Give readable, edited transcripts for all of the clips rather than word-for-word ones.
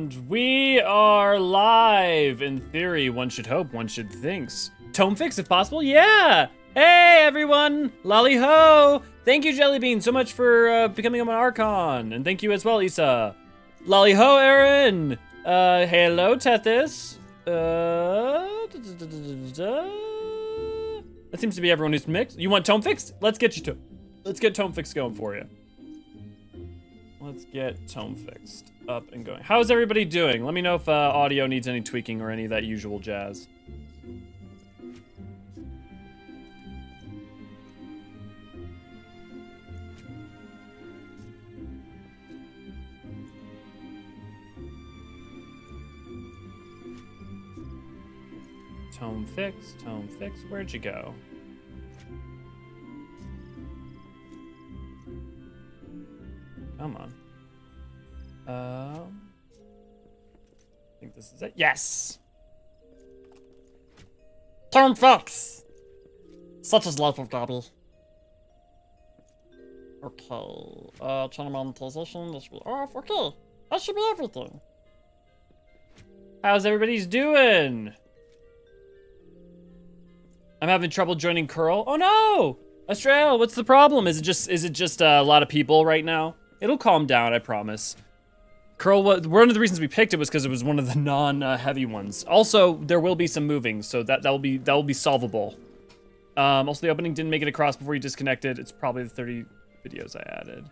And we are live. In theory, one should hope, one should think. Tome fix if possible? Yeah! Hey everyone! Lolly ho! Thank you, Jellybean, so much for becoming an Archon. And thank you as well, Issa. Lolly ho, Aaron! Hello, Tethys. That seems to be everyone who's mixed. You want tome fixed? Let's get tome fixed going for you. Let's get tome fixed up and going. How's everybody doing? Let me know if audio needs any tweaking or any of that usual jazz. Tome fixed, where'd you go? Come on. I think this is it. Yes! Tome fix! Such is life of Gabby. Okay. Channel monetization, this should be off. Okay. That should be everything. How's everybody's doing? I'm having trouble joining Curl. Oh no! Astrael, what's the problem? Is it just a lot of people right now? It'll calm down, I promise. Curl, one of the reasons we picked it was because it was one of the non-heavy ones. Also, there will be some moving, so that will be solvable. Also, the opening didn't make it across before you disconnected. It's probably the 30 videos I added.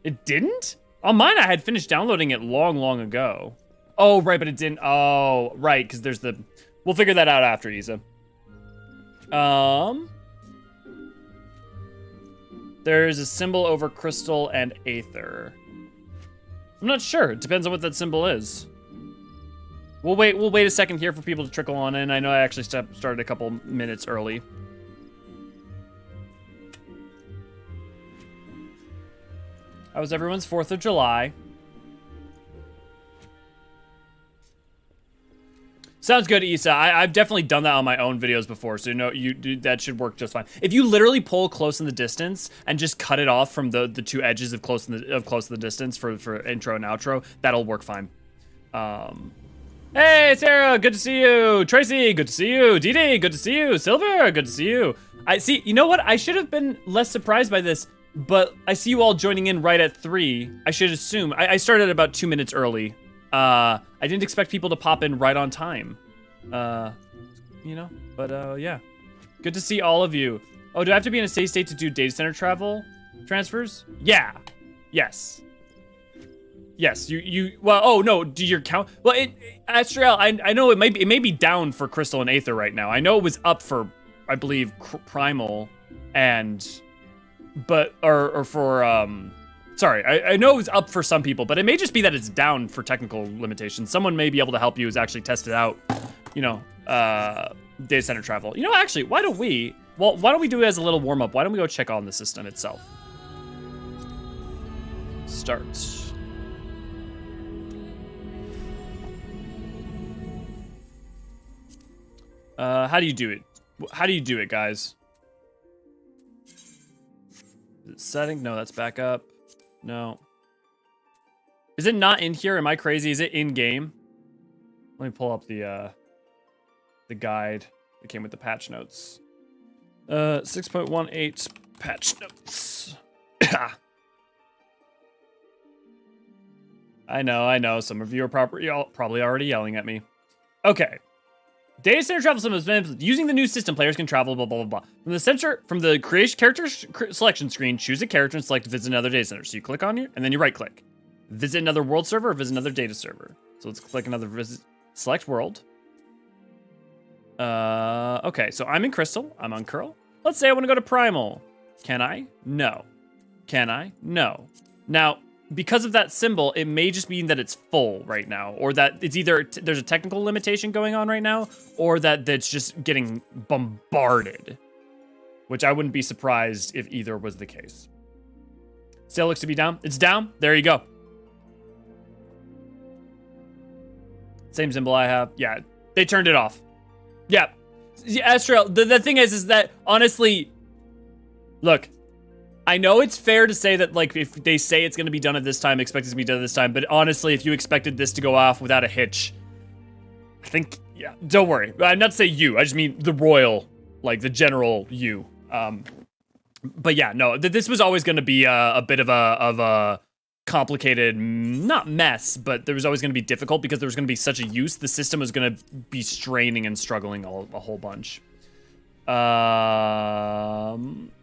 It didn't? On mine, I had finished downloading it long ago. Oh, right, but it didn't. Oh, right, because there's the... We'll figure that out after, Isa. There's a symbol over crystal and aether. I'm not sure. It depends on what that symbol is. We'll wait a second here for people to trickle on in. I know I actually started a couple minutes early. How was everyone's 4th of July? Sounds good, Issa. I've definitely done that on my own videos before, so that should work just fine. If you literally pull close in the distance and just cut it off from the two edges of close in the distance for intro and outro, that'll work fine. Hey, Sarah, good to see you. Tracy, good to see you. Dee, good to see you. Silver, good to see you. I see. You know what? I should have been less surprised by this, but I see you all joining in right at 3. I should assume. I started about 2 minutes early. I didn't expect people to pop in right on time. Yeah. Good to see all of you. Oh, do I have to be in a safe state to do data center transfers? Yeah. Yes. Yes, well, oh no, do your count? Well, Astrael, I know it may be down for Crystal and Aether right now. I know it was up for, I believe, Primal sorry, I know it was up for some people, but it may just be that it's down for technical limitations. Someone may be able to help you who's actually tested out, data center travel. You know, actually, why don't we do it as a little warm up? Why don't we go check on the system itself? Start. How do you do it? How do you do it, guys? Is it setting? No, that's back up. No. Is it not in here? Am I crazy? Is it in game? Let me pull up the guide that came with the patch notes. 6.18 patch notes. I know. Some of you are probably already yelling at me. Okay. Data center travel system is implemented. Using the new system, players can travel blah blah blah. From the creation character selection screen, choose a character and select visit another data center. So you click on it and then you right click. Visit another world server or visit another data server. So let's click another visit. Select world. Okay, so I'm in Crystal. I'm on Curl. Let's say I want to go to Primal. Can I? No. Can I? No. Now, because of that symbol, it may just mean that it's full right now, or that it's either there's a technical limitation going on right now, or that it's just getting bombarded, which I wouldn't be surprised if either was the case. Still looks to be down. It's down. There you go. Same symbol I have. Yeah, they turned it off. Yeah, Astral. The thing is that honestly, look, I know it's fair to say that, like, if they say it's going to be done at this time, expect it to be done at this time, but honestly, if you expected this to go off without a hitch, I think, yeah, don't worry. I'm not to say you, I just mean the royal, like, the general you. But yeah, no, this was always going to be a bit of a complicated, not mess, but there was always going to be difficult because there was going to be such a use. The system was going to be straining and struggling a whole bunch. It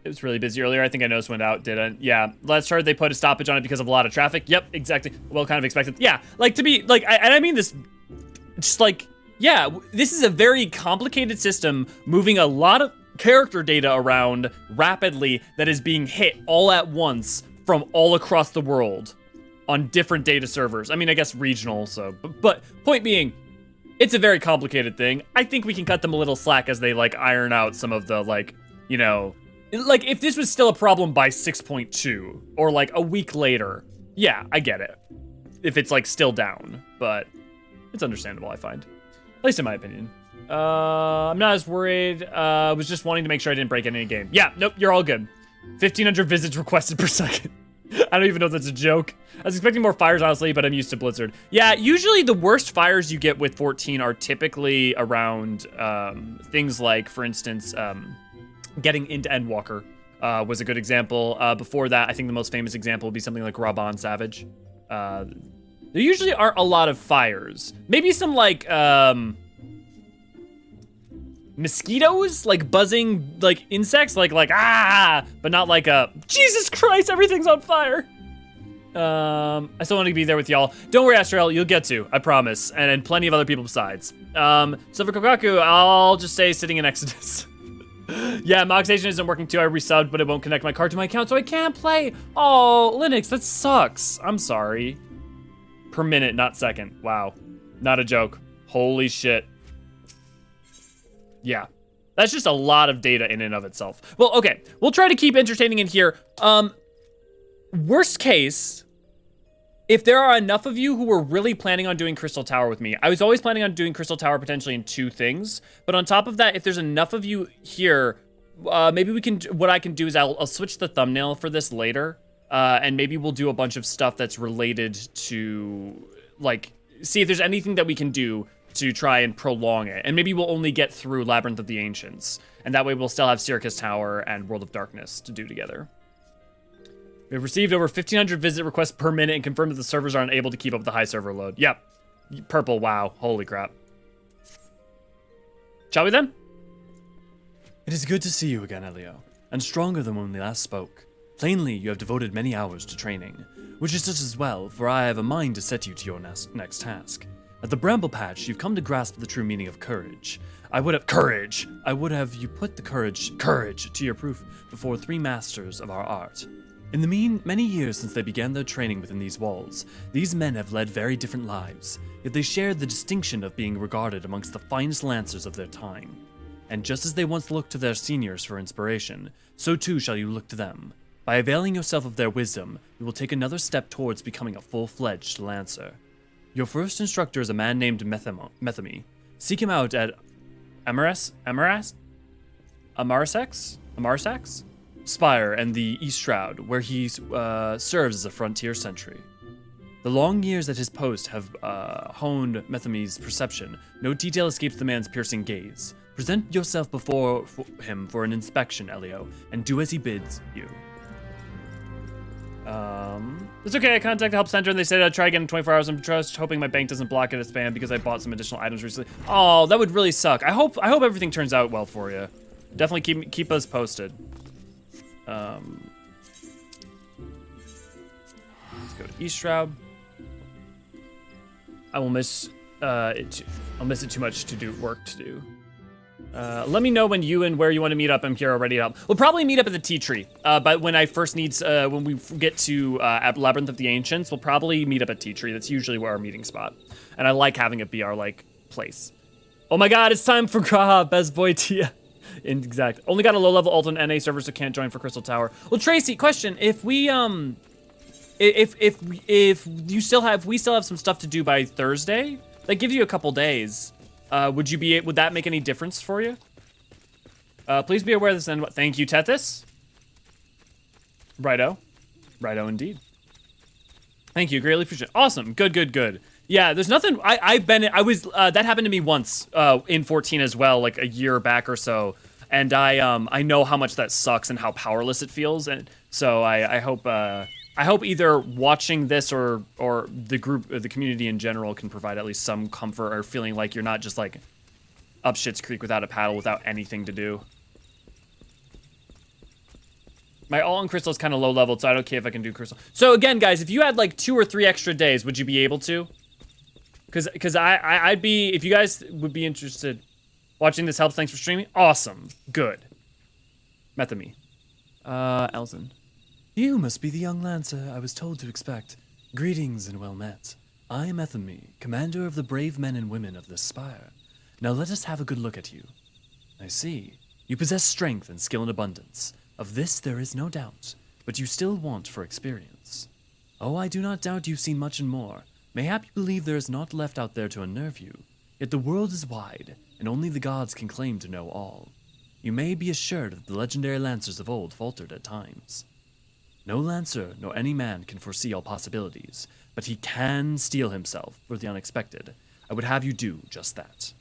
was really busy earlier. I think I noticed when it out, didn't. Yeah, last chart they put a stoppage on it because of a lot of traffic. Yep, exactly. Well, kind of expected. Yeah, like to be like, and I mean this, just like, yeah, this is a very complicated system moving a lot of character data around rapidly that is being hit all at once from all across the world on different data servers. I mean, I guess regional also, but point being, it's a very complicated thing. I think we can cut them a little slack as they, like, iron out some of the, like, you know... Like, if this was still a problem by 6.2, or, like, a week later, yeah, I get it. If it's, like, still down. But it's understandable, I find. At least in my opinion. I'm not as worried. I was just wanting to make sure I didn't break any game. Yeah, nope, you're all good. 1,500 visits requested per second. I don't even know if that's a joke. I was expecting more fires, honestly, but I'm used to Blizzard. Yeah, usually the worst fires you get with 14 are typically around things like, for instance, getting into Endwalker was a good example. Before that, I think the most famous example would be something like Raban Savage. There usually aren't a lot of fires. Maybe some, like, mosquitoes, like buzzing, like insects, like ah, but not like a Jesus Christ, everything's on fire. I still want to be there with y'all. Don't worry, Astral, you'll get to, I promise, and plenty of other people besides. So for Kokaku, I'll just say sitting in Exodus. Yeah, Mog Station isn't working too. I resubbed, but it won't connect my card to my account, so I can't play. Oh, Linux, that sucks. I'm sorry. Per minute, not second. Wow, not a joke. Holy shit. Yeah, that's just a lot of data in and of itself. Well, okay, we'll try to keep entertaining in here. Worst case, if there are enough of you who were really planning on doing Crystal Tower with me, I was always planning on doing Crystal Tower potentially in 2 things. But on top of that, if there's enough of you here, maybe we can, what I can do is I'll switch the thumbnail for this later. And maybe we'll do a bunch of stuff that's related to, like, see if there's anything that we can do to try and prolong it. And maybe we'll only get through Labyrinth of the Ancients. And that way we'll still have Syracuse Tower and World of Darkness to do together. We've received over 1,500 visit requests per minute and confirmed that the servers are unable to keep up with the high server load. Yep. Purple, wow. Holy crap. Shall we then? It is good to see you again, Elio, and stronger than when we last spoke. Plainly, you have devoted many hours to training, which is just as well, for I have a mind to set you to your next task. At the Bramble Patch, you've come to grasp the true meaning of courage. I would have you put the courage to your proof before 3 masters of our art. In the many years since they began their training within these walls, these men have led very different lives, yet they shared the distinction of being regarded amongst the finest lancers of their time. And just as they once looked to their seniors for inspiration, so too shall you look to them. By availing yourself of their wisdom, you will take another step towards becoming a full-fledged lancer. Your first instructor is a man named Methamy. Seek him out at Amarsax Spire and the East Shroud, where he serves as a frontier sentry. The long years at his post have honed Methamy's perception. No detail escapes the man's piercing gaze. Present yourself before him for an inspection, Elio, and do as he bids you. It's okay, I contacted the help center and they said I'd try again in 24 hours. I'm just hoping my bank doesn't block it as spam because I bought some additional items recently. Oh, that would really suck. I hope everything turns out well for you. Definitely keep us posted. Let's go to East Shroud. I will miss it. I'll miss it too much to do work to do. Let me know when you and where you want to meet up. I'm here already. We'll probably meet up at the tea tree. But when I first when we get to Labyrinth of the Ancients, we'll probably meet up at tea tree. That's usually where our meeting spot. And I like having it be our like place. Oh my God, it's time for Graha, best boy Tia. Exact. Only got a low level ult on NA server, so can't join for Crystal Tower. Well, Tracy, question: if we if we still have some stuff to do by Thursday, that gives you a couple days. Would that make any difference for you? Please be aware of this and thank you, Tethys. Righto. Righto indeed. Thank you, greatly appreciate it. Awesome, good. Yeah, there's nothing, that happened to me once in 14 as well, like a year back or so. And I know how much that sucks and how powerless it feels. And so I hope either watching this or the community in general can provide at least some comfort or feeling like you're not just like up shit's creek without a paddle, without anything to do. My all on crystal is kind of low level, so I don't care if I can do crystal. So again, guys, if you had like 2 or 3 extra days, would you be able to? Because I'd be, if you guys would be interested, watching this helps. Thanks for streaming. Awesome. Good. Methamy. Elzen. You must be the young lancer I was told to expect. Greetings and well met. I am Ethemy, commander of the brave men and women of this spire. Now let us have a good look at you. I see. You possess strength and skill in abundance. Of this there is no doubt, but you still want for experience. Oh, I do not doubt you've seen much and more. Mayhap you believe there is naught left out there to unnerve you. Yet the world is wide, and only the gods can claim to know all. You may be assured that the legendary lancers of old faltered at times. No lancer nor any man can foresee all possibilities, but he can steel himself for the unexpected. I would have you do just that.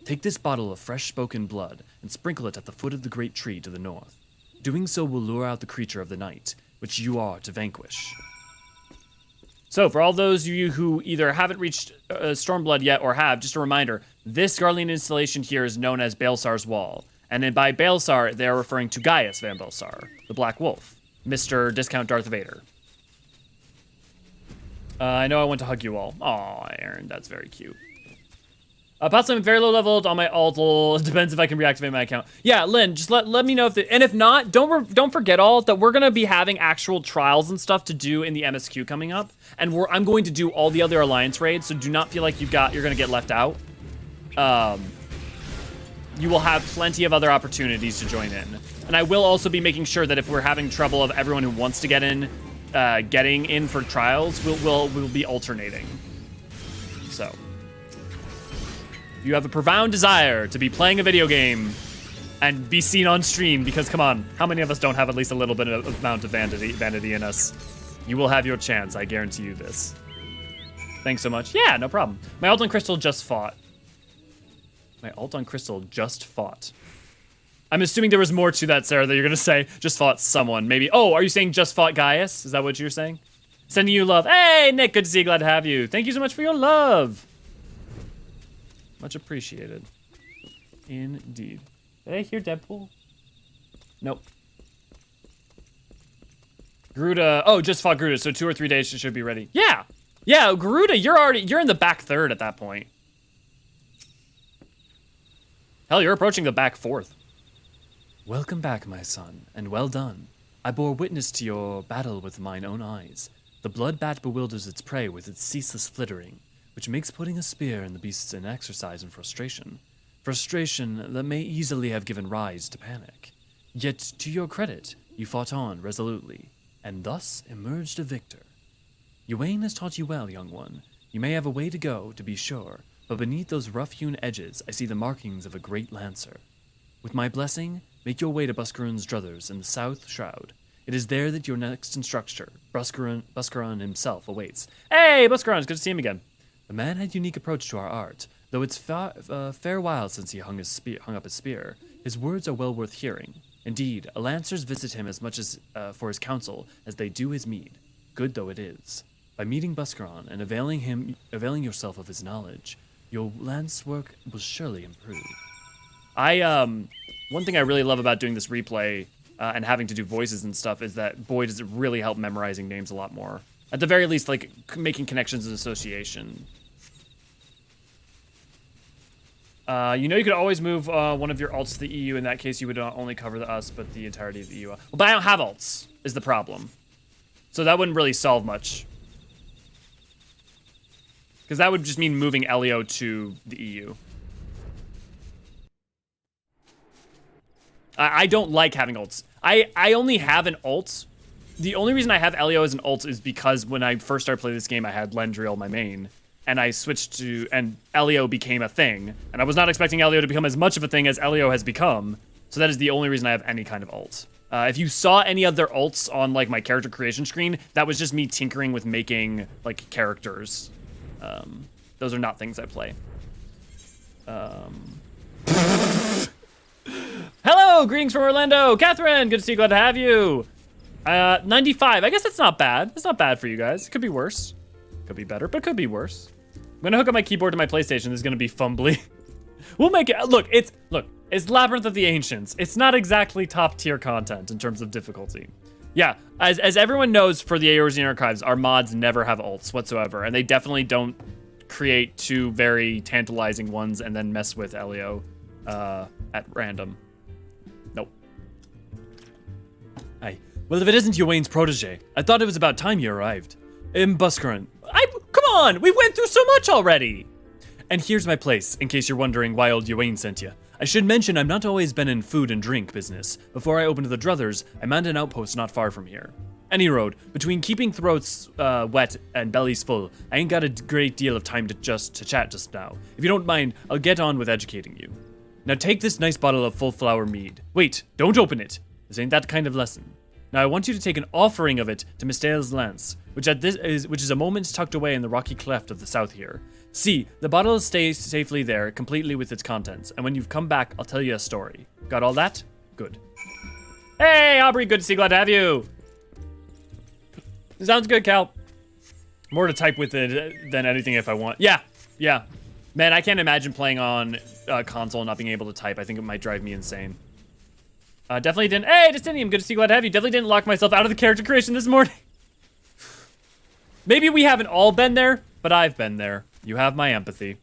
Take this bottle of fresh-spoken blood and sprinkle it at the foot of the great tree to the north. Doing so will lure out the creature of the night, which you are to vanquish. So, for all those of you who either haven't reached Stormblood yet or have, just a reminder, this Guardian installation here is known as Baelsar's Wall. And then by Baelsar, they're referring to Gaius Van Baelsar, the Black Wolf, Mr. Discount Darth Vader. I know I want to hug you all. Aw, Aaron, that's very cute. Possibly I'm very low leveled on my alt. Depends if I can reactivate my account. Yeah, Lynn, just let me know if and if not, don't forget all that we're gonna be having actual trials and stuff to do in the MSQ coming up, and I'm going to do all the other alliance raids. So do not feel like you're gonna get left out. You will have plenty of other opportunities to join in, and I will also be making sure that if we're having trouble of everyone who wants to get in, getting in for trials, we'll be alternating. So. You have a profound desire to be playing a video game and be seen on stream, because come on, how many of us don't have at least a little bit of amount of vanity in us? You will have your chance, I guarantee you this. Thanks so much. Yeah, no problem. My ult on Crystal just fought. My ult on Crystal just fought. I'm assuming there was more to that, Sarah, that you're gonna say just fought someone. Maybe, oh, are you saying just fought Gaius? Is that what you're saying? Sending you love. Hey, Nick, good to see you, glad to have you. Thank you so much for your love. Much appreciated. Indeed. Did I hear Deadpool? Nope. Garuda. Oh, just fought Garuda, so 2 or 3 days should be ready. Yeah. Yeah, Garuda, you're in the back third at that point. Hell, you're approaching the back fourth. Welcome back, my son, and well done. I bore witness to your battle with mine own eyes. The blood bat bewilders its prey with its ceaseless flittering, which makes putting a spear in the beasts an exercise in frustration. Frustration that may easily have given rise to panic. Yet, to your credit, you fought on resolutely, and thus emerged a victor. Eorzean has taught you well, young one. You may have a way to go, to be sure, but beneath those rough-hewn edges, I see the markings of a great lancer. With my blessing, make your way to Buscarron's druthers in the South Shroud. It is there that your next instructor, Buscarron himself, awaits. Hey, Buscarron, it's good to see him again. The man had unique approach to our art. Though it's fair while since he hung up his spear, his words are well worth hearing. Indeed, a lancers visit him as much as for his counsel as they do his mead, good though it is. By meeting Buscarron and availing yourself of his knowledge, your lance work will surely improve. One thing I really love about doing this replay and having to do voices and stuff is that, boy, does it really help memorizing names a lot more. At the very least, like, making connections and association. You know you could always move one of your alts to the EU. In that case, you would not only cover the us, but the entirety of the EU. Well, but I don't have alts, is the problem. So that wouldn't really solve much. Because that would just mean moving Elio to the EU. I don't like having ults. I only have an ult. The only reason I have Elio as an ult is because when I first started playing this game, I had Lendriel, my main, and I switched to, and Elio became a thing. And I was not expecting Elio to become as much of a thing as Elio has become. So that is the only reason I have any kind of ult. If you saw any other alts on like my character creation screen, that was just me tinkering with making like characters. Those are not things I play. Hello, greetings from Orlando. Catherine, good to see you, glad to have you. 95, I guess that's not bad. That's not bad for you guys. It could be worse. Could be better, but could be worse. I'm gonna hook up my keyboard to my PlayStation. This is gonna be fumbly. We'll make it, look, it's Labyrinth of the Ancients. It's not exactly top tier content in terms of difficulty. Yeah, as everyone knows for the Eorzean archives, our mods never have ults whatsoever, and they definitely don't create two very tantalizing ones and then mess with Elio at random. Nope. Aye. Well, if it isn't Eorzean's protege, I thought it was about time you arrived. Buscurrent. Come on, we went through so much already. And here's my place, in case you're wondering why old Eorzean sent you. I should mention I've not always been in food and drink business. Before I opened the Druthers, I manned an outpost not far from here. Any road, between keeping throats wet and bellies full, I ain't got a great deal of time to chat just now. If you don't mind, I'll get on with educating you. Now take this nice bottle of full flower mead. Wait, don't open it. This ain't that kind of lesson. Now I want you to take an offering of it to Hydaelyn's lance, which is a moment tucked away in the rocky cleft of the south here. See, the bottle stays safely there, completely with its contents, and when you've come back, I'll tell you a story. Got all that? Good. Hey, Aubrey, good to see you, glad to have you. Sounds good, Cal. More to type with it than anything if I want. Yeah. Man, I can't imagine playing on console and not being able to type. I think it might drive me insane. Definitely didn't. Hey, Justinian, good to see you, glad to have you. Definitely didn't lock myself out of the character creation this morning. Maybe we haven't all been there, but I've been there. You have my empathy.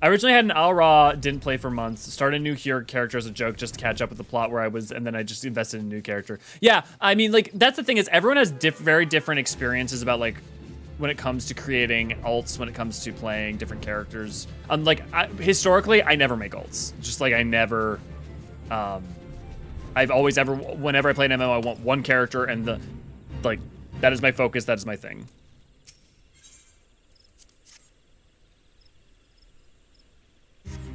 I originally had an Al-Ra, didn't play for months, started a new character as a joke just to catch up with the plot where I was, and then I just invested in a new character. Yeah, I mean, like, that's the thing is everyone has very different experiences about, like, when it comes to creating alts, when it comes to playing different characters. Historically, I never make alts. Just, like, I never, I've always whenever I play an MMO, I want one character, and that is my focus, that is my thing.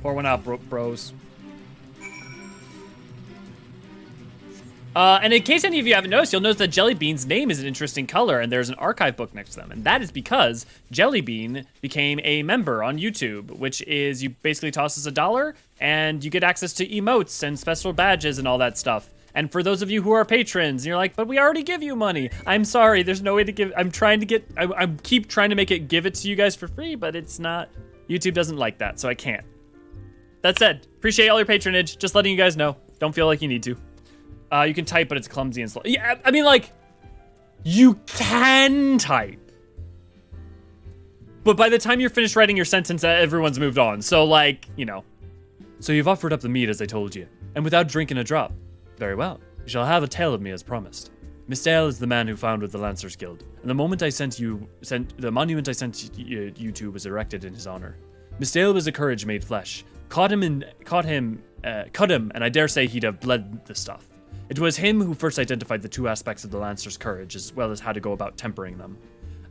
Pour one out, bros. And in case any of you haven't noticed, you'll notice that Jellybean's name is an interesting color, and there's an archive book next to them. And that is because Jellybean became a member on YouTube, which is you basically toss us $1, and you get access to emotes and special badges and all that stuff. And for those of you who are patrons, and you're like, but we already give you money. I'm sorry, there's no way to give. I'm trying to get. I keep trying to make it give it to you guys for free, but it's not. YouTube doesn't like that, so I can't. That said, appreciate all your patronage. Just letting you guys know. Don't feel like you need to. You can type, but it's clumsy and slow. Yeah, I mean, like, you can type. But by the time you're finished writing your sentence, everyone's moved on. So, like, you know. So you've offered up the mead as I told you, and without drinking a drop. Very well. You shall have a tale of me as promised. Hydaelyn is the man who founded the Lancers Guild, and the monument I sent you to was erected in his honor. Hydaelyn was a courage made flesh. Cut him, and I dare say he'd have bled the stuff. It was him who first identified the two aspects of the Lancer's courage, as well as how to go about tempering them.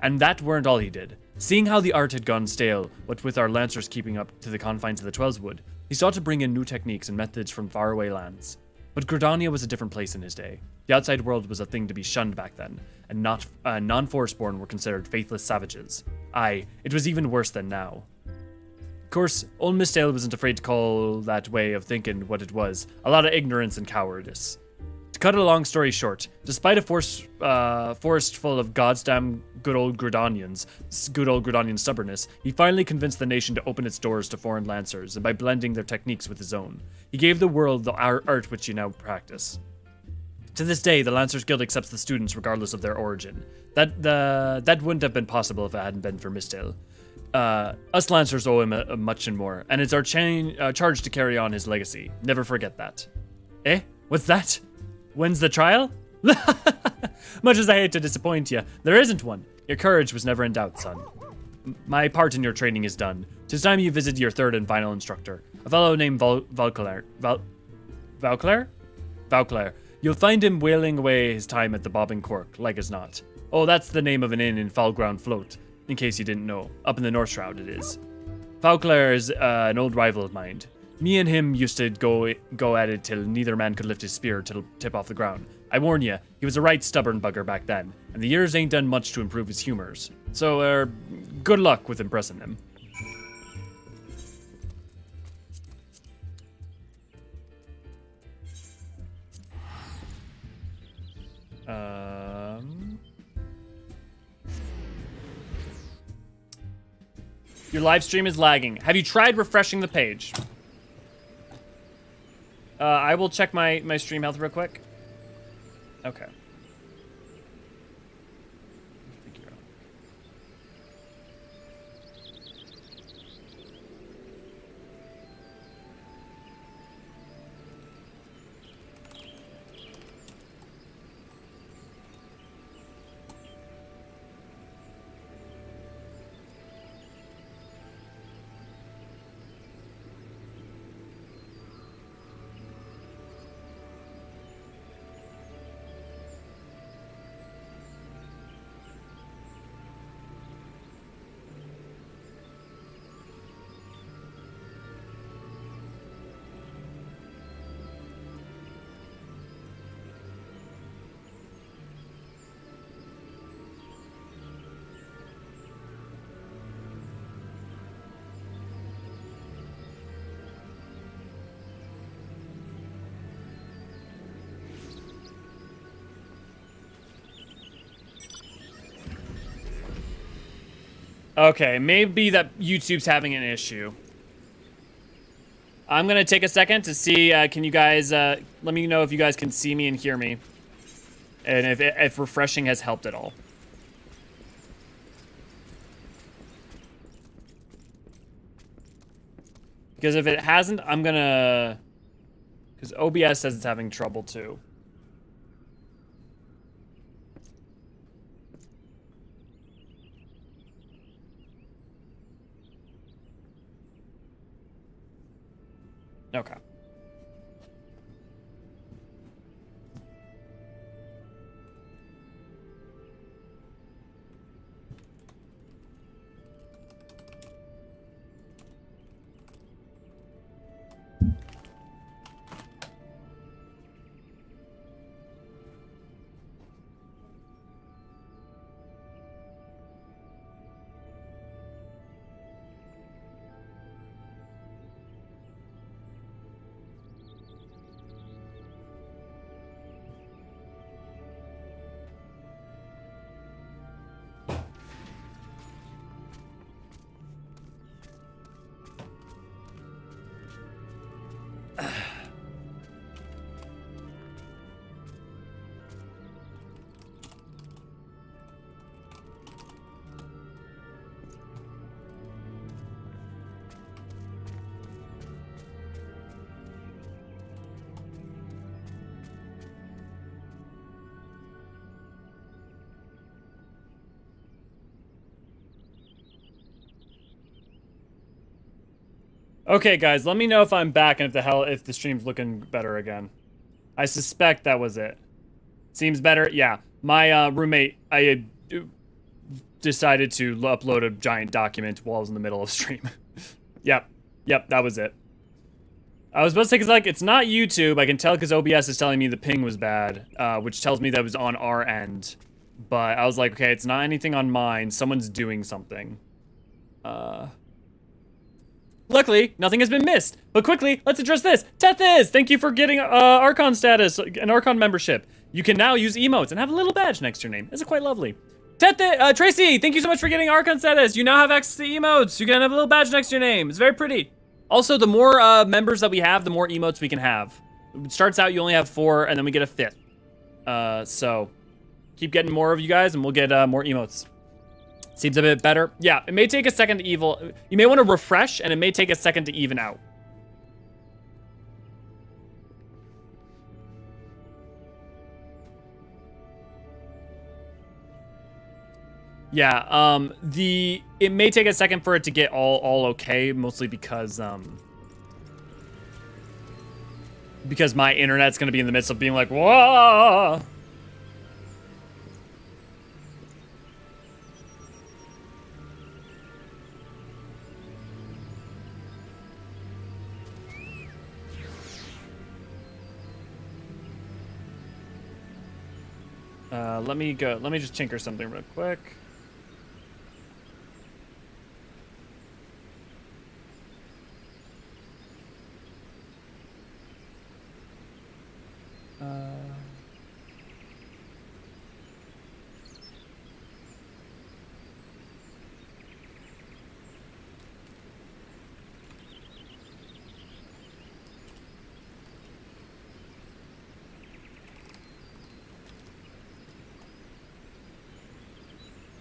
And that weren't all he did. Seeing how the art had gone stale, what with our Lancers keeping up to the confines of the Twelswood, he sought to bring in new techniques and methods from faraway lands. But Gridania was a different place in his day. The outside world was a thing to be shunned back then, and non-Forestborn were considered faithless savages. Aye, it was even worse than now. Of course, old Hydaelyn wasn't afraid to call that way of thinking what it was, a lot of ignorance and cowardice. To cut a long story short, despite a forest full of goddamn good old Gridanian stubbornness, he finally convinced the nation to open its doors to foreign lancers, and by blending their techniques with his own, he gave the world the art which you now practice. To this day, the Lancers Guild accepts the students regardless of their origin. That wouldn't have been possible if it hadn't been for Hydaelyn. Us Lancers owe him a much and more, and it's our charge to carry on his legacy. Never forget that. Eh? What's that? When's the trial? Much as I hate to disappoint you, there isn't one. Your courage was never in doubt, son. My part in your training is done. 'Tis time you visit your third and final instructor, a fellow named Valclair. Valclair. You'll find him wailing away his time at the Bobbing Cork, like as not. Oh, that's the name of an inn in Foulground Float, in case you didn't know. Up in the North Shroud, it is. Valclair is an old rival of mine. Me and him used to go at it till neither man could lift his spear to tip off the ground. I warn you, he was a right stubborn bugger back then, and the years ain't done much to improve his humors. So, good luck with impressing him. Your live stream is lagging. Have you tried refreshing the page? I will check my stream health real quick. Okay. Okay, maybe that YouTube's having an issue. I'm gonna take a second to see, can you guys, let me know if you guys can see me and hear me. And if refreshing has helped at all. Because if it hasn't, I'm gonna... Because OBS says it's having trouble too. Okay. Okay, guys, let me know if I'm back and if the stream's looking better again. I suspect that was it. Seems better? Yeah. My roommate, I decided to upload a giant document while I was in the middle of stream. Yep, that was it. I was supposed to say, because, like, it's not YouTube. I can tell because OBS is telling me the ping was bad, which tells me that it was on our end. But I was like, okay, it's not anything on mine. Someone's doing something. Luckily, nothing has been missed. But quickly, let's address this. Tethys, thank you for getting Archon status, an Archon membership. You can now use emotes and have a little badge next to your name. It's quite lovely. Tracy, thank you so much for getting Archon status. You now have access to emotes. You can have a little badge next to your name. It's very pretty. Also, the more members that we have, the more emotes we can have. It starts out, you only have 4, and then we get a 5th. So, keep getting more of you guys, and we'll get more emotes. Seems a bit better. Yeah, it may take a second to you may want to refresh, and it may take a second to even out. Yeah, it may take a second for it to get all okay, mostly because my internet's gonna be in the midst of being like, whoa. Let me just tinker something real quick.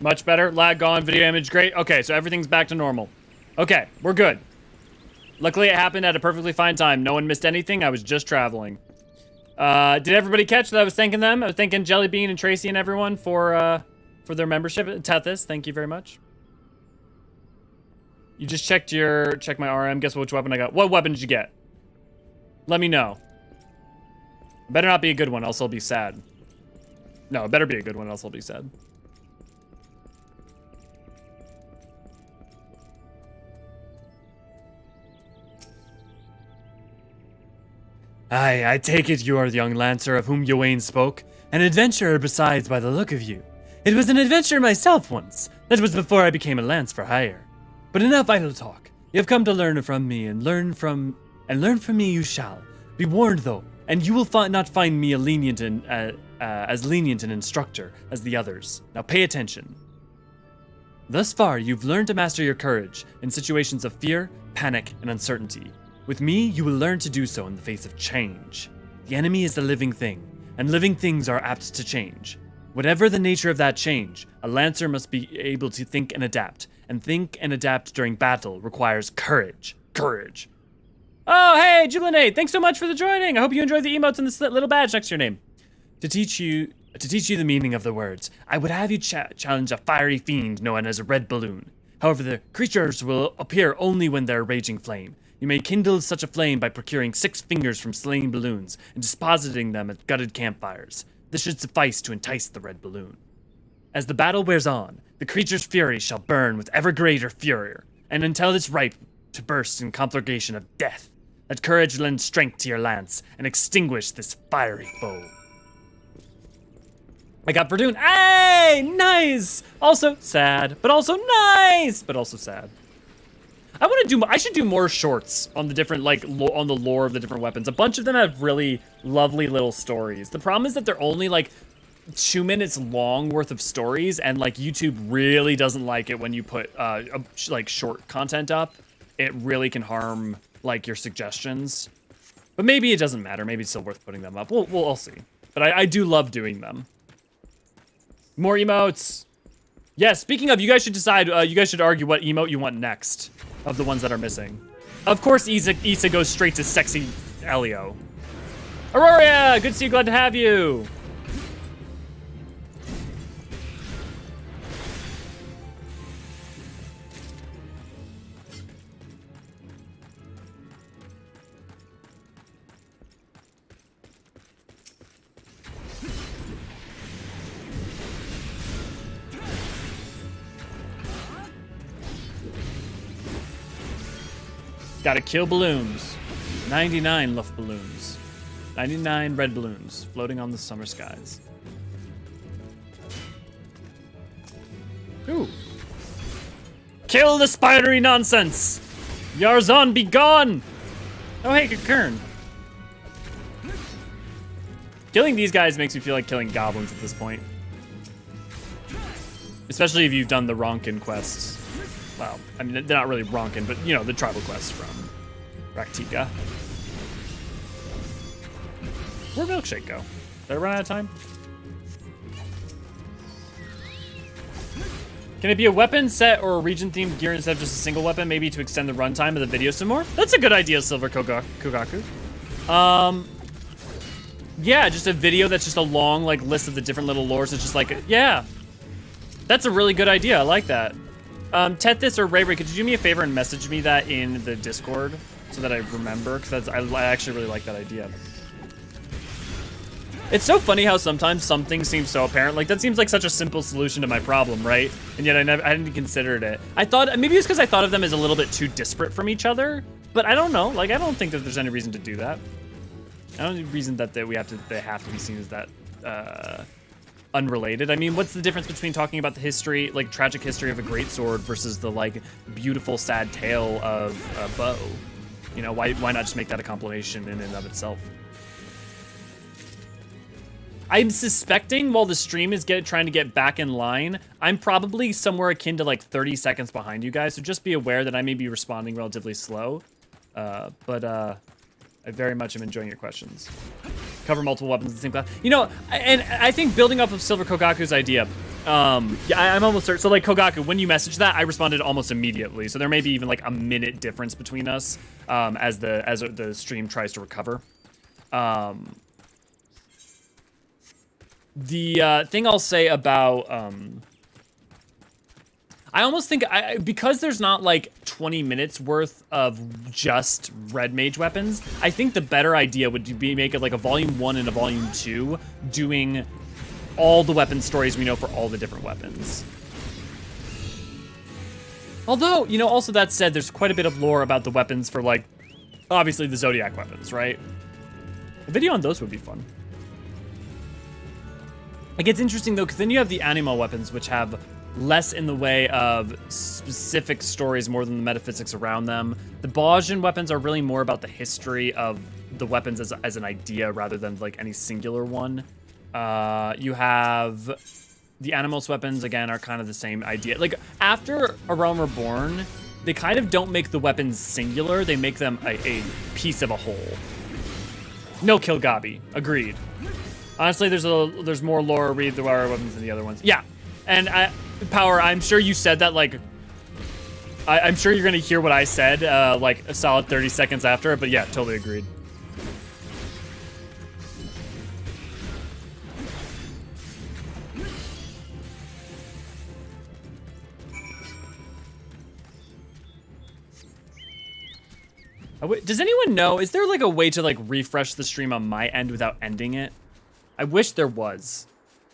Much better. Lag gone. Video image great. Okay, so everything's back to normal. Okay, we're good. Luckily, it happened at a perfectly fine time. No one missed anything. I was just traveling. Did everybody catch that I was thanking them? I was thanking Jellybean and Tracy and everyone for their membership. Tethys, thank you very much. You just checked my RM. Guess which weapon I got. What weapon did you get? Let me know. Better not be a good one, else I'll be sad. No, it better be a good one, else I'll be sad. Aye, I take it you are the young lancer of whom Ywain spoke, an adventurer besides by the look of you. It was an adventure myself once. That was before I became a lance for hire. But enough idle talk. You have come to learn from me, and learn from me you shall. Be warned though, and you will not find me as lenient an instructor as the others. Now pay attention. Thus far, you've learned to master your courage in situations of fear, panic, and uncertainty. With me, you will learn to do so in the face of change. The enemy is a living thing, and living things are apt to change. Whatever the nature of that change, a lancer must be able to think and adapt during battle requires courage. Courage. Oh, hey, Jubilinate, thanks so much for the joining. I hope you enjoyed the emotes and the little badge next to your name. To teach you the meaning of the words, I would have you challenge a fiery fiend known as a red balloon. However, the creatures will appear only when they're a raging flame. You may kindle such a flame by procuring 6 fingers from slain balloons and depositing them at gutted campfires. This should suffice to entice the red balloon. As the battle wears on, the creature's fury shall burn with ever greater fury, and until it's ripe to burst in conflagration of death, let courage lend strength to your lance and extinguish this fiery foe. I got Verdun. Hey, nice! Also sad, but also nice, but also sad. I should do more shorts on the different, on the lore of the different weapons. A bunch of them have really lovely little stories. The problem is that they're only, 2 minutes long worth of stories, and, YouTube really doesn't like it when you put, short content up. It really can harm, your suggestions. But maybe it doesn't matter. Maybe it's still worth putting them up. We'll see. But I do love doing them. More emotes. Yeah, speaking of, you guys should decide, you guys should argue what emote you want next of the ones that are missing. Of course, Issa goes straight to sexy Elio. Aurora, good to see you, glad to have you. Gotta kill balloons. 99 Luft balloons. 99 red balloons floating on the summer skies. Ooh. Kill the spidery nonsense! Eorzean, be gone! Oh, hey, good Kern. Killing these guys makes me feel like killing goblins at this point. Especially if you've done the Ronkin quests. Well, I mean, they're not really Ronkin, but, you know, the tribal quests from Raktika. Where'd Milkshake go? Did I run out of time? Can it be a weapon, set, or a region-themed gear instead of just a single weapon, maybe to extend the runtime of the video some more? That's a good idea, Silver Kogaku. Yeah, just a video that's just a long, list of the different little lores. It's just yeah. That's a really good idea. I like that. Tethys or Ray, could you do me a favor and message me that in the Discord so that I remember? Because I actually really like that idea. It's so funny how sometimes something seems so apparent. That seems like such a simple solution to my problem, right? And yet I hadn't considered it. I thought, maybe it's because I thought of them as a little bit too disparate from each other, but I don't know. I don't think that there's any reason to do that. I don't see reason that they have to be seen as that unrelated. I mean, what's the difference between talking about the history, like tragic history of a great sword versus the like beautiful, sad tale of a bow? You know, why not just make that a compilation in and of itself? I'm suspecting while the stream is trying to get back in line, I'm probably somewhere akin to like 30 seconds behind you guys. So just be aware that I may be responding relatively slow. But I very much am enjoying your questions. Cover multiple weapons in the same class. You know, and I think building off of Silver Kogaku's idea, yeah, I'm almost certain. So like Kogaku, when you messaged that, I responded almost immediately. So there may be even like a minute difference between us as the stream tries to recover. The thing I'll say about, I almost think, because there's not like 20 minutes worth of just red mage weapons, I think the better idea would be make it like a volume 1 and a volume 2, doing all the weapon stories we know for all the different weapons. Although, you know, also that said, there's quite a bit of lore about the weapons for like, obviously the Zodiac weapons, right? A video on those would be fun. Like, it's interesting, though, because then you have the animal weapons, which have less in the way of specific stories more than the metaphysics around them. The Bajan weapons are really more about the history of the weapons as an idea rather than, like, any singular one. You have the Animos weapons, again, are kind of the same idea. Like, after A Realm Reborn, they kind of don't make the weapons singular. They make them a piece of a whole. No kill Gabi. Agreed. Honestly, there's more lore read the wire weapons than the other ones. Yeah, and Power, I'm sure you said that like, I'm sure you're gonna hear what I said like a solid 30 seconds after it, but yeah, totally agreed. Does anyone know, is there like a way to like refresh the stream on my end without ending it? I wish there was,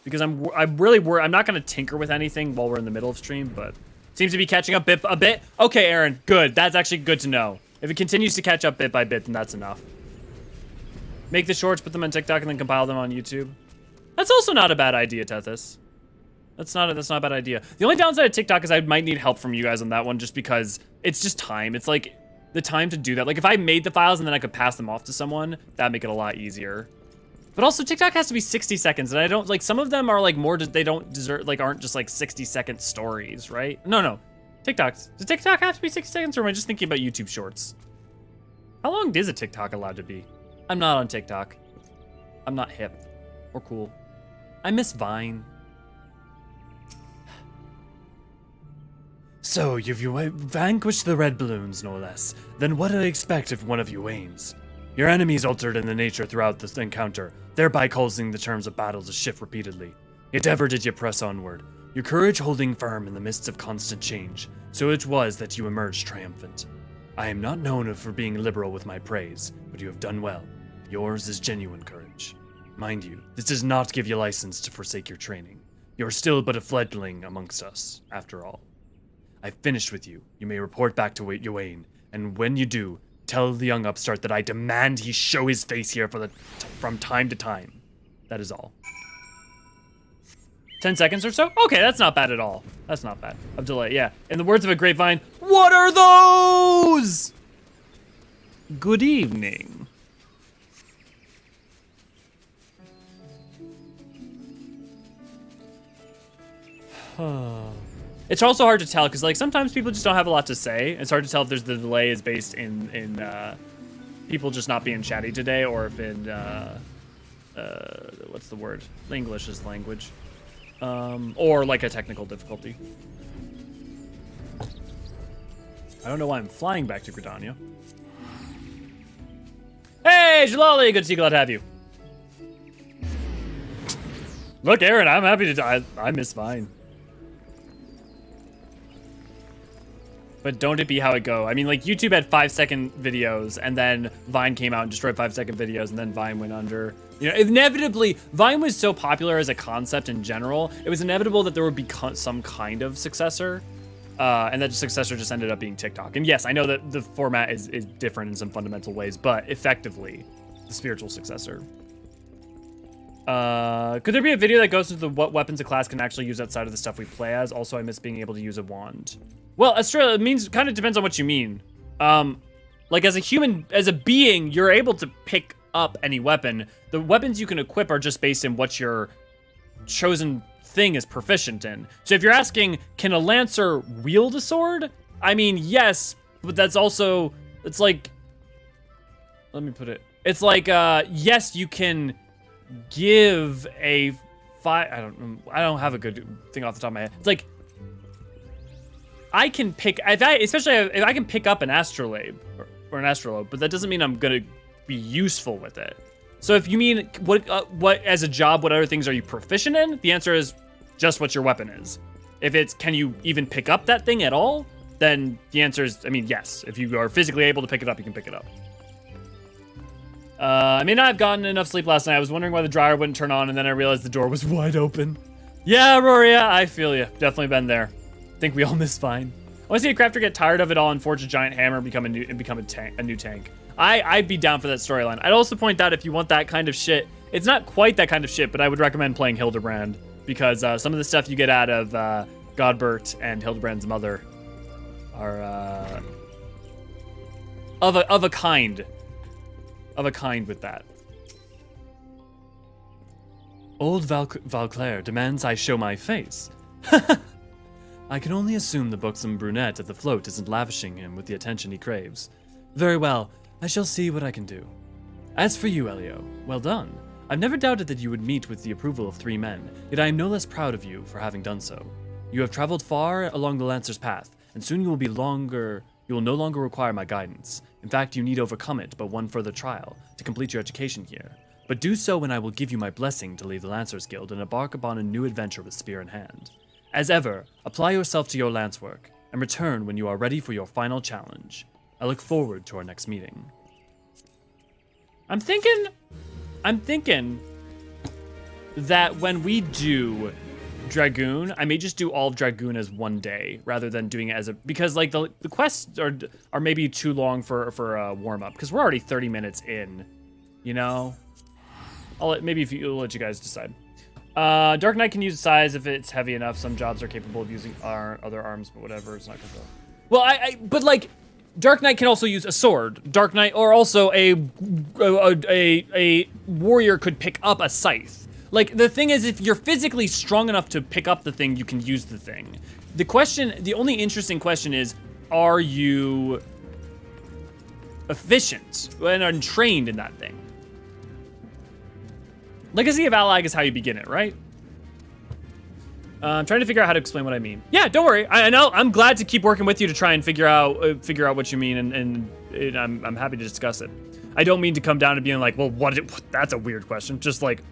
because I'm really worried. I'm not gonna tinker with anything while we're in the middle of stream, but seems to be catching up a bit. Okay, Aaron, good. That's actually good to know. If it continues to catch up bit by bit, then that's enough. Make the shorts, put them on TikTok, and then compile them on YouTube. That's also not a bad idea, Tethys. That's not a bad idea. The only downside of TikTok is I might need help from you guys on that one, just because it's just time. It's like the time to do that. Like if I made the files and then I could pass them off to someone, that'd make it a lot easier. But also TikTok has to be 60 seconds, and I don't, like, some of them are like more, they don't deserve, like, aren't just like 60-second stories, right? No. Does TikTok have to be 60 seconds, or am I just thinking about YouTube shorts? How long is a TikTok allowed to be? I'm not on TikTok. I'm not hip or cool. I miss Vine. So, you've vanquished the red balloons, no less. Then what do I expect if one of you wanes? Your enemies altered in the nature throughout this encounter, thereby causing the terms of battle to shift repeatedly. Yet ever did you press onward, your courage holding firm in the midst of constant change, so it was that you emerged triumphant. I am not known for being liberal with my praise, but you have done well. Yours is genuine courage. Mind you, this does not give you license to forsake your training. You are still but a fledgling amongst us, after all. I've finished with you. You may report back to Eorzean, and when you do, tell the young upstart that I demand he show his face here from time to time. That is all. 10 seconds or so? Okay, that's not bad at all. That's not bad. Of delay, yeah. In the words of a grapevine, what are those? Good evening. It's also hard to tell because like sometimes people just don't have a lot to say. It's hard to tell if there's the delay is based in people just not being chatty today, or if in what's the word? English is language, or like a technical difficulty. I don't know why I'm flying back to Gridania. Hey, Jalali, good to see you. Glad to have you. Look, Aaron, I'm happy to. I miss Vine. But don't it be how it go? I mean, like, YouTube had 5-second videos, and then Vine came out and destroyed 5-second videos, and then Vine went under. You know, inevitably, Vine was so popular as a concept in general, it was inevitable that there would be some kind of successor, and that successor just ended up being TikTok. And yes, I know that the format is different in some fundamental ways, but effectively, the spiritual successor. Could there be a video that goes into what weapons a class can actually use outside of the stuff we play as? Also, I miss being able to use a wand. Well, Australia, it means, kind of depends on what you mean. Like as a human, as a being, you're able to pick up any weapon. The weapons you can equip are just based in what your chosen thing is proficient in. So if you're asking, can a lancer wield a sword? I mean, yes, but that's also, it's like, let me put it. It's like, yes, you can give a I don't have a good thing off the top of my head. It's like, I can pick, especially if I can pick up an astrolabe or an astrolabe, but that doesn't mean I'm gonna be useful with it. So if you mean what as a job, what other things are you proficient in? The answer is just what your weapon is. If it's, can you even pick up that thing at all? Then the answer is, I mean, yes. If you are physically able to pick it up, you can pick it up. I may not have gotten enough sleep last night. I was wondering why the dryer wouldn't turn on, and then I realized the door was wide open. Yeah, Roria, I feel you. Definitely been there. Think we all miss fine. I want to see a crafter get tired of it all and forge a giant hammer and become a new tank. I'd be down for that storyline. I'd also point out, if you want that kind of shit, it's not quite that kind of shit, but I would recommend playing Hildebrand, because some of the stuff you get out of Godbert and Hildebrand's mother are of a kind with that. Old Valclair demands I show my face. I can only assume the buxom brunette at the float isn't lavishing him with the attention he craves. Very well, I shall see what I can do. As for you, Elio, well done. I've never doubted that you would meet with the approval of 3 men, yet I am no less proud of you for having done so. You have traveled far along the Lancer's path, and soon you will no longer require my guidance. In fact, you need overcome it but one further trial to complete your education here. But do so when I will give you my blessing to leave the Lancers Guild and embark upon a new adventure with spear in hand. As ever, apply yourself to your lance work, and return when you are ready for your final challenge. I look forward to our next meeting. I'm thinking that when we do Dragoon, I may just do all of Dragoon as one day rather than doing it as a, because like the quests are maybe too long for a warm up, because we're already 30 minutes in, you know. I'll let you guys decide. Dark Knight can use size if it's heavy enough. Some jobs are capable of using other arms, but whatever, it's not gonna go. Well, but like, Dark Knight can also use a sword. Dark Knight, or also a warrior could pick up a scythe. Like, the thing is, if you're physically strong enough to pick up the thing, you can use the thing. The only interesting question is, are you efficient and trained in that thing? Legacy of Allag is how you begin it, right? I'm trying to figure out how to explain what I mean. Yeah, don't worry. I know. I'm glad to keep working with you to try and figure out what you mean, and I'm happy to discuss it. I don't mean to come down to being like, well, that's a weird question. Just like,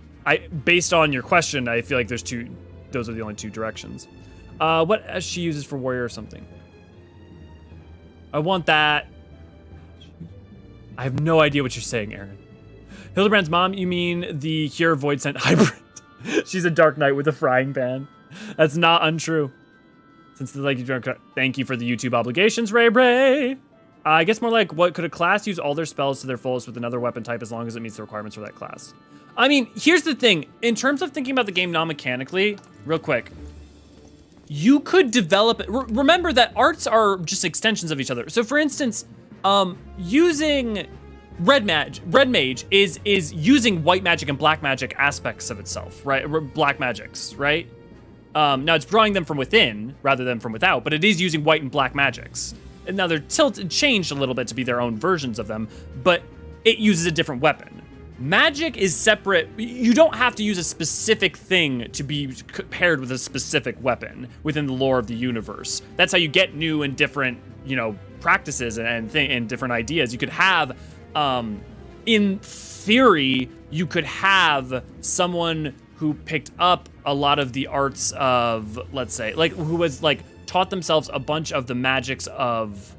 based on your question, I feel like those are the only 2 directions. What she uses for warrior or something? I want that. I have no idea what you're saying, Aaron. Hildebrand's mom, you mean the Cure Void Scent hybrid? She's a Dark Knight with a frying pan. That's not untrue. Since the thank you for the YouTube obligations, Ray. I guess more like, what could a class use all their spells to their fullest with another weapon type as long as it meets the requirements for that class? I mean, here's the thing. In terms of thinking about the game non-mechanically, real quick, you could develop it. Remember that arts are just extensions of each other. So for instance, using Red Mage is using white magic and black magic aspects of itself, right? Black magics, right? Now it's drawing them from within rather than from without, but it is using white and black magics. And now they're changed a little bit to be their own versions of them, but it uses a different weapon. Magic is separate. You don't have to use a specific thing to be paired with a specific weapon within the lore of the universe. That's how you get new and different, practices and different ideas. You could have, in theory, you could have someone who picked up a lot of the arts of, let's say, like, who was like taught themselves a bunch of the magics of,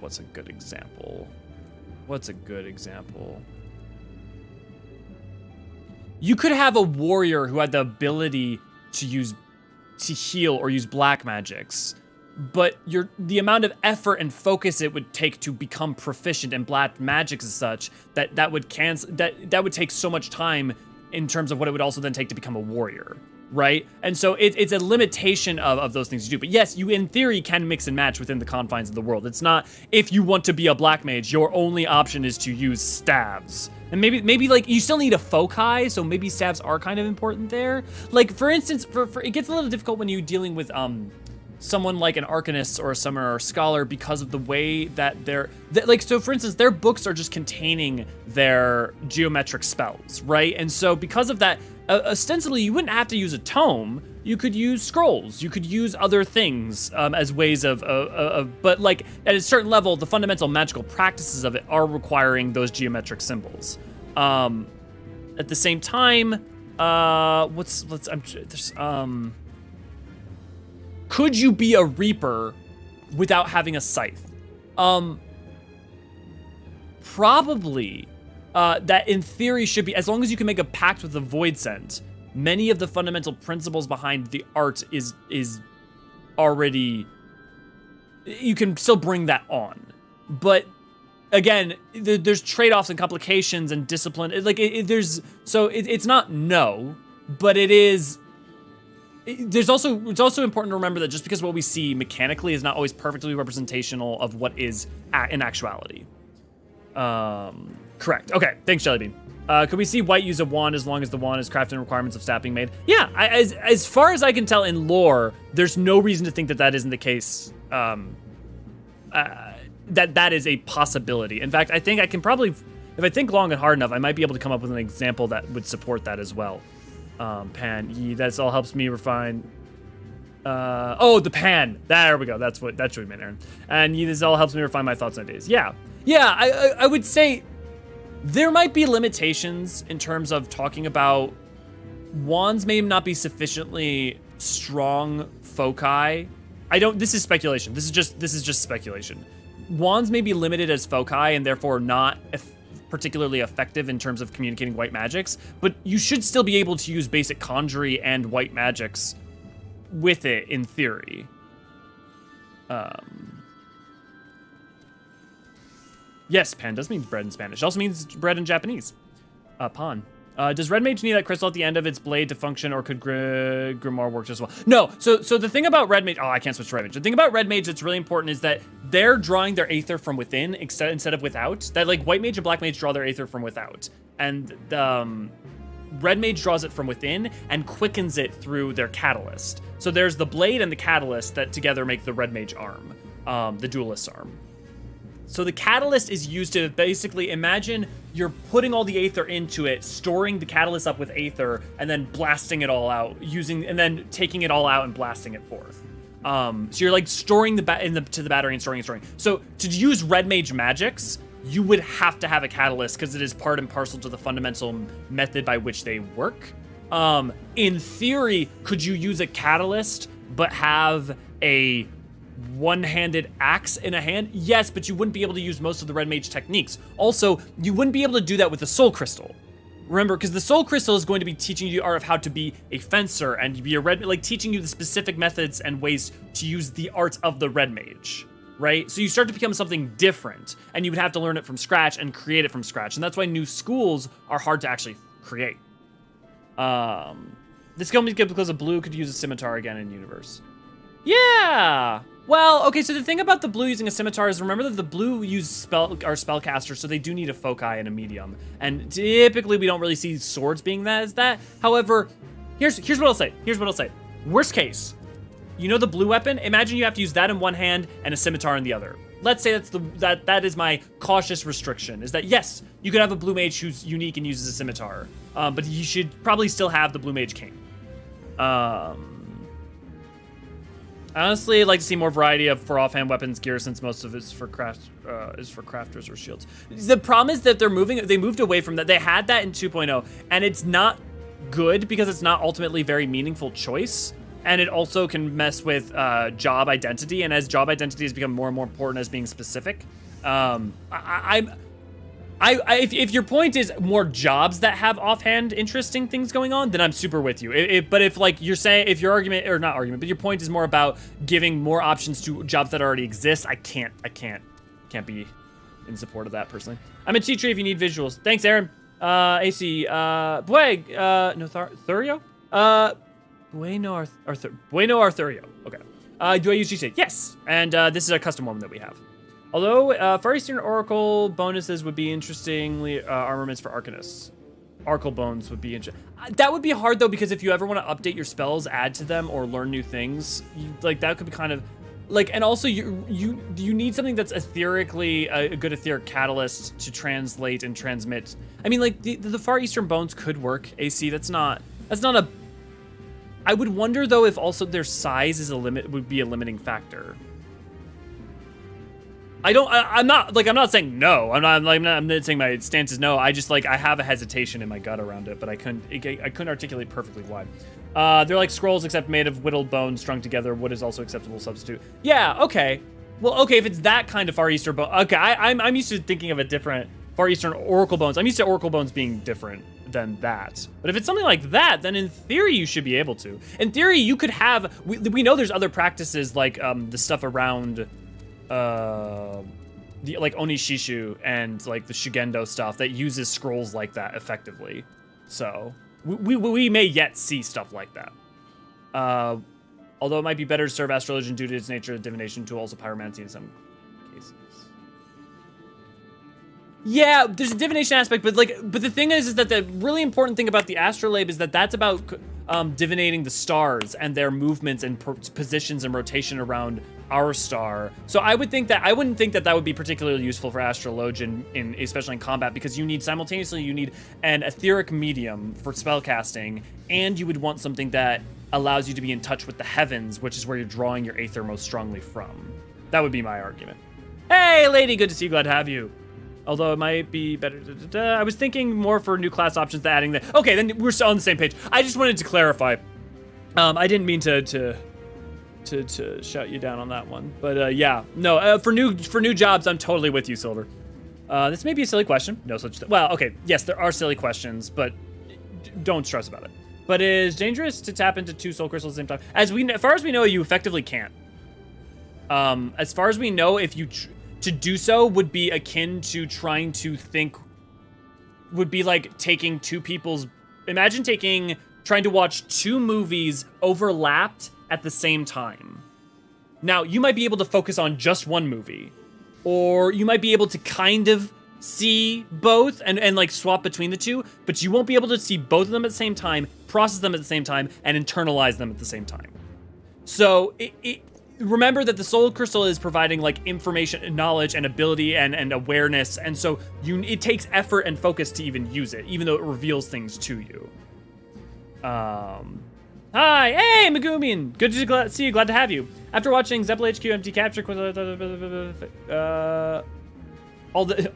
what's a good example? You could have a warrior who had the ability to heal or use black magics, but the amount of effort and focus it would take to become proficient in black magics is such that would take so much time in terms of what it would also then take to become a warrior, right? And so it's a limitation of those things you do. But yes, you in theory can mix and match within the confines of the world. It's not, if you want to be a black mage, your only option is to use staves. And maybe like you still need a foci, so maybe staves are kind of important there. Like for instance, for it gets a little difficult when you're dealing with someone like an arcanist or a summoner or a scholar because of the way that so for instance, their books are just containing their geometric spells, right? And so because of that, ostensibly you wouldn't have to use a tome. You could use scrolls. You could use other things as ways of but like at a certain level, the fundamental magical practices of it are requiring those geometric symbols. At the same time, could you be a reaper without having a scythe? Probably. That in theory should be, as long as you can make a pact with the void scent. Many of the fundamental principles behind the art is already, you can still bring that on. But again, there's trade-offs and complications and discipline. It's not no, but it is. It's also important to remember that just because what we see mechanically is not always perfectly representational of what is in actuality. Correct. Okay, thanks, Jellybean. Could we see White use a wand as long as the wand is crafted in requirements of staff being made? Yeah, as far as I can tell in lore, there's no reason to think that isn't the case. That is a possibility. In fact, I think I can probably, if I think long and hard enough, I might be able to come up with an example that would support that as well. Pan, that's all helps me refine. The pan. There we go. That's what we meant, Aaron. And this all helps me refine my thoughts and ideas. Yeah. I would say there might be limitations in terms of talking about wands may not be sufficiently strong foci. This is speculation. This is just speculation. Wands may be limited as foci and therefore not particularly effective in terms of communicating white magics, but you should still be able to use basic conjury and white magics with it in theory. Yes, pan does mean bread in Spanish. It also means bread in Japanese. Pan. Does Red Mage need that crystal at the end of its blade to function, or could Grimoire work just as well? No, so the thing about Red Mage, I can't switch to Red Mage. The thing about Red Mage that's really important is that they're drawing their Aether from within instead of without. That like White Mage and Black Mage draw their Aether from without. And Red Mage draws it from within and quickens it through their catalyst. So there's the blade and the catalyst that together make the Red Mage arm, the duelist arm. So the catalyst is used to basically imagine you're putting all the Aether into it, storing the catalyst up with Aether, and then blasting it all out, and then taking it all out and blasting it forth. So you're like storing to the battery and storing. So to use Red Mage magics, you would have to have a catalyst because it is part and parcel to the fundamental method by which they work. In theory, could you use a catalyst but have a one-handed axe in a hand? Yes, but you wouldn't be able to use most of the Red Mage techniques. Also, you wouldn't be able to do that with the Soul Crystal. Remember, because the Soul Crystal is going to be teaching you the art of how to be a fencer and be a teaching you the specific methods and ways to use the art of the Red Mage, right? So you start to become something different, and you would have to learn it from scratch and create it from scratch, and that's why new schools are hard to actually create. This can only be good because a blue could use a scimitar again in universe. Yeah. Well, okay, so the thing about the blue using a scimitar is remember that the blue use spellcasters, so they do need a foci and a medium. And typically we don't really see swords being that. However, here's what I'll say. Worst case, you know the blue weapon? Imagine you have to use that in one hand and a scimitar in the other. Let's say that is my cautious restriction, is that yes, you could have a blue mage who's unique and uses a scimitar, but you should probably still have the blue mage king. Honestly, I'd like to see more variety for offhand weapons gear since most of it's for crafters or shields. The problem is that they moved away from that. They had that in 2.0, and it's not good because it's not ultimately very meaningful choice, and it also can mess with job identity. And as job identity has become more and more important as being specific, I'm If your point is more jobs that have offhand interesting things going on, then I'm super with you. But if like you're saying, if your argument, or not argument, but your point is more about giving more options to jobs that already exist, I can't be in support of that personally. I'm a teacher if you need visuals. Thanks, Aaron. AC, Thurio? Bueno Arthurio. Okay. Do I use G-State? Yes. And this is a custom one that we have. Although Far Eastern Oracle bonuses would be interestingly armaments for Arcanists. Oracle bones would be interesting. That would be hard though, because if you ever want to update your spells, add to them, or learn new things, like that could be kind of like. And also you need something that's etherically a good etheric catalyst to translate and transmit. I mean, like the Far Eastern bones could work. AC. That's not a. I would wonder though if also their size is would be a limiting factor. I'm not saying no. I'm not saying my stance is no. I just like I have a hesitation in my gut around it, but I couldn't articulate perfectly why. They're like scrolls except made of whittled bones strung together. Wood is also acceptable substitute. Yeah, okay. Well, okay, if it's that kind of Far Eastern bone. Okay, I'm used to thinking of a different Far Eastern Oracle bones. I'm used to Oracle bones being different than that. But if it's something like that, then in theory you should be able to. In theory, you could have. We know there's other practices like the stuff around. The like Onishishu and like the Shugendo stuff that uses scrolls like that effectively. So we may yet see stuff like that. Although it might be better to serve astrologian due to its nature of divination to also pyromancy in some cases. Yeah, there's a divination aspect, but the thing is that the really important thing about the astrolabe is that that's about divinating the stars and their movements and positions and rotation around our star. So I wouldn't think that would be particularly useful for astrologian especially in combat, because you need an etheric medium for spellcasting, and you would want something that allows you to be in touch with the heavens, which is where you're drawing your aether most strongly from. That would be my argument. Hey, lady, good to see you. Glad to have you. Although it might be better. I was thinking more for new class options than adding that. Okay, then we're still on the same page. I just wanted to clarify. I didn't mean to shout you down on that one, but yeah, no. For new jobs, I'm totally with you, Silver. This may be a silly question. No such thing. Well, okay, yes, there are silly questions, but don't stress about it. But it is dangerous to tap into 2 soul crystals at the same time. As far as we know, you effectively can't. As far as we know, if you to do so would be akin to trying to think. Would be like taking two people's. Imagine trying to watch 2 movies overlapped at the same time. Now, you might be able to focus on just one movie, or you might be able to kind of see both and like swap between the two, but you won't be able to see both of them at the same time, process them at the same time, and internalize them at the same time. So remember that the soul crystal is providing like information, knowledge, and ability and awareness, and so it takes effort and focus to even use it, even though it reveals things to you. Hi, hey, Megumian. Good to see you. Glad to have you. After watching Zeppel HQ MT Capture,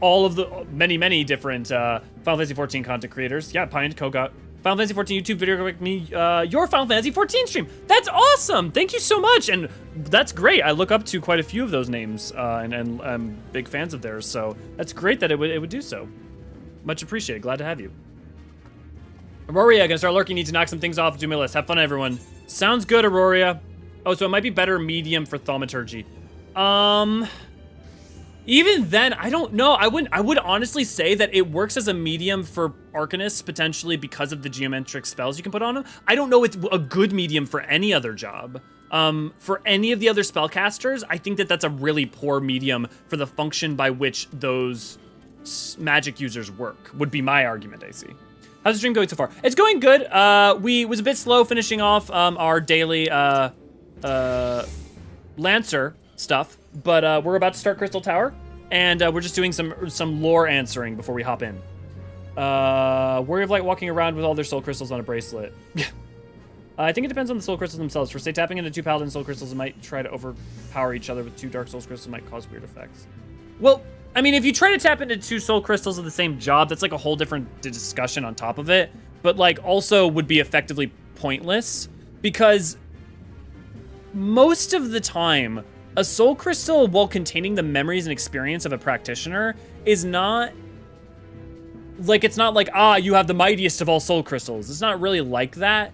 all of the many different Final Fantasy XIV content creators. Yeah, Pine Koga. Final Fantasy XIV YouTube video with me, your Final Fantasy XIV stream. That's awesome. Thank you so much. And that's great. I look up to quite a few of those names, and I'm big fans of theirs. So that's great that it would do so. Much appreciated. Glad to have you. Auroria, gonna start lurking. Need to knock some things off. Do my list. Have fun, everyone. Sounds good, Auroria. Oh, so it might be better medium for thaumaturgy. Even then, I don't know. I would honestly say that it works as a medium for arcanists, potentially because of the geometric spells you can put on them. I don't know it's a good medium for any other job. For any of the other spellcasters, I think that that's a really poor medium for the function by which those magic users work, would be my argument, AC. How's the stream going so far? It's going good. We was a bit slow finishing off our daily Lancer stuff, but we're about to start Crystal Tower, and we're just doing some lore answering before we hop in. Warrior of Light walking around with all their soul crystals on a bracelet. I think it depends on the soul crystals themselves. For say tapping into 2 paladin soul crystals, it might try to overpower each other with 2 dark soul crystals, might cause weird effects. Well, I mean, if you try to tap into 2 soul crystals of the same job, that's like a whole different discussion on top of it, but like also would be effectively pointless, because most of the time, a soul crystal, while containing the memories and experience of a practitioner, is not like, it's not like, you have the mightiest of all soul crystals. It's not really like that.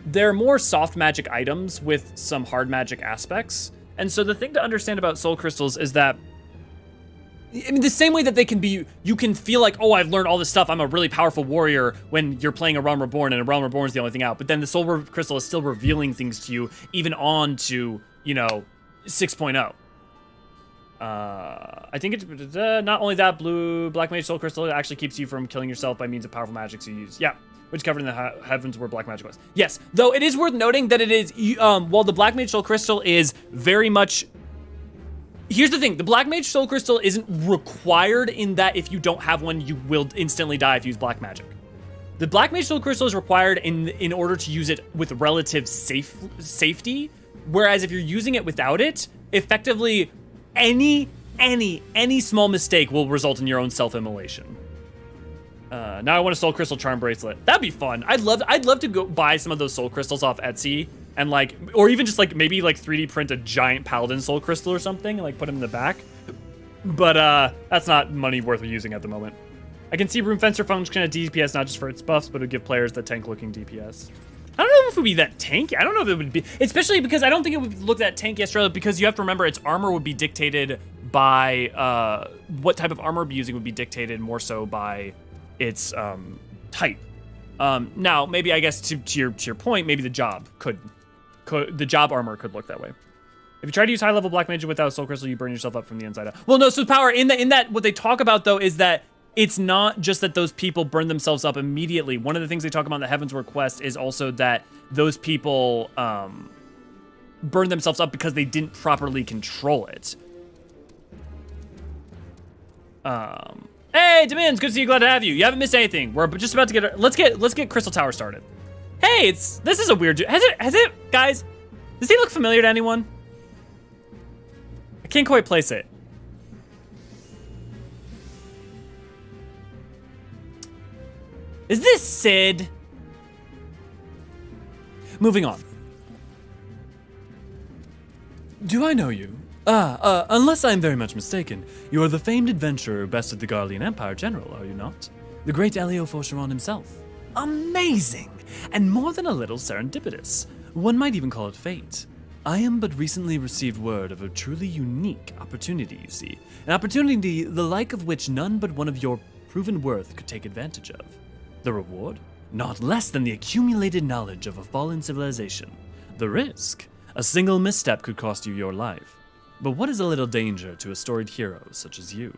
They're more soft magic items with some hard magic aspects. And so the thing to understand about soul crystals is that, I mean, the same way that they can be, you can feel like, oh, I've learned all this stuff, I'm a really powerful warrior when you're playing a Realm Reborn, and a Realm Reborn is the only thing out. But then the soul crystal is still revealing things to you, even on to, 6.0. I think it's not only that, Black Mage Soul Crystal actually keeps you from killing yourself by means of powerful magics you use. Yeah, which covered in the heavens where Black Magic was. Yes, though it is worth noting that it is, while the Black Mage Soul Crystal is very much, here's the thing, the Black Mage Soul Crystal isn't required in that if you don't have one, you will instantly die if you use Black Magic. The Black Mage Soul Crystal is required in order to use it with relative safety, whereas if you're using it without it, effectively, any small mistake will result in your own self-immolation. Now I want a soul crystal charm bracelet. That'd be fun. I'd love to go buy some of those soul crystals off Etsy and or even just maybe 3D print a giant paladin soul crystal or something and put them in the back. But that's not money worth using at the moment. I can see Room Fencer function at DPS not just for its buffs, but it would give players the tank-looking DPS. I don't know if it would be that tanky. I don't know if it would be, especially because I don't think it would look that tanky, Australia, because you have to remember its armor would be dictated by, what type of armor it would be using would be dictated more so by its type. Now, maybe I guess to your point, maybe the job the job armor could look that way. If you try to use high-level Black Mage without a Soul Crystal, you burn yourself up from the inside out. Well, no, so power, in that, what they talk about, though, is that it's not just that those people burn themselves up immediately. One of the things they talk about in the Heavensward quest is also that those people burn themselves up because they didn't properly control it. Hey, Demins, good to see you. Glad to have you. You haven't missed anything. We're just about to get. Let's get Crystal Tower started. Hey, this is a weird. Has it, guys? Does he look familiar to anyone? I can't quite place it. Is this Sid? Moving on. Do I know you? Unless I'm very much mistaken, you are the famed adventurer who bested the Garlean Empire General, are you not? The great Eorzean himself. Amazing! And more than a little serendipitous. One might even call it fate. I am but recently received word of a truly unique opportunity, you see. An opportunity the like of which none but one of your proven worth could take advantage of. The reward? Not less than the accumulated knowledge of a fallen civilization. The risk? A single misstep could cost you your life. But what is a little danger to a storied hero such as you?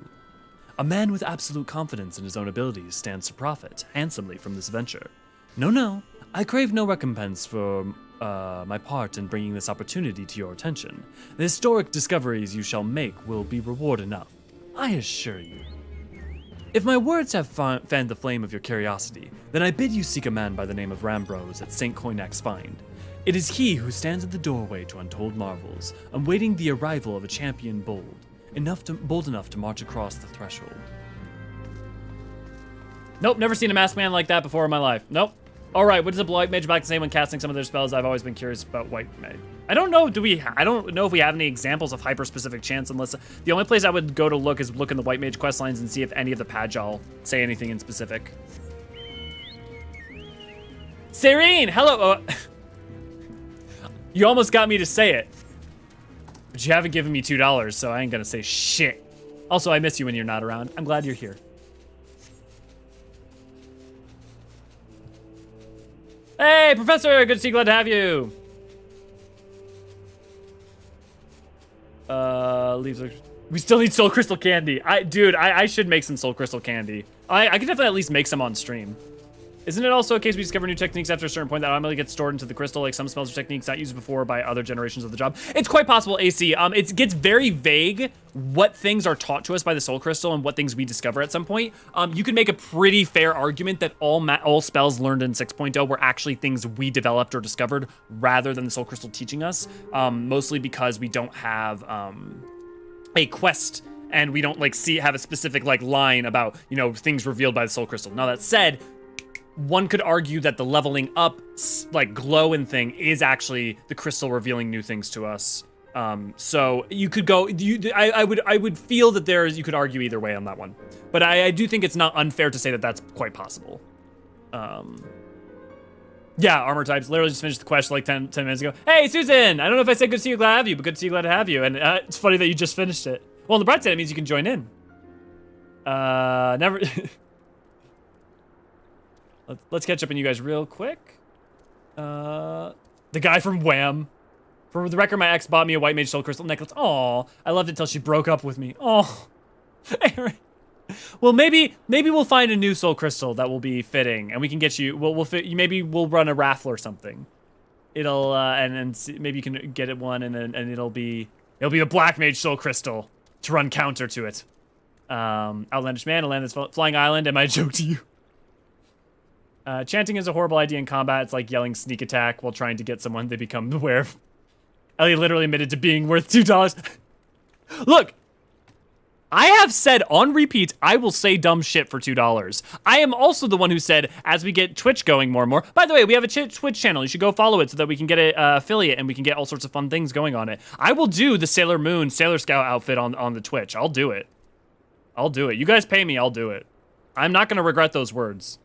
A man with absolute confidence in his own abilities stands to profit handsomely from this venture. No, I crave no recompense for my part in bringing this opportunity to your attention. The historic discoveries you shall make will be reward enough, I assure you. If my words have fanned the flame of your curiosity, then I bid you seek a man by the name of Rambrose at St. Coinac's Find. It is he who stands at the doorway to untold marvels, awaiting the arrival of a champion bold enough to march across the threshold. Nope, never seen a masked man like that before in my life. Nope. All right, what does a white mage back to say when casting some of their spells? I've always been curious about white mage. I don't know. I don't know if we have any examples of hyper-specific chants. Unless the only place I would go to look is look in the white mage quest lines and see if any of the Pagel say anything in specific. Serene, hello. You almost got me to say it, but you haven't given me $2, so I ain't gonna say shit. Also, I miss you when you're not around. I'm glad you're here. Hey, Professor, good to see you, glad to have you. We still need Soul Crystal candy. I should make some Soul Crystal candy. I could definitely at least make some on stream. Isn't it also a case we discover new techniques after a certain point that automatically get stored into the crystal, like some spells or techniques not used before by other generations of the job? It's quite possible, AC. It gets very vague what things are taught to us by the Soul Crystal and what things we discover at some point. You can make a pretty fair argument that all spells learned in 6.0 were actually things we developed or discovered rather than the Soul Crystal teaching us, mostly because we don't have a quest and we don't have a specific line about, things revealed by the Soul Crystal. Now that said, one could argue that the leveling up, glow and thing is actually the crystal revealing new things to us. So you could go. I would feel that you could argue either way on that one, but I do think it's not unfair to say that that's quite possible. Yeah, armor types. Literally just finished the quest like 10 minutes ago. Hey, Susan! I don't know if I said good to see you, glad to have you, but good to see you, glad to have you. And it's funny that you just finished it. Well, on the bright side, it means you can join in. Never... Let's catch up on you guys real quick. The guy from Wham! For the record, my ex bought me a white mage soul crystal necklace. Aw, I loved it till she broke up with me. Oh, well, maybe we'll find a new soul crystal that will be fitting, and we can get you. We'll fit. Maybe we'll run a raffle or something. It'll and maybe you can get it one, and it'll be a black mage soul crystal to run counter to it. Outlandish man, a land that's flying island. Am I a joke to you? Chanting is a horrible idea in combat. It's like yelling sneak attack while trying to get someone they become aware of. Ellie literally admitted to being worth $2. Look, I have said on repeat, I will say dumb shit for $2. I am also the one who said, as we get Twitch going more and more, by the way, we have a Twitch channel. You should go follow it so that we can get an affiliate and we can get all sorts of fun things going on it. I will do the Sailor Moon, Sailor Scout outfit on the Twitch. I'll do it. I'll do it. You guys pay me, I'll do it. I'm not going to regret those words.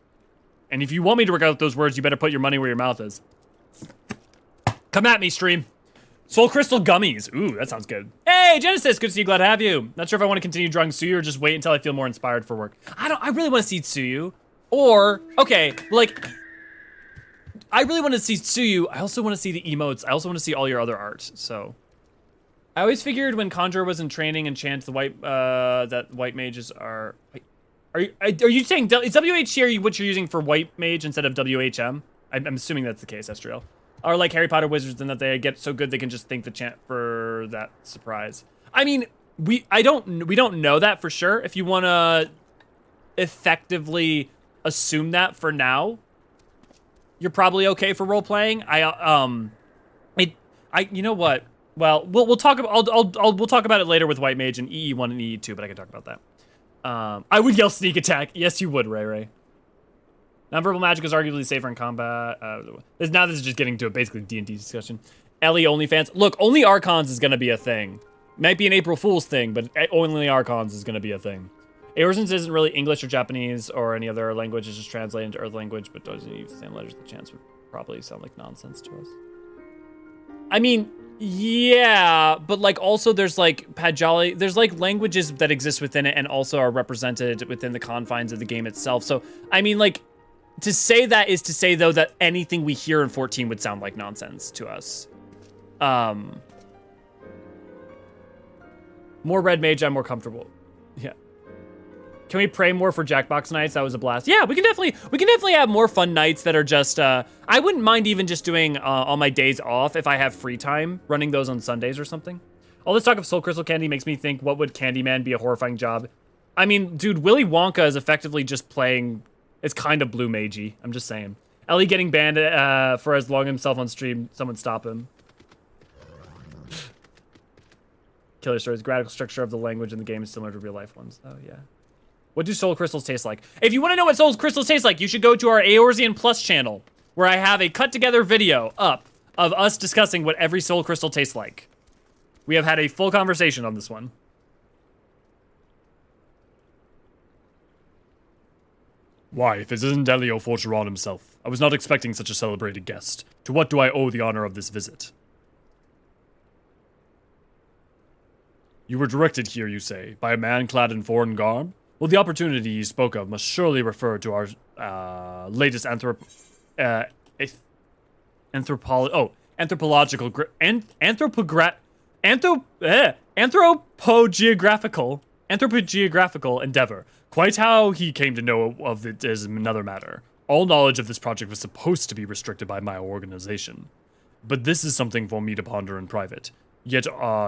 And if you want me to regret those words, you better put your money where your mouth is. Come at me, stream. Soul Crystal Gummies. Ooh, that sounds good. Hey, Genesis, good to see you, glad to have you. Not sure if I want to continue drawing Tsuyu or just wait until I feel more inspired for work. I really want to see Tsuyu. Or, okay, like, I really want to see Tsuyu. I also want to see the emotes. I also want to see all your other art, so. I always figured when Conjurer was in training and chants the that white mages are, are you saying, is WH here what you're using for white mage instead of WHM? I'm assuming that's the case, Estriel. Are like Harry Potter wizards in that they get so good they can just think the chant for that surprise. I mean, we don't know that for sure. If you want to effectively assume that for now, you're probably okay for role playing. You know what? Well, we'll talk about we'll talk about it later with White Mage and EE1 and EE2, but I can talk about that. I would yell sneak attack. Yes, you would, Ray Ray. Nonverbal magic is arguably safer in combat. Now this is just getting to a basically D&D discussion. Ellie OnlyFans. Look, only Archons is going to be a thing. Might be an April Fool's thing, but only Archons is going to be a thing. Eorzean isn't really English or Japanese or any other language. It's just translated into Earth language, but doesn't use the same letters. The chants would probably sound like nonsense to us. I mean, yeah, but like also there's like Pajali, there's like languages that exist within it and also are represented within the confines of the game itself. So, I mean, like, to say that is to say, though, that anything we hear in 14 would sound like nonsense to us. More red mage, I'm more comfortable. Yeah. Can we pray more for Jackbox nights? That was a blast. Yeah, we can definitely have more fun nights that are just, I wouldn't mind even just doing on my days off if I have free time, running those on Sundays or something. All this talk of Soul Crystal Candy makes me think, what would Candyman be a horrifying job? I mean, dude, Willy Wonka is effectively just playing... It's kind of blue magey. I'm just saying. Ellie getting banned for as long himself on stream. Someone stop him. Killer stories. Graphical structure of the language in the game is similar to real life ones. Oh yeah. What do soul crystals taste like? If you want to know what soul crystals taste like, you should go to our Eorzean Plus channel, where I have a cut together video up of us discussing what every soul crystal tastes like. We have had a full conversation on this one. Why, if it isn't Elio Forturon himself, I was not expecting such a celebrated guest. To what do I owe the honor of this visit? You were directed here, you say, by a man clad in foreign garb? Well, the opportunity you spoke of must surely refer to our latest anthropological anthropogeographical endeavor. Quite how he came to know of it is another matter. All knowledge of this project was supposed to be restricted by my organization. But this is something for me to ponder in private. Yet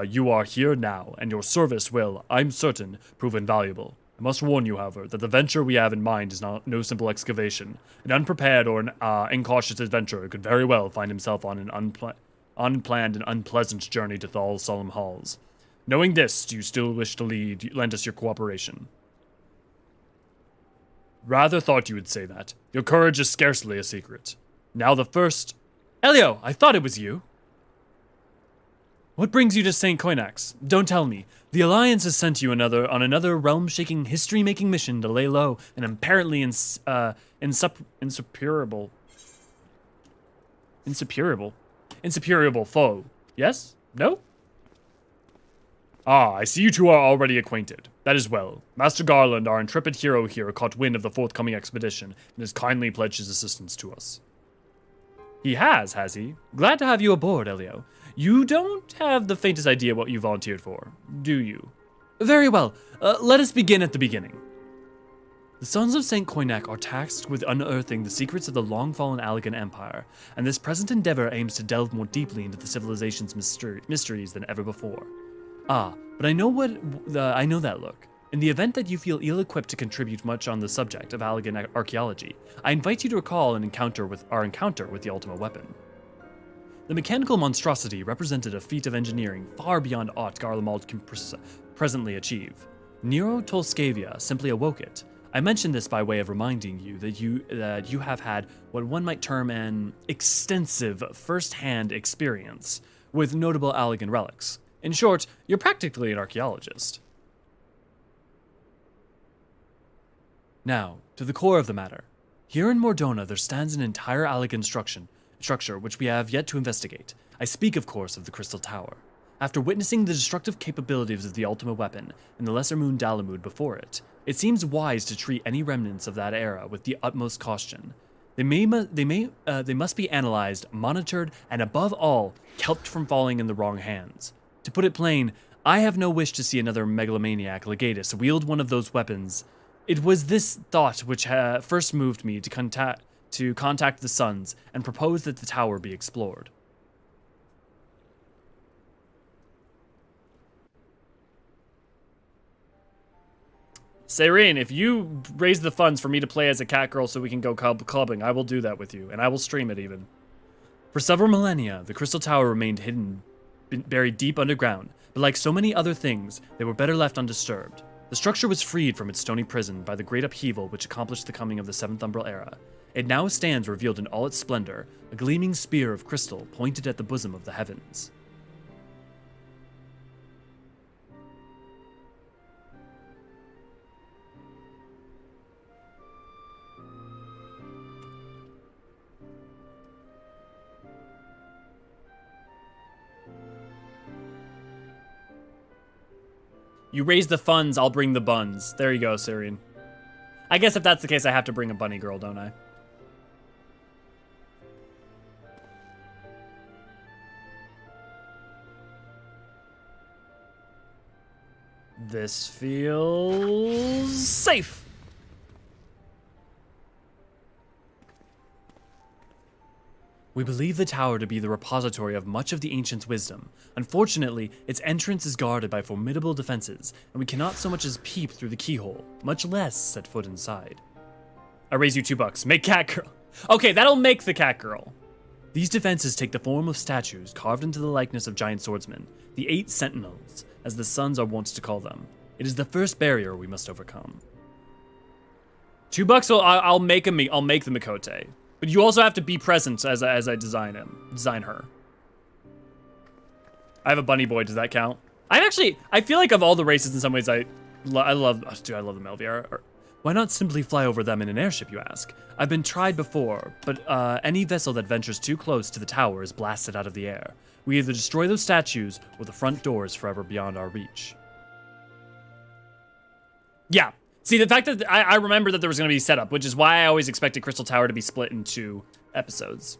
you are here now, and your service will, I'm certain, prove invaluable. I must warn you, however, that the venture we have in mind is no simple excavation. An unprepared or an incautious adventurer could very well find himself on an unplanned and unpleasant journey to Thal's solemn halls. Knowing this, do you still wish to lend us your cooperation? Rather thought you would say that. Your courage is scarcely a secret. Now the first... Elio, I thought it was you. What brings you to St. Koinax? Don't tell me. The Alliance has sent you on another realm-shaking, history-making mission to lay low an apparently insuperable foe. Yes? No? Ah, I see you two are already acquainted. That is well. Master Garland, our intrepid hero here, caught wind of the forthcoming expedition and has kindly pledged his assistance to us. He has he? Glad to have you aboard, Elio. You don't have the faintest idea what you volunteered for, do you? Very well. Let us begin at the beginning. The Sons of St. Koinax are tasked with unearthing the secrets of the long-fallen Allegan Empire, and this present endeavor aims to delve more deeply into the civilization's mysteries than ever before. Ah, but I know that look. In the event that you feel ill-equipped to contribute much on the subject of Allegan archaeology, I invite you to recall our encounter with the ultimate weapon. The mechanical monstrosity represented a feat of engineering far beyond aught Garlemald can presently achieve. Nero Tolskavia simply awoke it. I mention this by way of reminding you that you have had what one might term an extensive first-hand experience with notable Allegan relics. In short, you're practically an archaeologist. Now, to the core of the matter. Here in Mordona there stands an entire Allegan structure which we have yet to investigate. I speak, of course, of the Crystal Tower. After witnessing the destructive capabilities of the ultimate weapon and the lesser moon Dalamud before it, it seems wise to treat any remnants of that era with the utmost caution. They must be analyzed, monitored, and above all, kept from falling in the wrong hands. To put it plain, I have no wish to see another megalomaniac legatus wield one of those weapons. It was this thought which first moved me to contact the Sons and propose that the tower be explored. Serene, if you raise the funds for me to play as a cat girl so we can go clubbing, I will do that with you, and I will stream it even. For several millennia, the Crystal Tower remained hidden, buried deep underground, but like so many other things, they were better left undisturbed. The structure was freed from its stony prison by the great upheaval which accomplished the coming of the Seventh Umbral Era. It now stands revealed in all its splendor, a gleaming spear of crystal pointed at the bosom of the heavens. You raise the funds, I'll bring the buns. There you go, Syrian. I guess if that's the case, I have to bring a bunny girl, don't I? This feels safe. We believe the tower to be the repository of much of the ancients' wisdom. Unfortunately, its entrance is guarded by formidable defenses, and we cannot so much as peep through the keyhole, much less set foot inside. I raise you $2. Make cat girl. Okay, that'll make the cat girl. These defenses take the form of statues carved into the likeness of giant swordsmen, the 8 sentinels, as the Sons are wont to call them. It is the first barrier we must overcome. $2, I'll make the Mikote. But you also have to be present as I design her. I have a bunny boy. Does that count? I feel like of all the races, in some ways, I love the Melviar. Why not simply fly over them in an airship, you ask? I've been tried before, but any vessel that ventures too close to the tower is blasted out of the air. We either destroy those statues, or the front door is forever beyond our reach. Yeah. See, the fact that I remember that there was going to be setup, which is why I always expected Crystal Tower to be split in 2 episodes.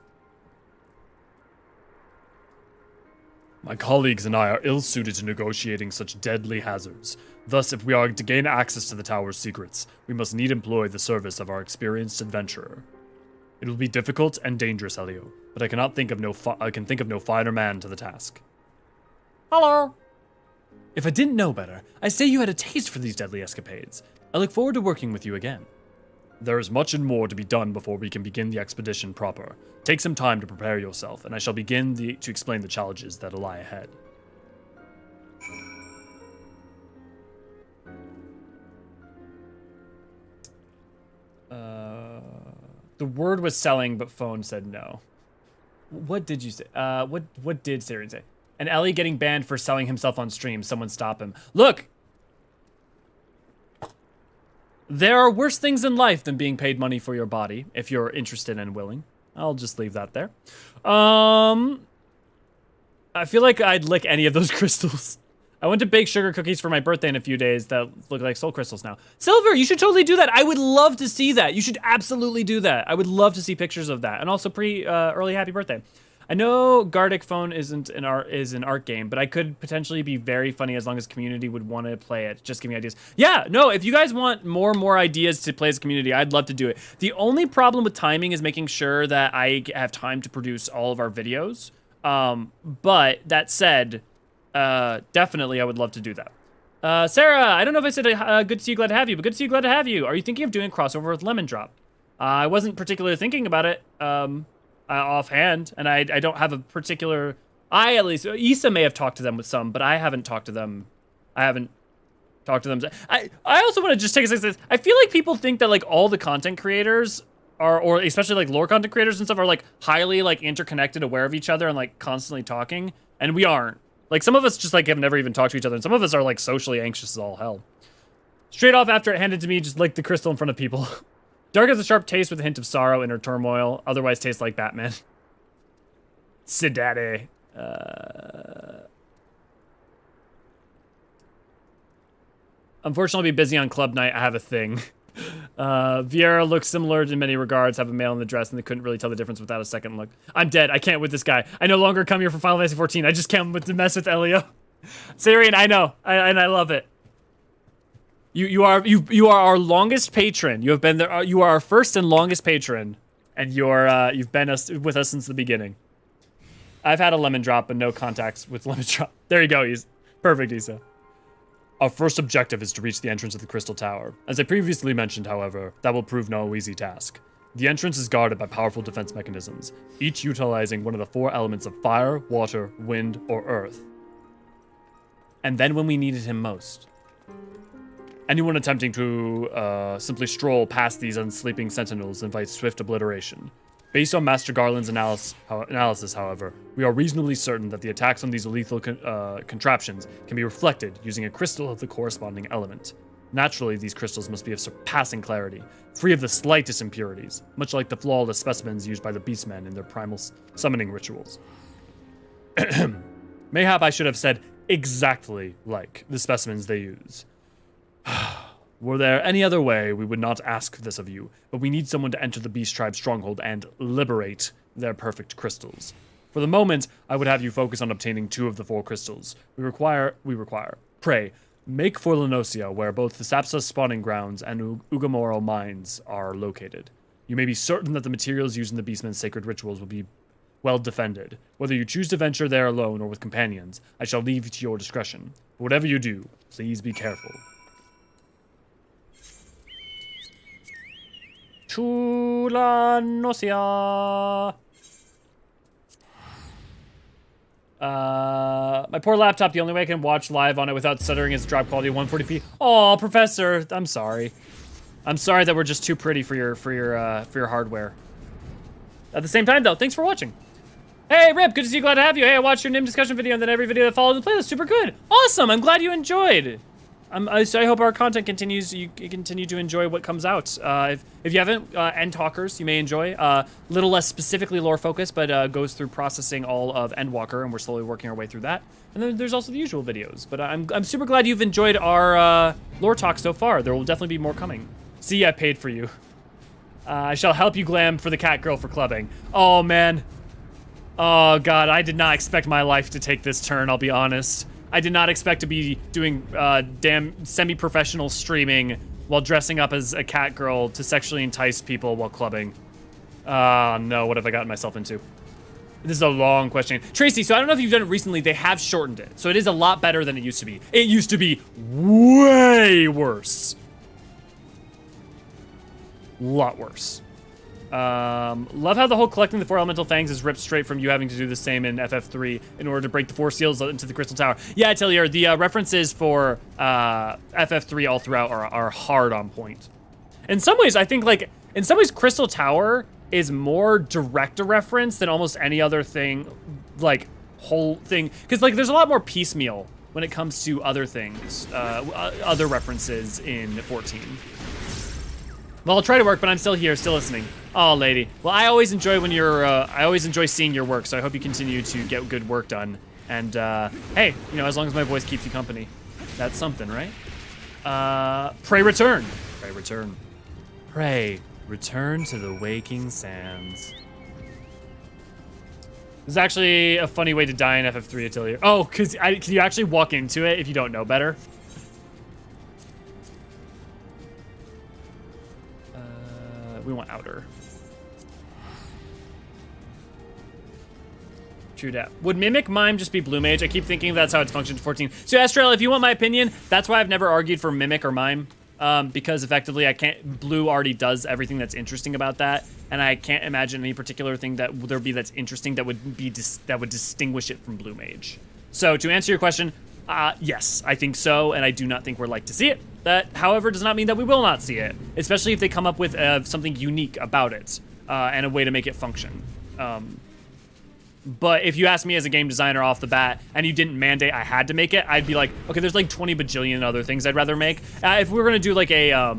My colleagues and I are ill-suited to negotiating such deadly hazards. Thus, if we are to gain access to the tower's secrets, we must need employ the service of our experienced adventurer. It will be difficult and dangerous, Elio, but I can think of no finer man to the task. Hello. If I didn't know better, I'd say you had a taste for these deadly escapades. I look forward to working with you again. There is much and more to be done before we can begin the expedition proper. Take some time to prepare yourself, and I shall begin to explain the challenges that lie ahead. The word was selling, but phone said no. What did you say? What did Syrian say? And Ellie getting banned for selling himself on stream. Someone stop him. Look! There are worse things in life than being paid money for your body, if you're interested and willing. I'll just leave that there. I feel like I'd lick any of those crystals. I went to bake sugar cookies for my birthday in a few days that look like soul crystals now. Silver, you should totally do that. I would love to see that. You should absolutely do that. I would love to see pictures of that. And also early happy birthday. I know Gardic Phone is an art game, but I could potentially be very funny as long as community would want to play it. Just give me ideas. Yeah, no, if you guys want more and more ideas to play as a community, I'd love to do it. The only problem with timing is making sure that I have time to produce all of our videos. But that said, definitely I would love to do that. Sarah, I don't know if I said good to see you, glad to have you, but good to see you, glad to have you. Are you thinking of doing a crossover with Lemon Drop? I wasn't particularly thinking about it. Offhand, and I don't have a particular. At least Issa may have talked to them with some, but I haven't talked to them. I also want to just take a second. I feel like people think that like all the content creators are, or especially like lore content creators and stuff, are like highly like interconnected, aware of each other, and like constantly talking. And we aren't. Like some of us just like have never even talked to each other, and some of us are like socially anxious as all hell. Straight off after it handed to me, just like the crystal in front of people. Dark has a sharp taste with a hint of sorrow in her turmoil, otherwise tastes like Batman. Sidade. Unfortunately, I'll be busy on club night. I have a thing. Vieira looks similar in many regards, have a male in the dress, and they couldn't really tell the difference without a second look. I'm dead. I can't with this guy. I no longer come here for Final Fantasy 14. I just came to mess with Elio. Syrian, I know. And I love it. You are our longest patron. You have been there. You are our first and longest patron, and you've been with us since the beginning. I've had a lemon drop, but no contacts with lemon drop. There you go. He's perfect, Issa. Our first objective is to reach the entrance of the Crystal Tower. As I previously mentioned, however, that will prove no easy task. The entrance is guarded by powerful defense mechanisms, each utilizing one of the 4 elements of fire, water, wind, or earth. And then when we needed him most. Anyone attempting to simply stroll past these unsleeping sentinels invites swift obliteration. Based on Master Garland's analysis, however, we are reasonably certain that the attacks on these lethal contraptions can be reflected using a crystal of the corresponding element. Naturally, these crystals must be of surpassing clarity, free of the slightest impurities, much like the flawless specimens used by the Beastmen in their primal summoning rituals. Mayhap I should have said exactly like the specimens they use. Were there any other way, we would not ask this of you, but we need someone to enter the Beast Tribe's stronghold and liberate their perfect crystals. For the moment, I would have you focus on obtaining 2 of the 4 crystals. We require. Pray, make for Lenosia, where both the Sapsa spawning grounds and Ugamoro mines are located. You may be certain that the materials used in the Beastmen's sacred rituals will be well defended. Whether you choose to venture there alone or with companions, I shall leave to your discretion. But whatever you do, please be careful. Chula Nosia. My poor laptop, the only way I can watch live on it without stuttering is drop quality 140p. Oh, Professor, I'm sorry. I'm sorry that we're just too pretty for your hardware. At the same time though, thanks for watching. Hey Rip, good to see you, glad to have you. Hey, I watched your NIM discussion video and then every video that followed in the playlist, super good. Awesome, I'm glad you enjoyed. So I hope our content continues. You continue to enjoy what comes out. If you haven't, End Talkers, you may enjoy. Little less specifically lore focused, but goes through processing all of Endwalker, and we're slowly working our way through that. And then there's also the usual videos. But I'm super glad you've enjoyed our lore talk so far. There will definitely be more coming. See, I paid for you. I shall help you glam for the cat girl for clubbing. Oh man. Oh god, I did not expect my life to take this turn. I'll be honest. I did not expect to be doing damn semi-professional streaming while dressing up as a cat girl to sexually entice people while clubbing. No, what have I gotten myself into? This is a long question. Tracy, so I don't know if you've done it recently, they have shortened it. So it is a lot better than it used to be. It used to be way worse. A lot worse. Love how the whole collecting the 4 elemental fangs is ripped straight from you having to do the same in FF3 in order to break the 4 seals into the Crystal Tower. Yeah, I tell you, the references for FF3 all throughout are hard on point. In some ways, I think, like, in some ways, Crystal Tower is more direct a reference than almost any other thing, like, whole thing, because like there's a lot more piecemeal when it comes to other things, other references in 14. Well, I'll try to work, but I'm still here, still listening. Oh, lady. Well, I always enjoy when you're, I always enjoy seeing your work, so I hope you continue to get good work done. And, hey, you know, as long as my voice keeps you company, that's something, right? Pray return. Pray return. Pray return to the waking sands. This is actually a funny way to die in FF3 Atelier. Oh, can you actually walk into it if you don't know better? We want outer. True that. Would Mimic Mime just be Blue Mage? I keep thinking that's how it's functioned in 14. So Astral, if you want my opinion, that's why I've never argued for Mimic or Mime. Because effectively Blue already does everything that's interesting about that. And I can't imagine any particular thing that there'd be that's interesting that would be that would distinguish it from Blue Mage. So to answer your question, yes, I think so, and I do not think we're like to see it. That, however, does not mean that we will not see it, especially if they come up with something unique about it and a way to make it function. But if you ask me as a game designer off the bat and you didn't mandate I had to make it, I'd be like, okay, there's like 20 bajillion other things I'd rather make. If we were gonna do like a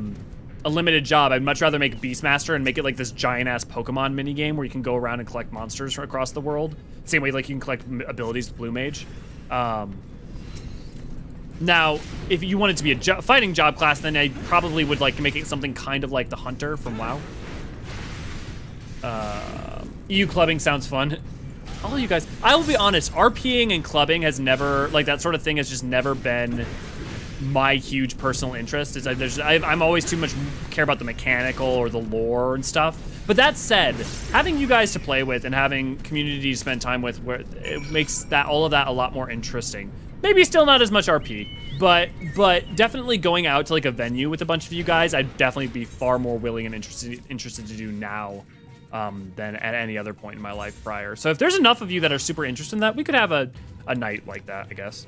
limited job, I'd much rather make Beastmaster and make it like this giant-ass Pokemon minigame where you can go around and collect monsters from across the world. Same way like you can collect abilities with Blue Mage. Now, if you wanted to be a fighting job class, then I probably would like make it something kind of like the Hunter from WoW. EU clubbing sounds fun. All you guys, I will be honest, RPing and clubbing has never, like that sort of thing has just never been my huge personal interest. I'm always too much care about the mechanical or the lore and stuff. But that said, having you guys to play with and having community to spend time with, where it makes all of that a lot more interesting. Maybe still not as much RP, but definitely going out to like a venue with a bunch of you guys, I'd definitely be far more willing and interested to do now than at any other point in my life prior. So if there's enough of you that are super interested in that, we could have a night like that, I guess.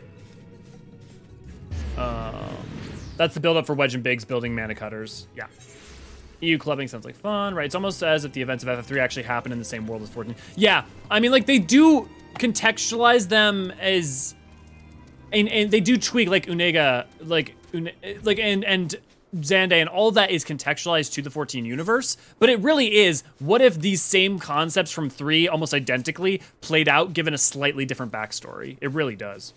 That's the build up for Wedge and Biggs building mana cutters. Yeah. EU clubbing sounds like fun, right? It's almost as if the events of FF3 actually happen in the same world as 14. Yeah, I mean, like they do contextualize them as, and they do tweak like Unega, and Xande and all that is contextualized to the 14 universe, but it really is, what if these same concepts from 3 almost identically played out given a slightly different backstory? It really does.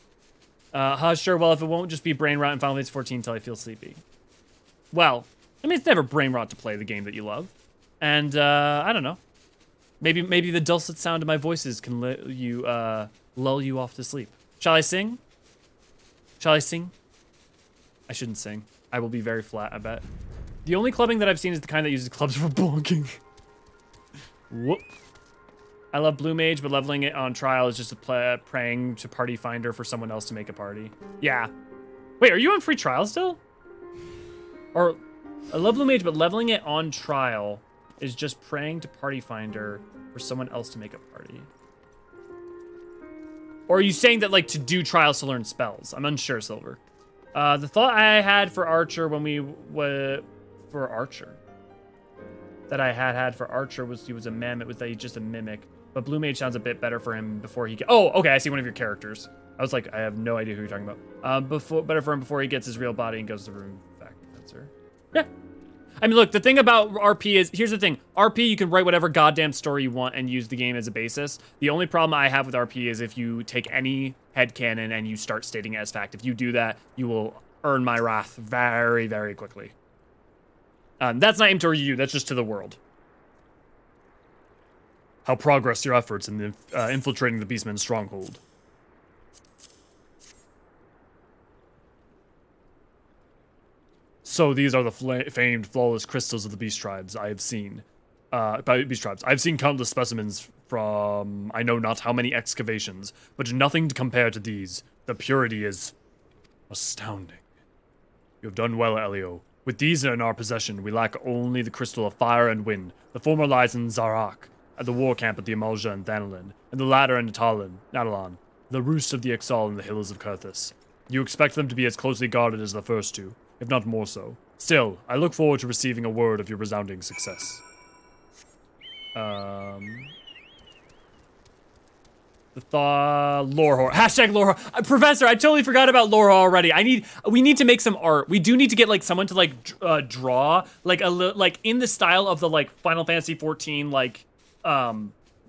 Sure, well, if it won't just be brain rot in Final Fantasy 14 until I feel sleepy. Well, I mean, it's never brain rot to play the game that you love. And, I don't know. Maybe the dulcet sound of my voices can lull you off to sleep. Shall I sing? Shall I sing? I shouldn't sing. I will be very flat, I bet. The only clubbing that I've seen is the kind that uses clubs for bonking. Whoop. I love Blue Mage, but leveling it on trial is just praying to party finder for someone else to make a party. Yeah. Wait, are you on free trial still? Or, I love Blue Mage, but leveling it on trial is just praying to party finder for someone else to make a party. Or are you saying that, like, to do trials to learn spells? I'm unsure, Silver. The thought I had for Archer when we for Archer that I had for Archer was he was a mem. It was that he's just a mimic. But Blue Mage sounds a bit better for him before he oh, okay, I see one of your characters. I was like, I have no idea who you're talking about. Better for him before he gets his real body and goes to the room fact fencer. Yeah. I mean, look, the thing about RP is, here's the thing. RP, you can write whatever goddamn story you want and use the game as a basis. The only problem I have with RP is if you take any headcanon and you start stating it as fact. If you do that, you will earn my wrath very, very quickly. That's not aimed toward you, that's just to the world. How progress your efforts in infiltrating the Beastman's stronghold? So these are the famed flawless crystals of the beast tribes I have seen. Beast tribes. I've seen countless specimens from I know not how many excavations, but nothing to compare to these. The purity is astounding. You have done well, Elio. With these in our possession, we lack only the crystal of fire and wind. The former lies in Zarak, at the war camp at the Amalja and Thanalin, and the latter in Natalon, the roost of the Exal in the hills of Kurthus. You expect them to be as closely guarded as the first two, if not more so. Still, I look forward to receiving a word of your resounding success. The lore horror. Hashtag lore horror. Professor, I totally forgot about lore horror already. We need to make some art. We do need to get like someone to like draw like like in the style of the like Final Fantasy 14 like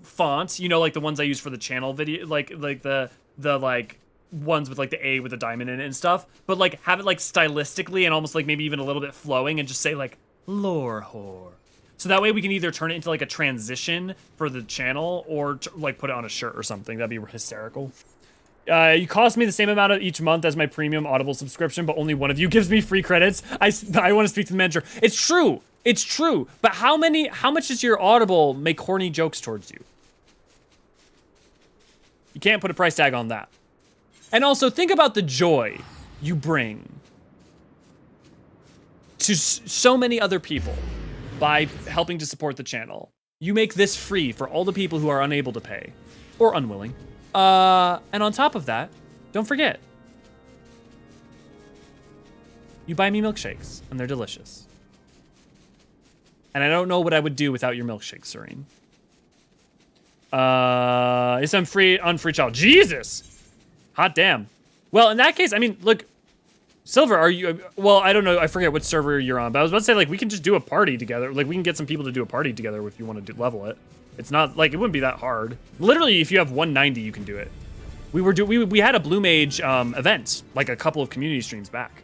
fonts, you know, like the ones I use for the channel video, like the like ones with like the A with the diamond in it and stuff, but like have it like stylistically and almost like maybe even a little bit flowing and just say like lore horror. So that way we can either turn it into like a transition for the channel or like put it on a shirt or something. That'd be hysterical. You cost me the same amount of each month as my premium Audible subscription, but only one of you gives me free credits. I want to speak to the manager. It's true. It's true. But how much does your Audible make horny jokes towards you? You can't put a price tag on that. And also think about the joy you bring to so many other people by helping to support the channel. You make this free for all the people who are unable to pay or unwilling. And on top of that, don't forget, you buy me milkshakes and they're delicious. And I don't know what I would do without your milkshakes, Serene. Yes, I'm free on free trial. Jesus! Hot damn. Well, in that case, I mean, look, Silver, are you, well, I don't know, I forget what server you're on, but I was about to say, like, we can just do a party together. Like, we can get some people to do a party together if you want to level it. It's not, like, it wouldn't be that hard. Literally, if you have 190, you can do it. We had a Blue Mage event, like a couple of community streams back.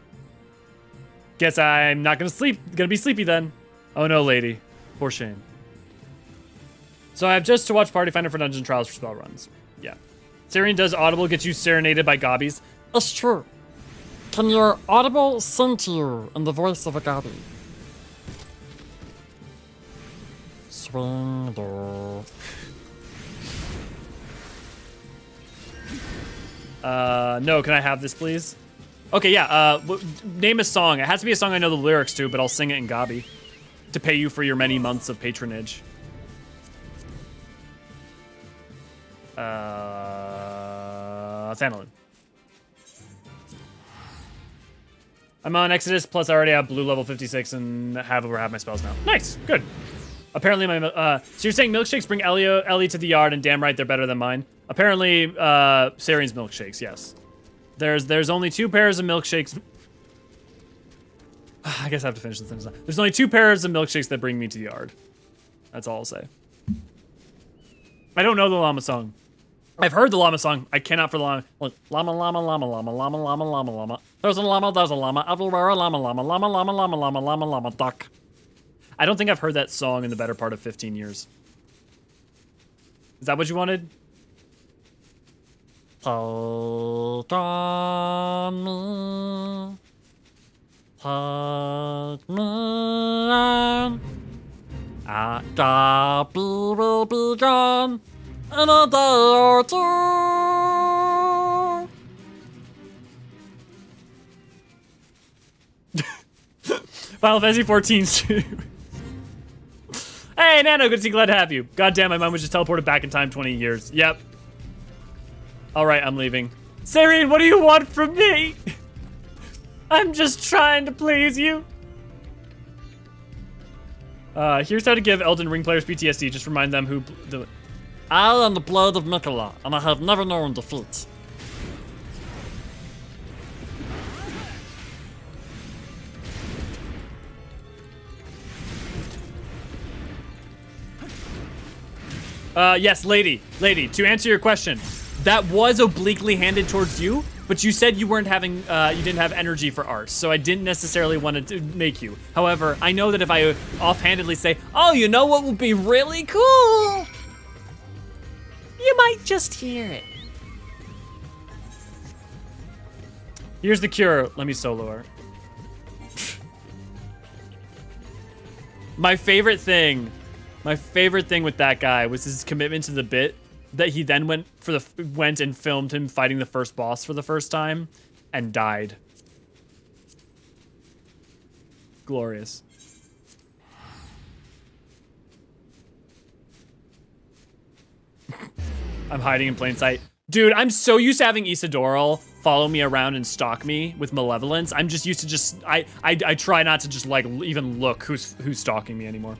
Guess I'm not gonna be sleepy then. Oh no, lady. Poor shame. So I have just to watch Party Finder for Dungeon Trials for spell runs. Yeah. Serene, does Audible get you serenaded by gobbies? It's true. Can your Audible sing to you in the voice of a gobby? Swing low. No, can I have this, please? Okay, yeah, name a song. It has to be a song I know the lyrics to, but I'll sing it in gobby to pay you for your many months of patronage. Hydaelyn. I'm on Exodus, plus I already have blue level 56 and have over half my spells now. Nice, good. Apparently my, so you're saying milkshakes bring Ellie to the yard, and damn right they're better than mine. Apparently, Serene's milkshakes, yes. There's only 2 pairs of milkshakes. I guess I have to finish this sentence. There's only 2 pairs of milkshakes that bring me to the yard. That's all I'll say. I don't know the llama song. I've heard the llama song. I cannot for the llama. Look, llama, llama, llama, llama, llama, llama, llama, llama. There's a llama, everywhere a llama, llama, llama, llama, llama, llama, llama, llama, duck. I don't think I've heard that song in the better part of 15 years. Is that what you wanted? Take on me. Take me on. Gobby will be gone in a day or 2. Final Fantasy 14 too. Hey, Nano, good to see, glad to have you. Goddamn, my mom was just teleported back in time 20 years. Yep. All right, I'm leaving. Serene, what do you want from me? I'm just trying to please you. Here's how to give Elden Ring players PTSD. Just remind them who... I am the Blade of Mikola, and I have never known defeat. Yes, lady, to answer your question, that was obliquely handed towards you, but you said you weren't having, you didn't have energy for art, so I didn't necessarily want to make you. However, I know that if I offhandedly say, oh, you know what would be really cool? You might just hear it. Here's the cure. Let me solo her. My favorite thing with that guy was his commitment to the bit that he then went and filmed him fighting the first boss for the first time and died. Glorious. I'm hiding in plain sight. Dude, I'm so used to having Isidoril follow me around and stalk me with malevolence. I'm just used to I try not to just like even look who's stalking me anymore.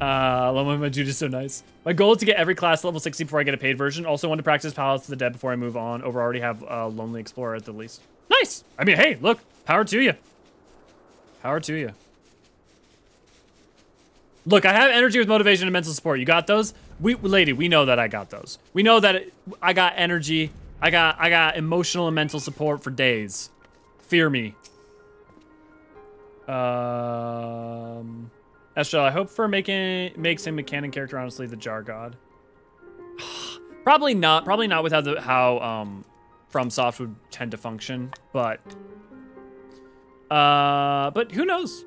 Loma, my dude is so nice. My goal is to get every class level 60 before I get a paid version. Also want to practice Palace of the Dead before I move on. Already have Lonely Explorer at the least. Nice! I mean, hey, look. Power to you. Power to you. Look, I have energy with motivation and mental support. You got those? Lady, we know that I got those. We know that I got energy. I got emotional and mental support for days. Fear me. Estelle, I hope for makes a canon character, honestly, the Jar God. Probably not without how FromSoft would tend to function, but who knows?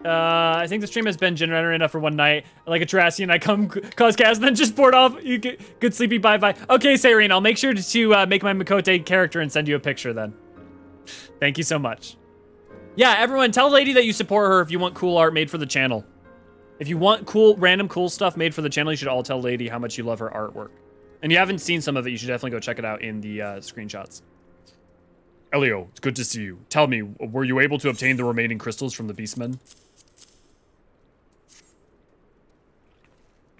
I think the stream has been generated enough for one night. Like a Jurassian, I come cause chaos, then just board off. You get good sleepy bye. Okay, Sairine, I'll make sure to make my Makote character and send you a picture then. Thank you so much. Yeah, everyone, tell Lady that you support her if you want cool art made for the channel. If you want random cool stuff made for the channel, you should all tell Lady how much you love her artwork. And you haven't seen some of it, you should definitely go check it out in the screenshots. Elio, it's good to see you. Tell me, were you able to obtain the remaining crystals from the Beastmen?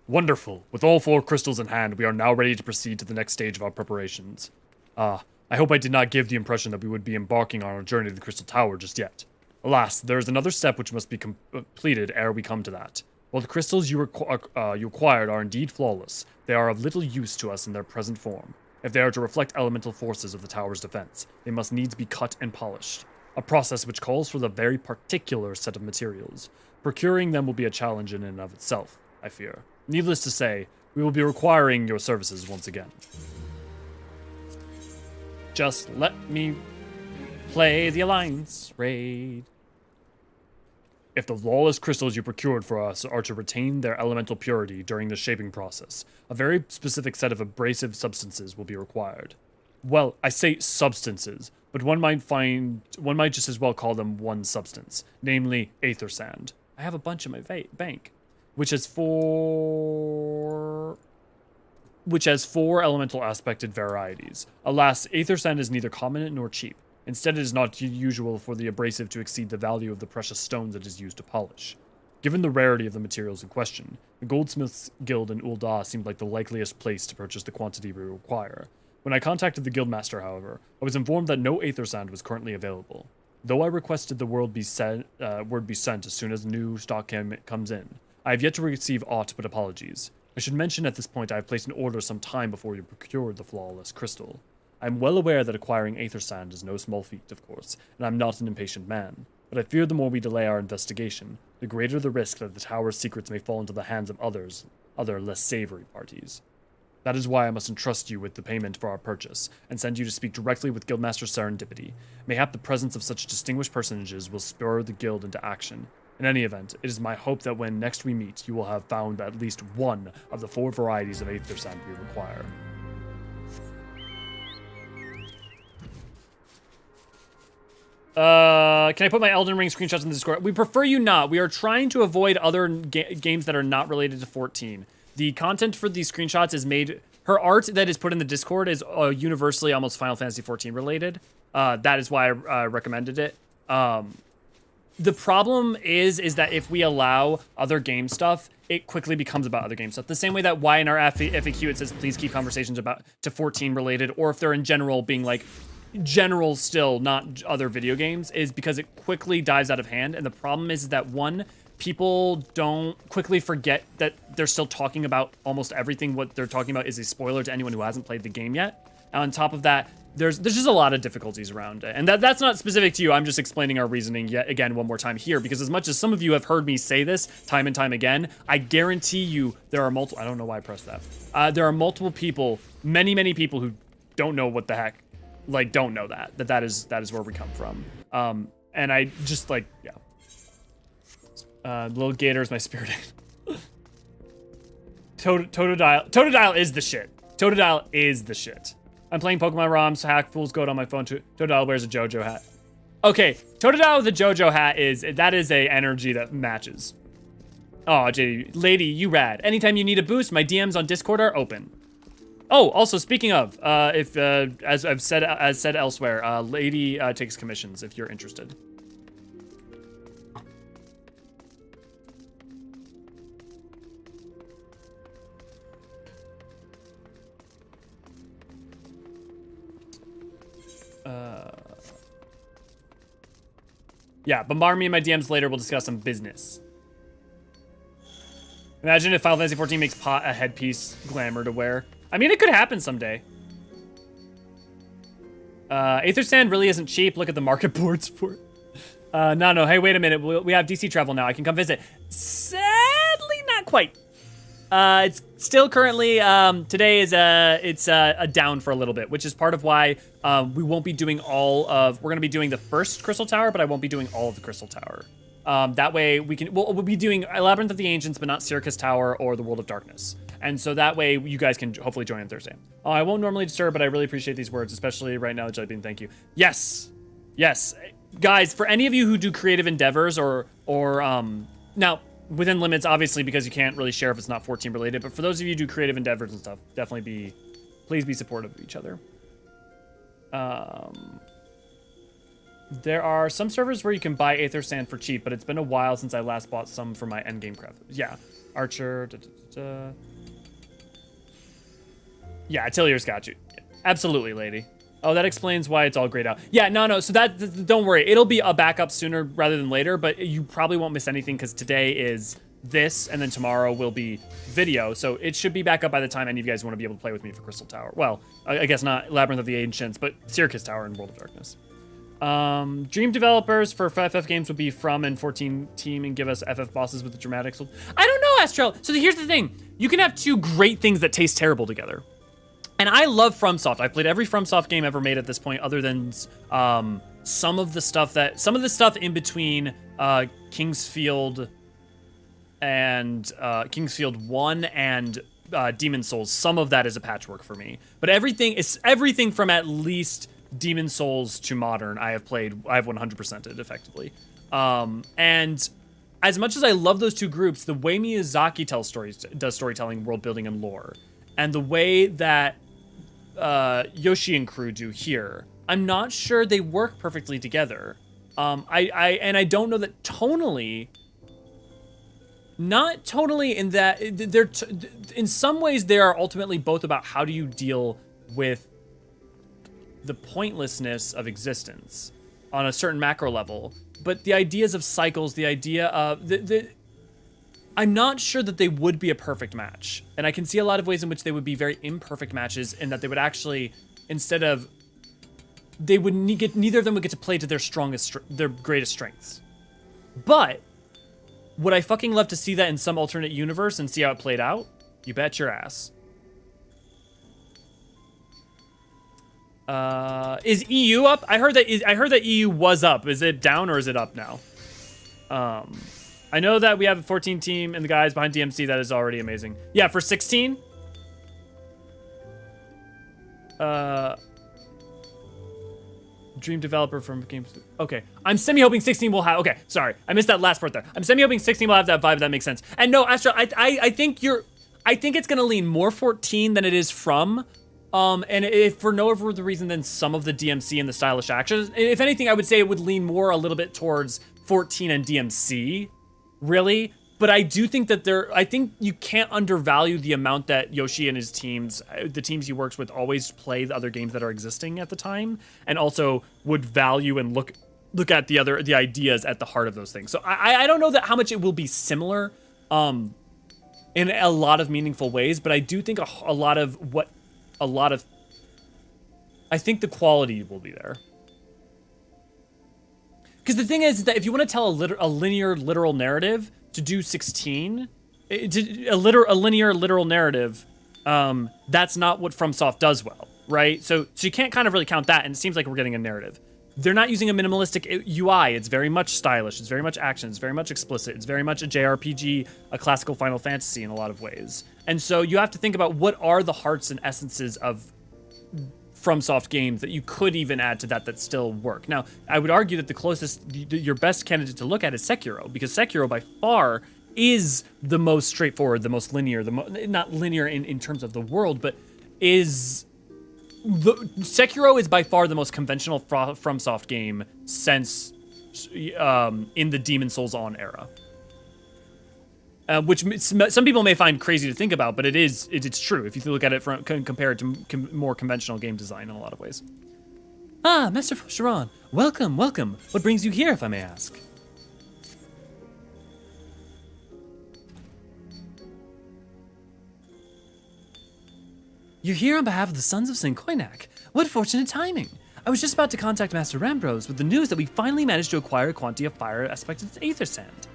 Wonderful. With all 4 crystals in hand, we are now ready to proceed to the next stage of our preparations. I hope I did not give the impression that we would be embarking on our journey to the Crystal Tower just yet. Alas, there is another step which must be completed ere we come to that. While the crystals you acquired are indeed flawless, they are of little use to us in their present form. If they are to reflect elemental forces of the tower's defense, they must needs be cut and polished. A process which calls for the very particular set of materials. Procuring them will be a challenge in and of itself, I fear. Needless to say, we will be requiring your services once again. Just let me play the Alliance raid. If the flawless crystals you procured for us are to retain their elemental purity during the shaping process, a very specific set of abrasive substances will be required. Well, I say substances, but one might just as well call them one substance, namely aether sand. I have a bunch in my bank, which has four elemental aspected varieties. Alas, aether sand is neither common nor cheap. Instead, it is not usual for the abrasive to exceed the value of the precious stones it is used to polish. Given the rarity of the materials in question, the Goldsmiths Guild in Ul'dah seemed like the likeliest place to purchase the quantity we require. When I contacted the Guildmaster, however, I was informed that no aether sand was currently available. Though I requested the word be sent as soon as new stock comes in, I have yet to receive aught but apologies. I should mention at this point I have placed an order some time before you procured the flawless crystal. I am well aware that acquiring aether sand is no small feat, of course, and I am not an impatient man, but I fear the more we delay our investigation, the greater the risk that the tower's secrets may fall into the hands of other less savory parties. That is why I must entrust you with the payment for our purchase, and send you to speak directly with Guildmaster Serendipity. Mayhap the presence of such distinguished personages will spur the guild into action. In any event, it is my hope that when next we meet, you will have found at least one of the 4 varieties of aether sand we require. Can I put my Elden Ring screenshots in the Discord? We prefer you not. We are trying to avoid other games that are not related to 14. The content for these screenshots is made... Her art that is put in the Discord is universally almost Final Fantasy 14 related. That is why I recommended it. The problem is that if we allow other game stuff, it quickly becomes about other game stuff. The same way that why in our FAQ it says, please keep conversations to 14 related, or if they're in general being like, general still, not other video games, is because it quickly dives out of hand. And the problem is that, one, people don't quickly forget that they're still talking about almost everything. What they're talking about is a spoiler to anyone who hasn't played the game yet. And on top of that, there's just a lot of difficulties around it. And that's not specific to you. I'm just explaining our reasoning yet again one more time here, because as much as some of you have heard me say this time and time again, I guarantee you there are multiple... I don't know why I pressed that. There are multiple people, many people who don't know what the heck, like, don't know that is where we come from. And I just, like, yeah. Little Gator is my spirit. Totodile is the shit. Totodile is the shit. I'm playing Pokemon ROMs, hack Fool's Gold on my phone. Totodile wears a JoJo hat. Okay, Totodile with a JoJo hat is a energy that matches. Oh, JD, Lady, you rad. Anytime you need a boost, my DMs on Discord are open. Oh, also speaking of, as I've said elsewhere, Lady takes commissions if you're interested. Yeah, bombard me and my DMs later. We'll discuss some business. Imagine if Final Fantasy XIV makes Pot a headpiece glamour to wear. I mean, it could happen someday. Aether Sand really isn't cheap. Look at the market boards for it. No. Hey, wait a minute. We have DC travel now. I can come visit. Sadly, not quite. It's still currently, today is, it's a down for a little bit, which is part of why, we won't be doing we're going to be doing the first Crystal Tower, but I won't be doing all of the Crystal Tower. That way we'll be doing Labyrinth of the Ancients, but not Circus Tower or the World of Darkness. And so that way you guys can hopefully join on Thursday. I won't normally disturb, but I really appreciate these words, especially right now, Jellybean. Thank you. Yes. Guys, for any of you who do creative endeavors or now, within limits, obviously, because you can't really share if it's not 14 related, but for those of you who do creative endeavors and stuff, please be supportive of each other. There are some servers where you can buy Aether Sand for cheap, but it's been a while since I last bought some for my endgame craft. Yeah, Archer. Yeah, Attilier's got you. Absolutely, lady. Oh, that explains why it's all grayed out. Yeah, no. So don't worry. It'll be a backup sooner rather than later, but you probably won't miss anything because today is this, and then tomorrow will be video. So it should be back up by the time any of you guys want to be able to play with me for Crystal Tower. Well, I guess not Labyrinth of the Ancients, but Circus Tower and World of Darkness. Dream developers for FF games would be From and 14 team and give us FF bosses with the dramatics. I don't know, Astral. So here's the thing. You can have two great things that taste terrible together. And I love FromSoft. I've played every FromSoft game ever made at this point, other than some of the stuff in between Kingsfield and Kingsfield 1 and Demon Souls. Some of that is a patchwork for me. But everything from at least Demon Souls to modern I have 100%ed effectively. And as much as I love those two groups, the way Miyazaki does storytelling, world building, and lore, and the way that Yoshi and crew do here, I'm not sure they work perfectly together. I don't know that tonally, not totally in that they're in some ways they are ultimately both about how do you deal with the pointlessness of existence on a certain macro level, but the ideas of cycles, the idea of I'm not sure that they would be a perfect match. And I can see a lot of ways in which they would be very imperfect matches, and that they would actually, neither of them would get to play to their greatest strengths. But would I fucking love to see that in some alternate universe and see how it played out? You bet your ass. Is EU up? I heard that EU was up. Is it down or is it up now? I know that we have a 14 team and the guys behind DMC. That is already amazing. Yeah, for 16. Dream developer from games. Okay, I'm semi-hoping 16 will have. Okay, sorry, I missed that last part there. I'm semi-hoping 16 will have that vibe. That makes sense. And no, Astra, I think it's gonna lean more 14 than it is from. And if for no other reason than some of the DMC and the stylish actions. If anything, I would say it would lean more a little bit towards 14 and DMC. Really, but I do think that I think you can't undervalue the amount that Yoshi and his teams, the teams he works with, always play the other games that are existing at the time, and also would value and look at the ideas at the heart of those things. So I don't know that how much it will be similar, in a lot of meaningful ways, but I do think I think the quality will be there. Because the thing is that if you want to tell a linear, literal narrative, to do 16, a linear, literal narrative, that's not what FromSoft does well, right? So you can't kind of really count that, and it seems like we're getting a narrative. They're not using a minimalistic UI. It's very much stylish. It's very much action. It's very much explicit. It's very much a JRPG, a classical Final Fantasy in a lot of ways. And so you have to think about what are the hearts and essences of FromSoft games that you could even add to that still work. Now, I would argue that your best candidate to look at is Sekiro, because Sekiro by far is the most straightforward, the most linear, not linear in terms of the world, but Sekiro is by far the most conventional FromSoft game since in the Demon Souls on era. Which some people may find crazy to think about, but it's true if you look at it compared to more conventional game design in a lot of ways. Ah, Master Sharon. Welcome, welcome. What brings you here, if I may ask? You're here on behalf of the Sons of St. Koinak. What fortunate timing. I was just about to contact Master Rambrose with the news that we finally managed to acquire a quantity of fire aspect of aether sand.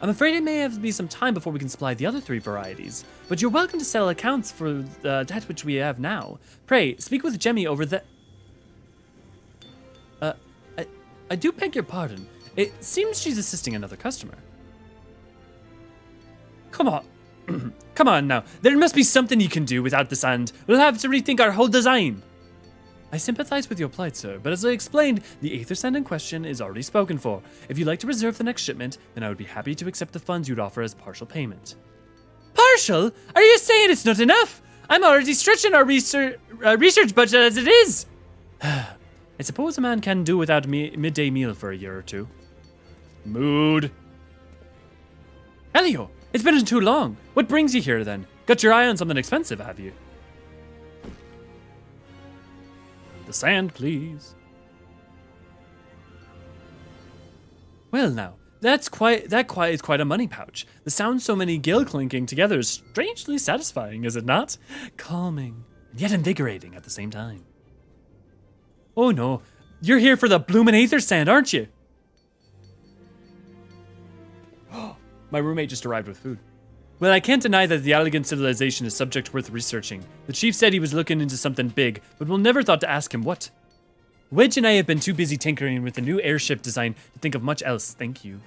I'm afraid it may have to be some time before we can supply the other 3 varieties, but you're welcome to settle accounts for that which we have now. Pray, speak with Jemmy over the... I do beg your pardon. It seems she's assisting another customer. Come on. Come on now. There must be something you can do without the sand. We'll have to rethink our whole design. I sympathize with your plight, sir, but as I explained, the aether sand in question is already spoken for. If you'd like to reserve the next shipment, then I would be happy to accept the funds you'd offer as partial payment. Partial? Are you saying it's not enough? I'm already stretching our research budget as it is. I suppose a man can do without midday meal for a year or 2. Mood. Elio, it's been too long. What brings you here then? Got your eye on something expensive, have you? The sand, please. Well now, that is quite a money pouch. The sound so many gil clinking together is strangely satisfying, is it not? Calming, and yet invigorating at the same time. Oh no, you're here for the bloomin' aether sand, aren't you? My roommate just arrived with food. Well, I can't deny that the elegant civilization is subject worth researching. The chief said he was looking into something big, but we'll never thought to ask him what. Wedge and I have been too busy tinkering with the new airship design to think of much else, thank you.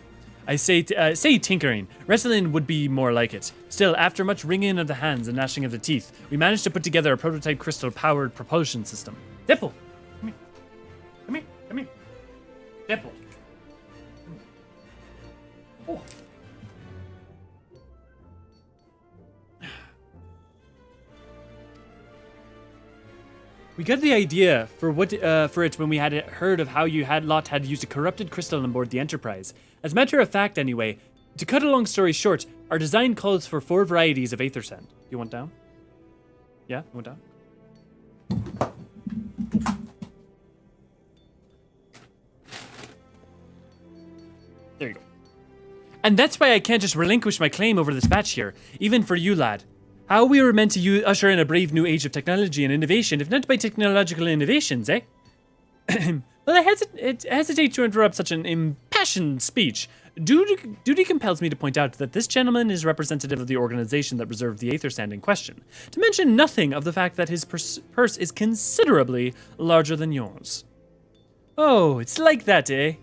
I say tinkering. Wrestling would be more like it. Still, after much wringing of the hands and gnashing of the teeth, we managed to put together a prototype crystal-powered propulsion system. Dipple! Come here. Come here. Come here. Dipple. Oh. We got the idea for it when we had heard of how Lot had used a corrupted crystal on board the Enterprise. As a matter of fact, anyway, to cut a long story short, our design calls for 4 varieties of aether sand. You want down? Yeah, you want down? There you go. And that's why I can't just relinquish my claim over this batch here, even for you, lad. How we were meant to usher in a brave new age of technology and innovation, if not by technological innovations, eh? Well, I hesitate to interrupt such an impassioned speech. Duty compels me to point out that this gentleman is representative of the organization that reserved the aether sand in question, to mention nothing of the fact that his purse is considerably larger than yours. Oh, it's like that, eh?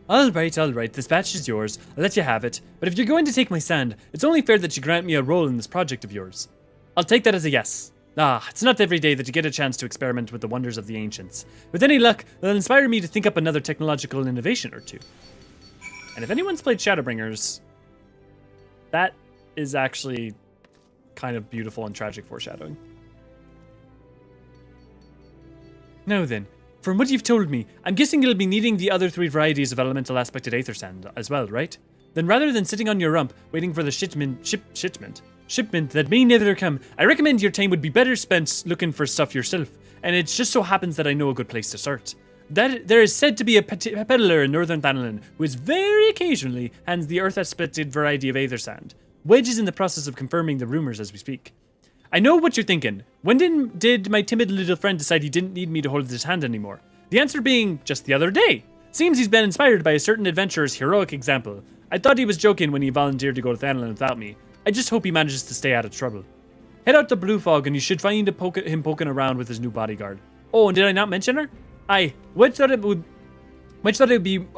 All right, this batch is yours. I'll let you have it. But if you're going to take my sand, it's only fair that you grant me a role in this project of yours. I'll take that as a yes. It's not every day that you get a chance to experiment with the wonders of the ancients. With any luck, it'll inspire me to think up another technological innovation or 2. And if anyone's played Shadowbringers, that is actually kind of beautiful and tragic foreshadowing. Now then, from what you've told me, I'm guessing you'll be needing the other 3 varieties of elemental aspected aether sand as well, right? Then rather than sitting on your rump, waiting for the shipment that may never come, I recommend your time would be better spent looking for stuff yourself. And it just so happens that I know a good place to start. There is said to be a peddler in northern Hydaelyn who is very occasionally hands the earth aspected variety of aether sand. Wedge is in the process of confirming the rumors as we speak. I know what you're thinking. When did my timid little friend decide he didn't need me to hold his hand anymore? The answer being, just the other day. Seems he's been inspired by a certain adventurer's heroic example. I thought he was joking when he volunteered to go to Hydaelyn without me. I just hope he manages to stay out of trouble. Head out to Blue Fog and you should find him poking around with his new bodyguard. Oh, and did I not mention her? Wedge thought it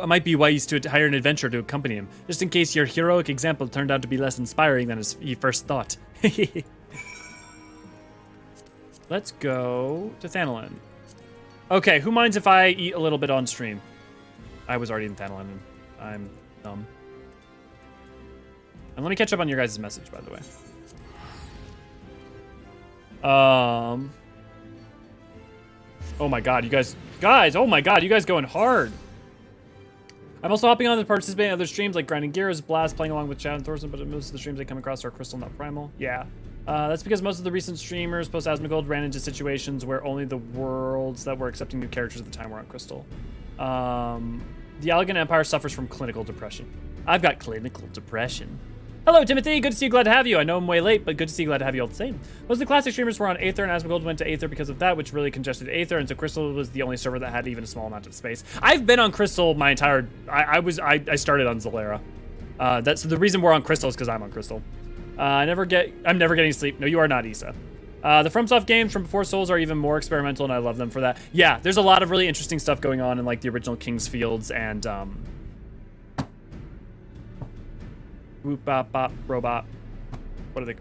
might be wise to hire an adventurer to accompany him, just in case your heroic example turned out to be less inspiring than he first thought. Let's go to Hydaelyn. Okay, who minds if I eat a little bit on stream? I was already in Hydaelyn. I'm dumb. And let me catch up on your guys' message, by the way. Oh my god, you guys, oh my god, you guys going hard. I'm also hopping on to participate in other streams like Grinding Gears, Blast, playing along with Chad and Thorson, but most of the streams I come across are Crystal, not Primal. Yeah. That's because most of the recent streamers post Asmongold ran into situations where only the worlds that were accepting new characters at the time were on Crystal. The Elegant Empire suffers from clinical depression. I've got clinical depression. Hello, Timothy. Good to see you. Glad to have you. I know I'm way late, but good to see you. Glad to have you all the same. Most of the classic streamers were on Aether, and Asmongold went to Aether because of that, which really congested Aether, and so Crystal was the only server that had even a small amount of space. I've been on Crystal my entire... I started on Zalera. That's the reason we're on Crystal is because I'm on Crystal. I'm never getting sleep. No, you are not, Issa. The FromSoft games from before Souls are even more experimental, and I love them for that. Yeah, there's a lot of really interesting stuff going on in like the original King's Fields and Whoop Bop Bop Robot. What are they?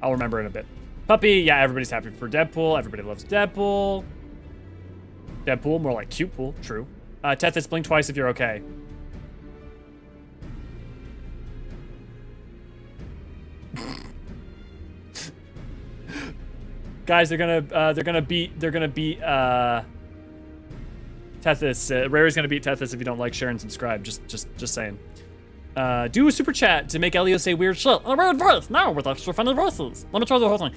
I'll remember in a bit. Puppy, yeah, everybody's happy for Deadpool. Everybody loves Deadpool. Deadpool, more like cute pool, true. Tethys, blink twice if you're okay. Guys, they're gonna beat Tethys. Rary's gonna beat Tethys if you don't like, share, and subscribe. Just saying. Do a super chat to make Elio say weird shit. A weird voice, now with extra funny voices. Let me try the whole thing.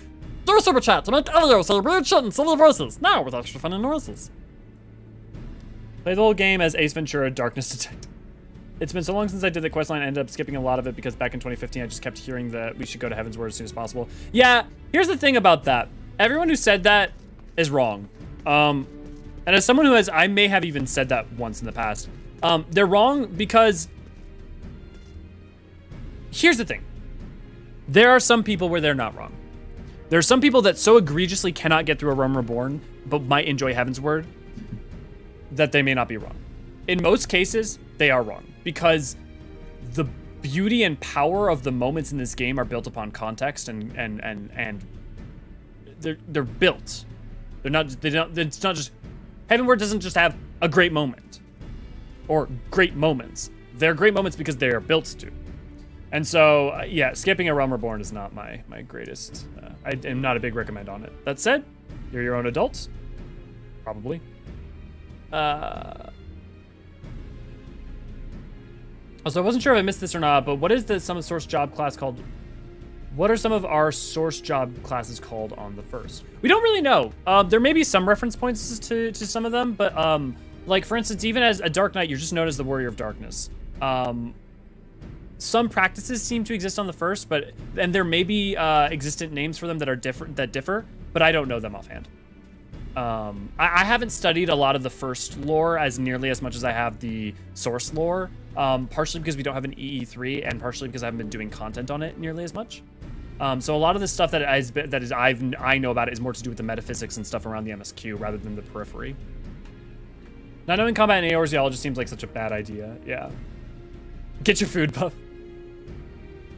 Do a super chat to make Elio say weird shit and silly voices. Now with extra funny noises. Play the whole game as Ace Ventura, Darkness Detective. It's been so long since I did the questline, I ended up skipping a lot of it because back in 2015 I just kept hearing that we should go to Heaven's Word as soon as possible. Yeah, here's the thing about that. Everyone who said that is wrong. And as someone who has, I may have even said that once in the past. They're wrong because here's the thing. There are some people where they're not wrong. There are some people that so egregiously cannot get through a Realm Reborn, but might enjoy Heaven's Word, that they may not be wrong. In most cases, they are wrong because the beauty and power of the moments in this game are built upon context and they're built. It's not just Heavenward doesn't just have a great moment or great moments. They're great moments because they are built to. And so, yeah, skipping a Realm Reborn is not my greatest. I am not a big recommend on it. That said, you're your own adult, probably. Also, I wasn't sure if I missed this or not, but what is some source job class called? What are some of our source job classes called on the first? We don't really know. There may be some reference points to some of them, but like for instance, even as a Dark Knight, you're just known as the Warrior of Darkness. Some practices seem to exist on the first, and there may be existent names for them that are differ, but I don't know them offhand. I haven't studied a lot of the first lore as nearly as much as I have the source lore, partially because we don't have an EE3 and partially because I haven't been doing content on it nearly as much. So a lot of the stuff I know about it is more to do with the metaphysics and stuff around the MSQ rather than the periphery. Not knowing combat in Eorzean just seems like such a bad idea. Yeah. Get your food, Buff.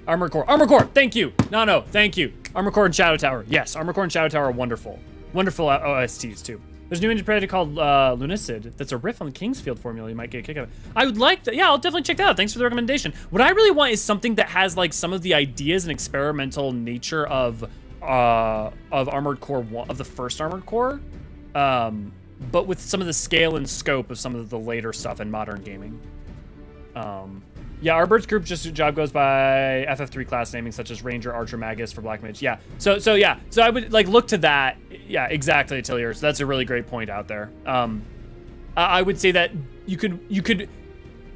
Armor Core, thank you. No, thank you. Armor Core and Shadow Tower. Yes, Armor Core and Shadow Tower are wonderful. Wonderful OSTs too. There's a new indie project called Lunicid that's a riff on the Kingsfield formula. You might get a kick out of it. I would like that. Yeah, I'll definitely check that out. Thanks for the recommendation. What I really want is something that has like some of the ideas and experimental nature of Armored Core 1, of the first Armored Core, but with some of the scale and scope of some of the later stuff in modern gaming. Yeah, our Bird's group job goes by FF3 class naming such as Ranger, Archer, Magus for Black Mage. Yeah, so I would like look to that. Yeah, exactly, Atelier. So that's a really great point out there. I would say that you could.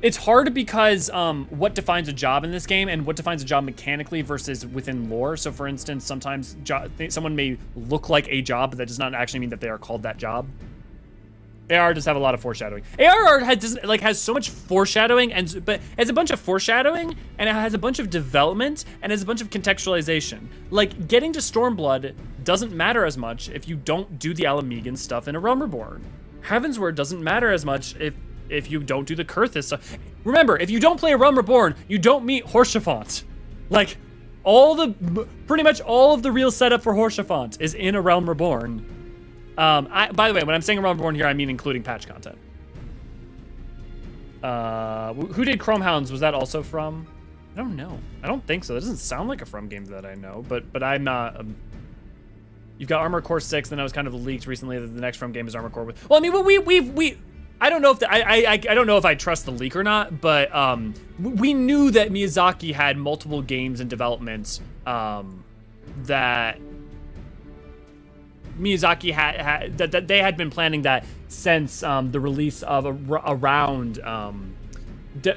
It's hard because what defines a job in this game and what defines a job mechanically versus within lore. So for instance, sometimes someone may look like a job, but that does not actually mean that they are called that job. AR does have a lot of foreshadowing. AR has so much foreshadowing, but it has a bunch of foreshadowing, and it has a bunch of development, and has a bunch of contextualization. Like, getting to Stormblood doesn't matter as much if you don't do the Alamegan stuff in a Realm Reborn. Heavensward doesn't matter as much if you don't do the Kurthus stuff. Remember, if you don't play a Realm Reborn, you don't meet Horshaphant. Like, pretty much all of the real setup for Horshaphant is in a Realm Reborn. By the way, when I'm saying Realm Reborn here, I mean including patch content. Who did Chrome Hounds? Was that also from? I don't know. I don't think so. That doesn't sound like a From game that I know, but I'm not. You've got Armor Core 6, then I was kind of leaked recently that the next From game is Armor Core with. Well, I mean, I don't know if I don't know if I trust the leak or not, but we knew that Miyazaki had multiple games in development that Miyazaki had that they had been planning that since the release of around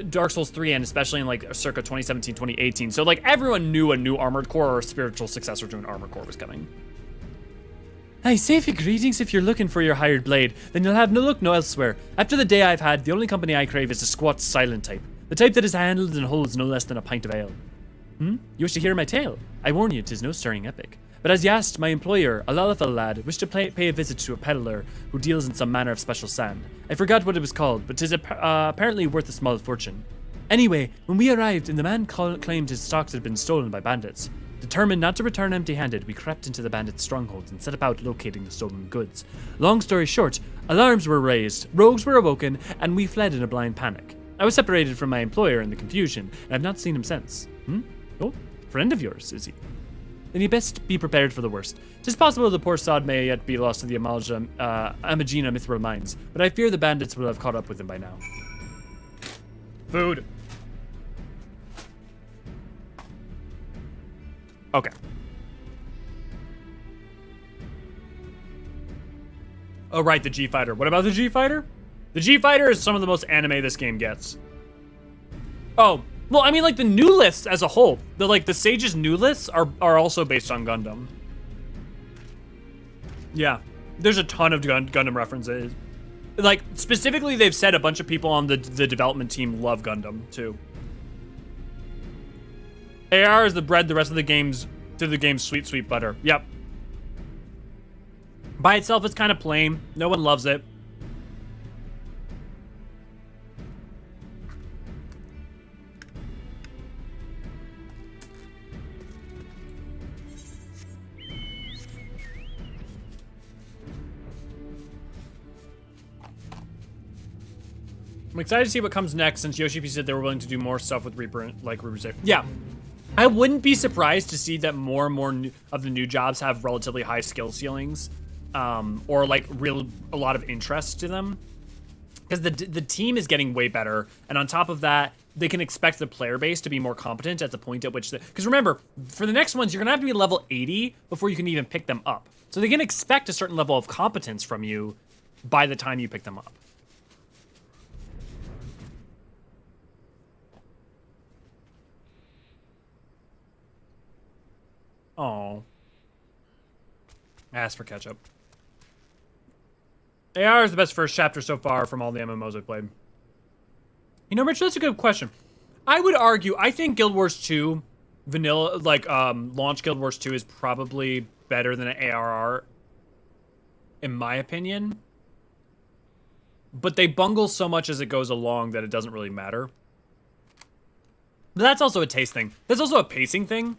Dark Souls 3, and especially in like circa 2017, 2018. So like everyone knew a new Armored Core or a spiritual successor to an Armored Core was coming. I say for greetings, if you're looking for your hired blade, then you'll have no look no elsewhere. After the day I've had, the only company I crave is a squat, silent type. The type that is handled and holds no less than a pint of ale. You wish to hear my tale? I warn you, 'tis no stirring epic. But as you asked, my employer, a Lalafell lad, wished to pay a visit to a peddler who deals in some manner of special sand. I forgot what it was called, but 'tis apparently worth a small fortune. Anyway, when we arrived and the man claimed his stocks had been stolen by bandits, determined not to return empty-handed, we crept into the bandits' stronghold and set about locating the stolen goods. Long story short, alarms were raised, rogues were awoken, and we fled in a blind panic. I was separated from my employer in the confusion, and I've not seen him since. Oh, friend of yours, is he? Then you best be prepared for the worst. 'Tis possible the poor sod may yet be lost to the Amagina mithril mines, but I fear the bandits will have caught up with him by now. Food. Okay. Oh, right, the G-Fighter. What about the G-Fighter? The G-Fighter is some of the most anime this game gets. Oh, well, I mean, like, the new lists as a whole. The Sage's new lists are also based on Gundam. Yeah, there's a ton of Gundam references. Like, specifically, they've said a bunch of people on the development team love Gundam, too. AR is the bread the rest of the game's sweet, sweet butter. Yep. By itself, it's kind of plain. No one loves it. I'm excited to see what comes next, since Yoshi said they were willing to do more stuff with Reaper, like Reaper's Day. Yeah. I wouldn't be surprised to see that more and more of the new jobs have relatively high skill ceilings, or like a lot of interest to them, because the team is getting way better, and on top of that, they can expect the player base to be more competent at the point at which because remember, for the next ones, you're gonna have to be level 80 before you can even pick them up. So they can expect a certain level of competence from you by the time you pick them up. Oh. Ask for ketchup. AR is the best first chapter so far from all the MMOs I've played. You know, Rich, that's a good question. I would argue, I think Guild Wars 2, vanilla, like, launch Guild Wars 2 is probably better than an ARR, in my opinion. But they bungle so much as it goes along that it doesn't really matter. But that's also a taste thing. That's also a pacing thing.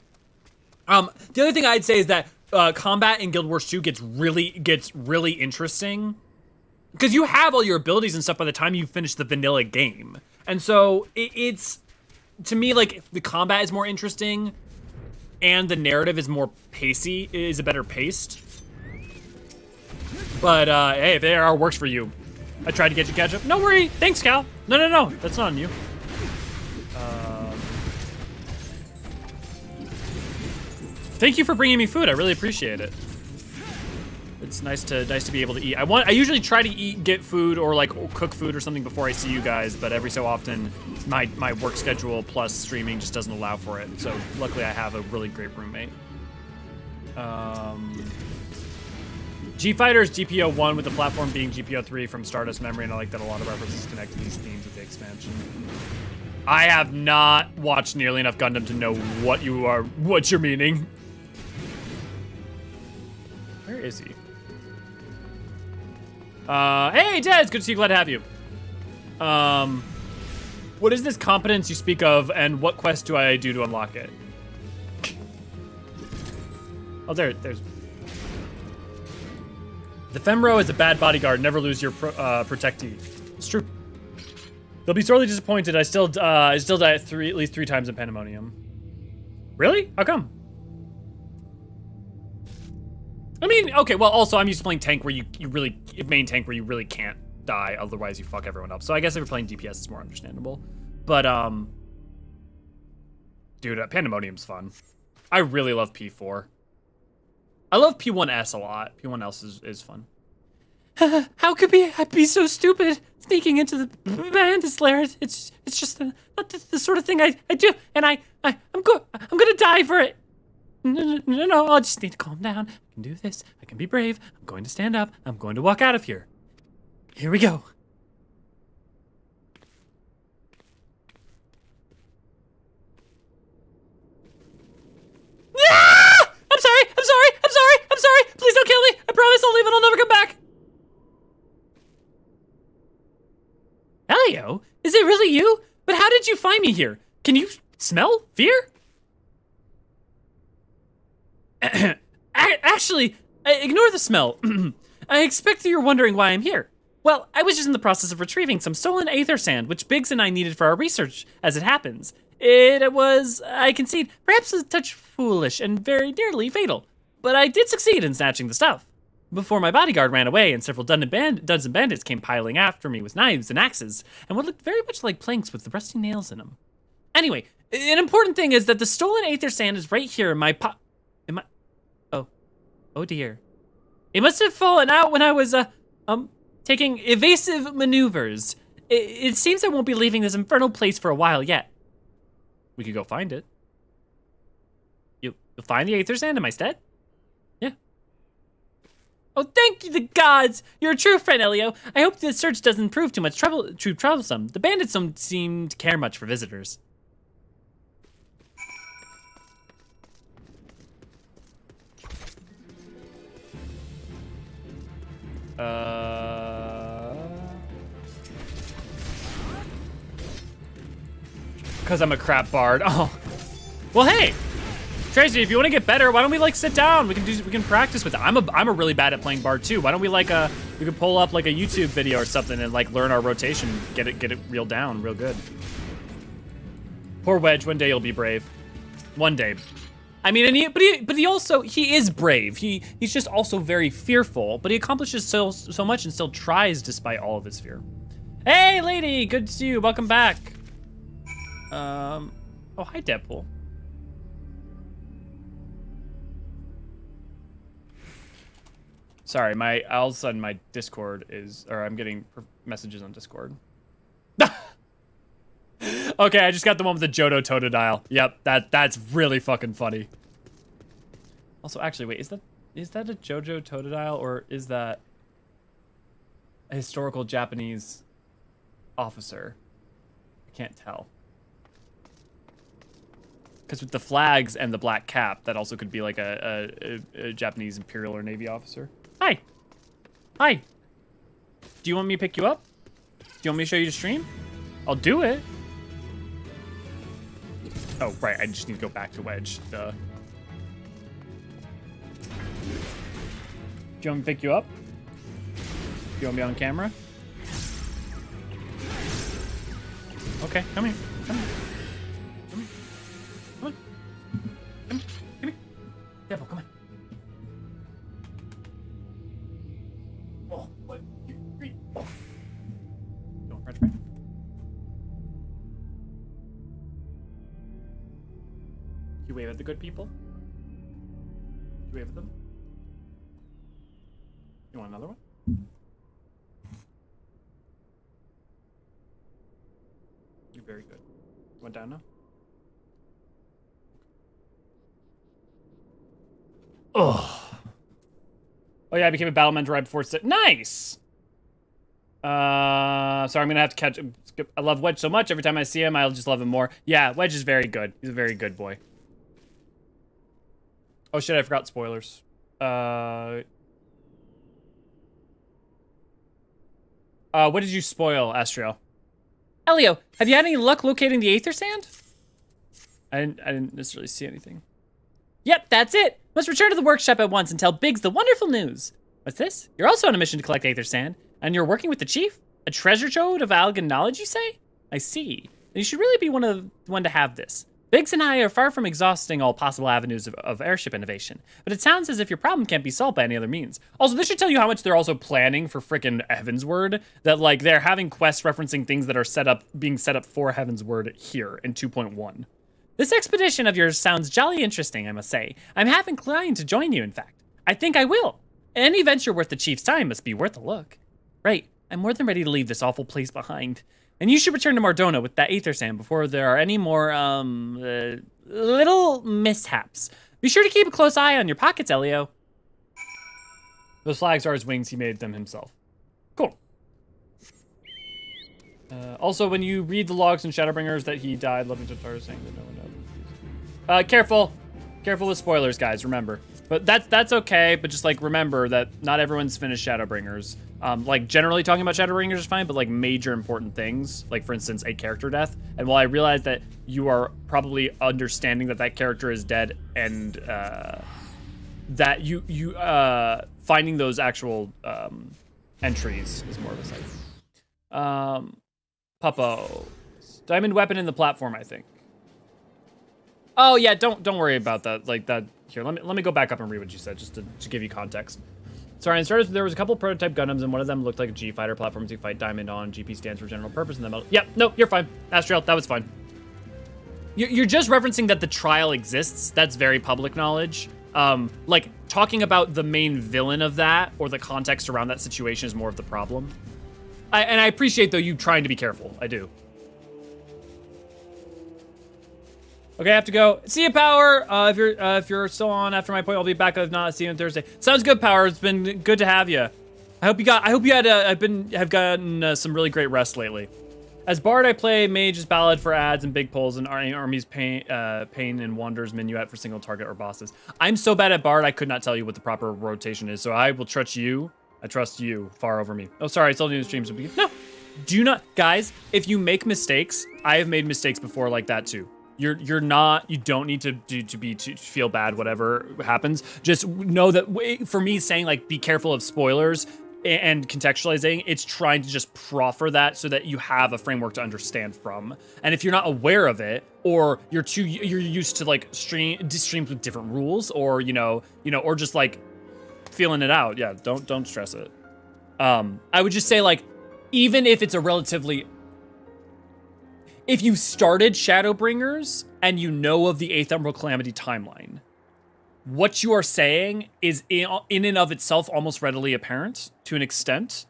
The other thing I'd say is that combat in Guild Wars 2 gets really interesting, because you have all your abilities and stuff by the time you finish the vanilla game, and so it's to me like the combat is more interesting, and the narrative is more pacey, is a better paced. But hey, if AR works for you, I tried to get you catch up. No worry, thanks, Cal. No, that's not on you. Thank you for bringing me food. I really appreciate it. It's nice to be able to eat. I usually try to get food or like cook food or something before I see you guys, but every so often my work schedule plus streaming just doesn't allow for it. So luckily I have a really great roommate. G-Fighter is GPO 1 with the platform being GPO 3 from Stardust Memory, and I like that a lot of references connect to these themes with the expansion. I have not watched nearly enough Gundam to know what you're meaning. Where is he? Hey, Des, good to see you, glad to have you. What is this competence you speak of, and what quest do I do to unlock it? Oh, there's... The Femro is a bad bodyguard, never lose your protectee. It's true. They'll be sorely disappointed. I still die at least three times in Pandemonium. Really? How come? I mean, okay, well, also I'm used to playing tank where you really main tank where you really can't die, otherwise you fuck everyone up. So I guess if you're playing DPS, it's more understandable. But, dude, Pandemonium's fun. I really love P4. I love P1S a lot. P1S is fun. How could I be so stupid sneaking into the bandit's lair? It's just not the sort of thing I do, and I'm gonna die for it. No, I just need to calm down. I can do this. I can be brave. I'm going to stand up. I'm going to walk out of here. Here we go. Ah! I'm sorry. Please don't kill me. I promise I'll leave and I'll never come back. Elio, is it really you? But how did you find me here? Can you smell fear? Actually, ignore the smell. I expect that you're wondering why I'm here. Well, I was just in the process of retrieving some stolen aether sand, which Biggs and I needed for our research, as it happens. It was, I concede, perhaps a touch foolish and very nearly fatal, but I did succeed in snatching the stuff. Before my bodyguard ran away and several duns and bandits came piling after me with knives and axes, and what looked very much like planks with the rusty nails in them. Anyway, an important thing is that the stolen aether sand is right here in my Oh dear. It must have fallen out when I was, taking evasive maneuvers. It seems I won't be leaving this infernal place for a while yet. We could go find it. You'll find the aether sand in my stead? Yeah. Oh, thank you, the gods! You're a true friend, Elio. I hope the search doesn't prove too troublesome. The bandits don't seem to care much for visitors. Because I'm a crap bard. Oh. Well, hey, Tracy, if you want to get better, why don't we like sit down? We can practice with it. I'm a really bad at playing bard too. Why don't we we could pull up like a YouTube video or something and like learn our rotation, get it real down, real good. Poor Wedge, one day you'll be brave. One day. I mean, and he is brave. He's just also very fearful, but he accomplishes so much and still tries despite all of his fear. Hey, lady, good to see you. Welcome back. Oh, hi, Deadpool. Sorry, all of a sudden my Discord I'm getting messages on Discord. Okay, I just got the one with the Johto Totodile. Yep, that's really fucking funny. Also, actually, wait, is that a Jojo Totodile or is that a historical Japanese officer? I can't tell. Because with the flags and the black cap, that also could be like a Japanese Imperial or Navy officer. Hi. Hi. Do you want me to pick you up? Do you want me to show you the stream? I'll do it. Oh, right, I just need to go back to Wedge. Duh. Do you want me to pick you up? Do you want me on camera? Okay, come here. Come here. Come here. Come on. Come here. Come here. Devil, come on. Oh, 1, 2, 3. Oh. Don't French break. You wave at the good people? You wave at them? You want another one? You're very good. Went down now? Oh. Oh yeah, I became a battle mentor right before Nice! So I'm gonna have to catch him. I love Wedge so much, every time I see him, I'll just love him more. Yeah, Wedge is very good. He's a very good boy. Oh shit, I forgot spoilers. What did you spoil, Astriel? Elio, have you had any luck locating the aether sand? I didn't necessarily see anything. Yep, that's it. Must return to the workshop at once and tell Biggs the wonderful news. What's this? You're also on a mission to collect aether sand, and you're working with the chief? A treasure trove of algan knowledge, you say? I see. Then you should really be one to have this. Biggs and I are far from exhausting all possible avenues of airship innovation, but it sounds as if your problem can't be solved by any other means. Also, this should tell you how much they're also planning for frickin' Heavensward, that like they're having quests referencing things that are being set up for Heavensward here in 2.1. This expedition of yours sounds jolly interesting, I must say. I'm half inclined to join you, in fact. I think I will. Any venture worth the chief's time must be worth a look. Right, I'm more than ready to leave this awful place behind. And you should return to Mardona with that aether sand before there are any more, little mishaps. Be sure to keep a close eye on your pockets, Elio. Those flags are his wings. He made them himself. Cool. Also, when you read the logs in Shadowbringers that he died, loving Totaro saying that no one knows. Careful. Careful with spoilers, guys, remember. But that's okay, but just, like, remember that not everyone's finished Shadowbringers. Like, generally talking about Shadowbringers is fine, but, like, major important things, like, for instance, a character death. And while I realize that you are probably understanding that that character is dead and that you finding those actual entries is more of a sight. Puppo. Diamond weapon in the platform, I think. Oh, yeah, don't worry about that. Like, that. Here, let me go back up and read what you said, just to give you context. Sorry, in starters, there was a couple prototype Gundams, and one of them looked like a G-fighter platform to fight Diamond on. GP stands for general purpose, and then yep, no, you're fine. Astriel, that was fine. You're just referencing that the trial exists. That's very public knowledge. Like, talking about the main villain of that, or the context around that situation is more of the problem. And I appreciate, though, you trying to be careful. I do. Okay, I have to go. See you, Power. If you're still on after my point, I'll be back. If not, see you on Thursday. Sounds good, Power. It's been good to have you. I hope you have gotten some really great rest lately. As Bard, I play Mage's Ballad for ads and big pulls, and Army's Pain and Wander's Minuet for single target or bosses. I'm so bad at Bard, I could not tell you what the proper rotation is, so I will trust you. I trust you far over me. Oh, sorry, I still do the streams. No, do not, guys. If you make mistakes, I have made mistakes before like that too. You don't need to feel bad, whatever happens. Just know that for me saying like, be careful of spoilers and contextualizing, it's trying to just proffer that so that you have a framework to understand from. And if you're not aware of it, or you're used to like streams with different rules, or, or just like feeling it out. Yeah, don't stress it. I would just say like, even if it's a relatively, if you started Shadowbringers and you know of the 8th Emerald Calamity timeline, what you are saying is in and of itself almost readily apparent to an extent.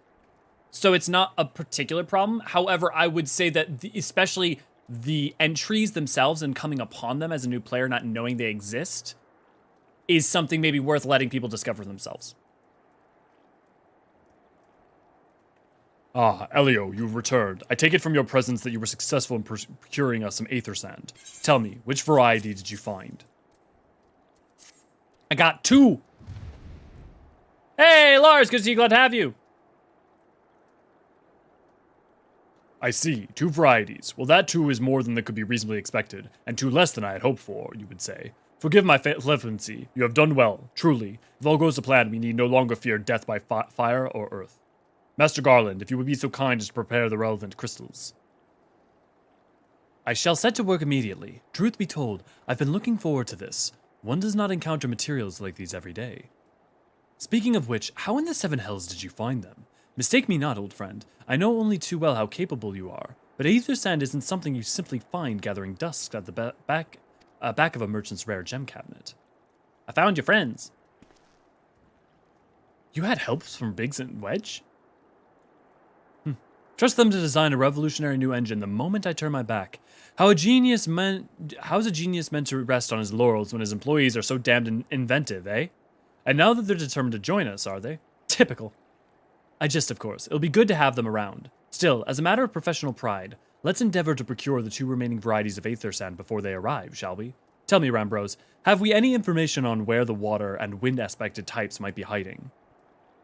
So it's not a particular problem. However, I would say that especially the entries themselves and coming upon them as a new player, not knowing they exist, is something maybe worth letting people discover themselves. Ah, Elio, you've returned. I take it from your presence that you were successful in procuring us some aether sand. Tell me, which variety did you find? I got 2. Hey, Lars, good to see you. Glad to have you. I see, 2 varieties. Well, that 2 is more than that could be reasonably expected, and 2 less than I had hoped for, you would say. Forgive my flippancy. You have done well, truly. If all goes to plan, we need no longer fear death by fire or earth. Master Garland, if you would be so kind as to prepare the relevant crystals. I shall set to work immediately. Truth be told, I've been looking forward to this. One does not encounter materials like these every day. Speaking of which, how in the 7 hells did you find them? Mistake me not, old friend. I know only too well how capable you are, but aether sand isn't something you simply find gathering dust at the back of a merchant's rare gem cabinet. I found your friends. You had helps from Biggs and Wedge? Trust them to design a revolutionary new engine the moment I turn my back. How's a genius meant to rest on his laurels when his employees are so damned inventive, eh? And now that they're determined to join us, are they? Typical. I jest, of course. It'll be good to have them around. Still, as a matter of professional pride, let's endeavor to procure the 2 remaining varieties of aether sand before they arrive, shall we? Tell me, Rambros, have we any information on where the water and wind aspected types might be hiding?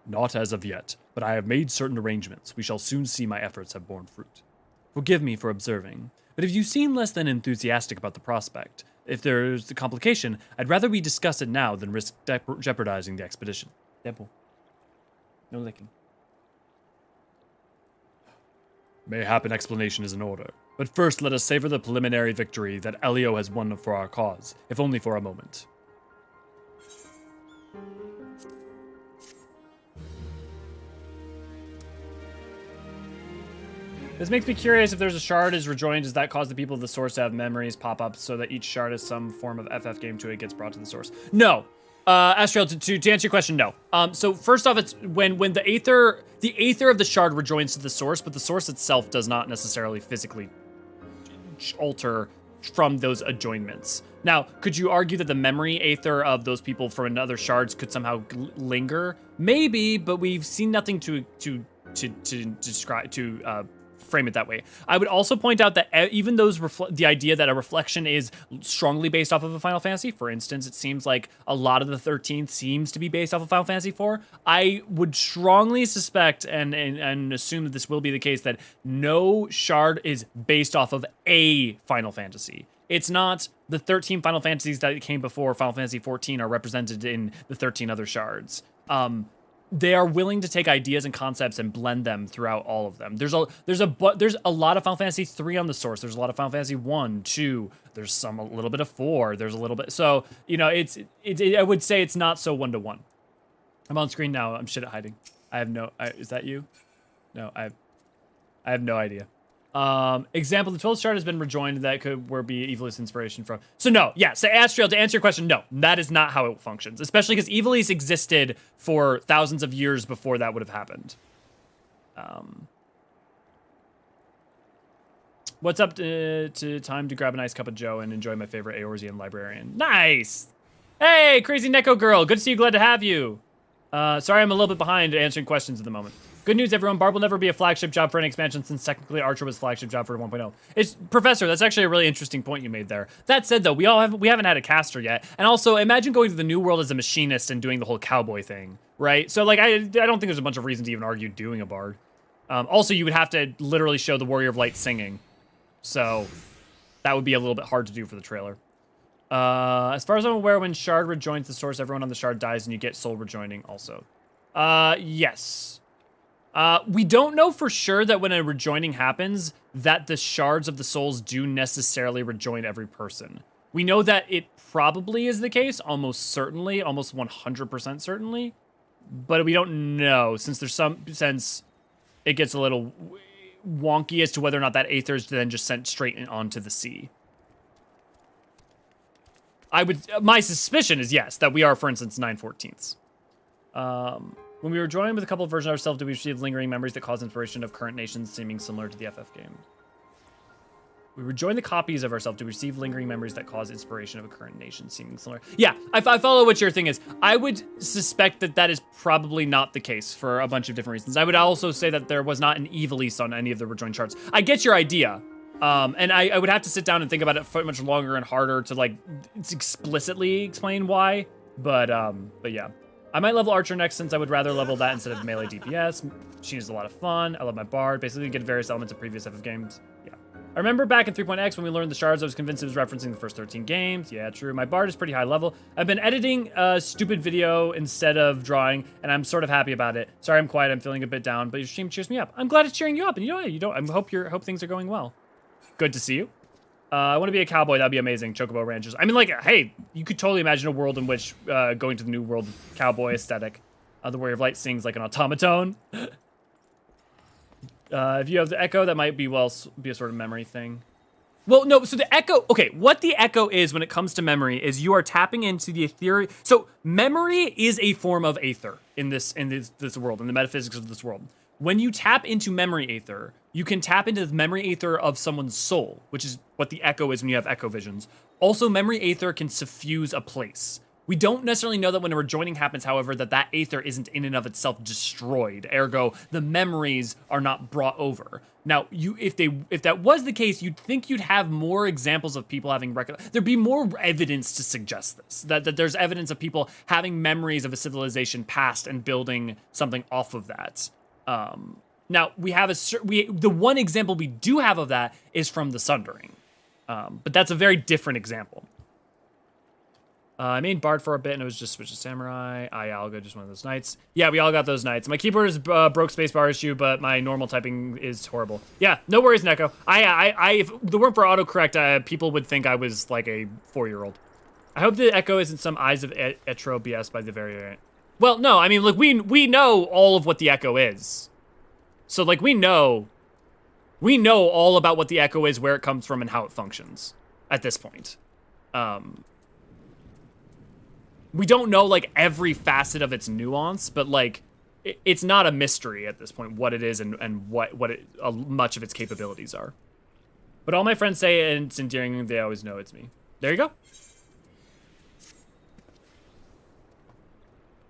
Not as of yet, but I have made certain arrangements. We shall soon see my efforts have borne fruit. Forgive me for observing, but if you seem less than enthusiastic about the prospect, if there's a complication, I'd rather we discuss it now than risk jeopardizing the expedition. Devil. No licking. Mayhap an explanation is in order, But first, let us savor the preliminary victory that Elio has won for our cause, if only for a moment. This makes me curious if there's a shard is rejoined, does that cause the people of the source to have memories pop up so that each shard is some form of FF game to it gets brought to the source? No. Astriel, to answer your question, no. So first off, it's when the aether of the shard rejoins to the source, but the source itself does not necessarily physically alter from those adjoinments. Now, could you argue that the memory aether of those people from another shards could somehow linger? Maybe, but we've seen nothing to describe frame it that way. I would also point out that even those the idea that a reflection is strongly based off of a Final Fantasy, for instance, it seems like a lot of the 13th seems to be based off of Final Fantasy IV. I would strongly suspect and assume that this will be the case, that no shard is based off of a Final Fantasy. It's not the 13 Final Fantasies that came before Final Fantasy XIV are represented in the 13 other shards. They are willing to take ideas and concepts and blend them throughout all of them. There's a lot of Final Fantasy 3 on the source. There's a lot of Final Fantasy 1, 2. There's a little bit of 4. There's a little bit. So, you know, I would say it's not so one-to-one. I'm on screen now. I'm shit at hiding. Is that you? No, I have no idea. Example, the 12th shard has been rejoined. That could be Evil's inspiration from. So no, yeah. So Astriel, to answer your question, no, that is not how it functions. Especially because Evil's existed for thousands of years before that would have happened. What's up to time to grab a nice cup of joe and enjoy my favorite Eorzean librarian? Nice. Hey, crazy Neko girl. Good to see you. Glad to have you. Sorry, I'm a little bit behind answering questions at the moment. Good news, everyone. Barb will never be a flagship job for any expansion, since technically Archer was flagship job for 1.0. It's Professor. That's actually a really interesting point you made there. That said, though, we haven't had a caster yet, and also imagine going to the New World as a machinist and doing the whole cowboy thing, right? So like, I don't think there's a bunch of reasons to even argue doing a bard. Also, you would have to literally show the Warrior of Light singing, so that would be a little bit hard to do for the trailer. As far as I'm aware, when shard rejoins the source, everyone on the shard dies, and you get soul rejoining also. Yes. We don't know for sure that when a rejoining happens, that the shards of the souls do necessarily rejoin every person. We know that it probably is the case, almost certainly, almost 100% certainly, but we don't know, since there's some sense it gets a little wonky as to whether or not that aether is then just sent straight onto the sea. My suspicion is yes, that we are, for instance, 9/14ths. When we were joined with a couple of versions of ourselves, did we receive lingering memories that cause inspiration of current nations seeming similar to the FF game? We rejoined the copies of ourselves to receive lingering memories that cause inspiration of a current nation seeming similar. Yeah, I follow what your thing is. I would suspect that that is probably not the case for a bunch of different reasons. I would also say that there was not an Evilise on any of the rejoined charts. I get your idea. And I would have to sit down and think about it for much longer and harder to like explicitly explain why. But yeah. I might level Archer next, since I would rather level that instead of melee DPS. She is a lot of fun. I love my bard. Basically, get various elements of previous FF games. Yeah. I remember back in 3.x when we learned the shards, I was convinced it was referencing the first 13 games. Yeah, true. My bard is pretty high level. I've been editing a stupid video instead of drawing, and I'm sort of happy about it. Sorry I'm quiet. I'm feeling a bit down, but your stream cheers me up. I'm glad it's cheering you up, and I hope things are going well. Good to see you. I want to be a cowboy. That'd be amazing. Chocobo ranches. I mean, like, hey, you could totally imagine a world in which going to the New World cowboy aesthetic. The Warrior of Light sings like an automaton. If you have the echo, that might be a sort of memory thing. Well, no, so the echo, okay, what the echo is when it comes to memory is you are tapping into the ethereal. So memory is a form of aether in this world, in the metaphysics of this world. When you tap into memory aether, you can tap into the memory aether of someone's soul, which is what the echo is when you have echo visions. Also, memory aether can suffuse a place. We don't necessarily know that when a rejoining happens, however, that aether isn't in and of itself destroyed. Ergo, the memories are not brought over. Now, if that was the case, you'd think you'd have more examples of people having there'd be more evidence to suggest this. That there's evidence of people having memories of a civilization past and building something off of that. Now we have the one example we do have of that is from the Sundering, but that's a very different example. I mained Bard for a bit, and it was just Switch to Samurai. I'll go just one of those knights. Yeah, we all got those knights. My keyboard is broke spacebar issue, but my normal typing is horrible. Yeah, no worries, Neko. If the weren't for autocorrect, people would think I was like a 4-year-old. I hope the echo isn't some Eyes of Etro BS by the variant. Well, no, I mean, look, we know all of what the echo is. So, like, we know all about what the echo is, where it comes from, and how it functions at this point. We don't know, like, every facet of its nuance, but, like, it's not a mystery at this point what it is and what much of its capabilities are. But all my friends say, and it's endearing, they always know it's me. There you go.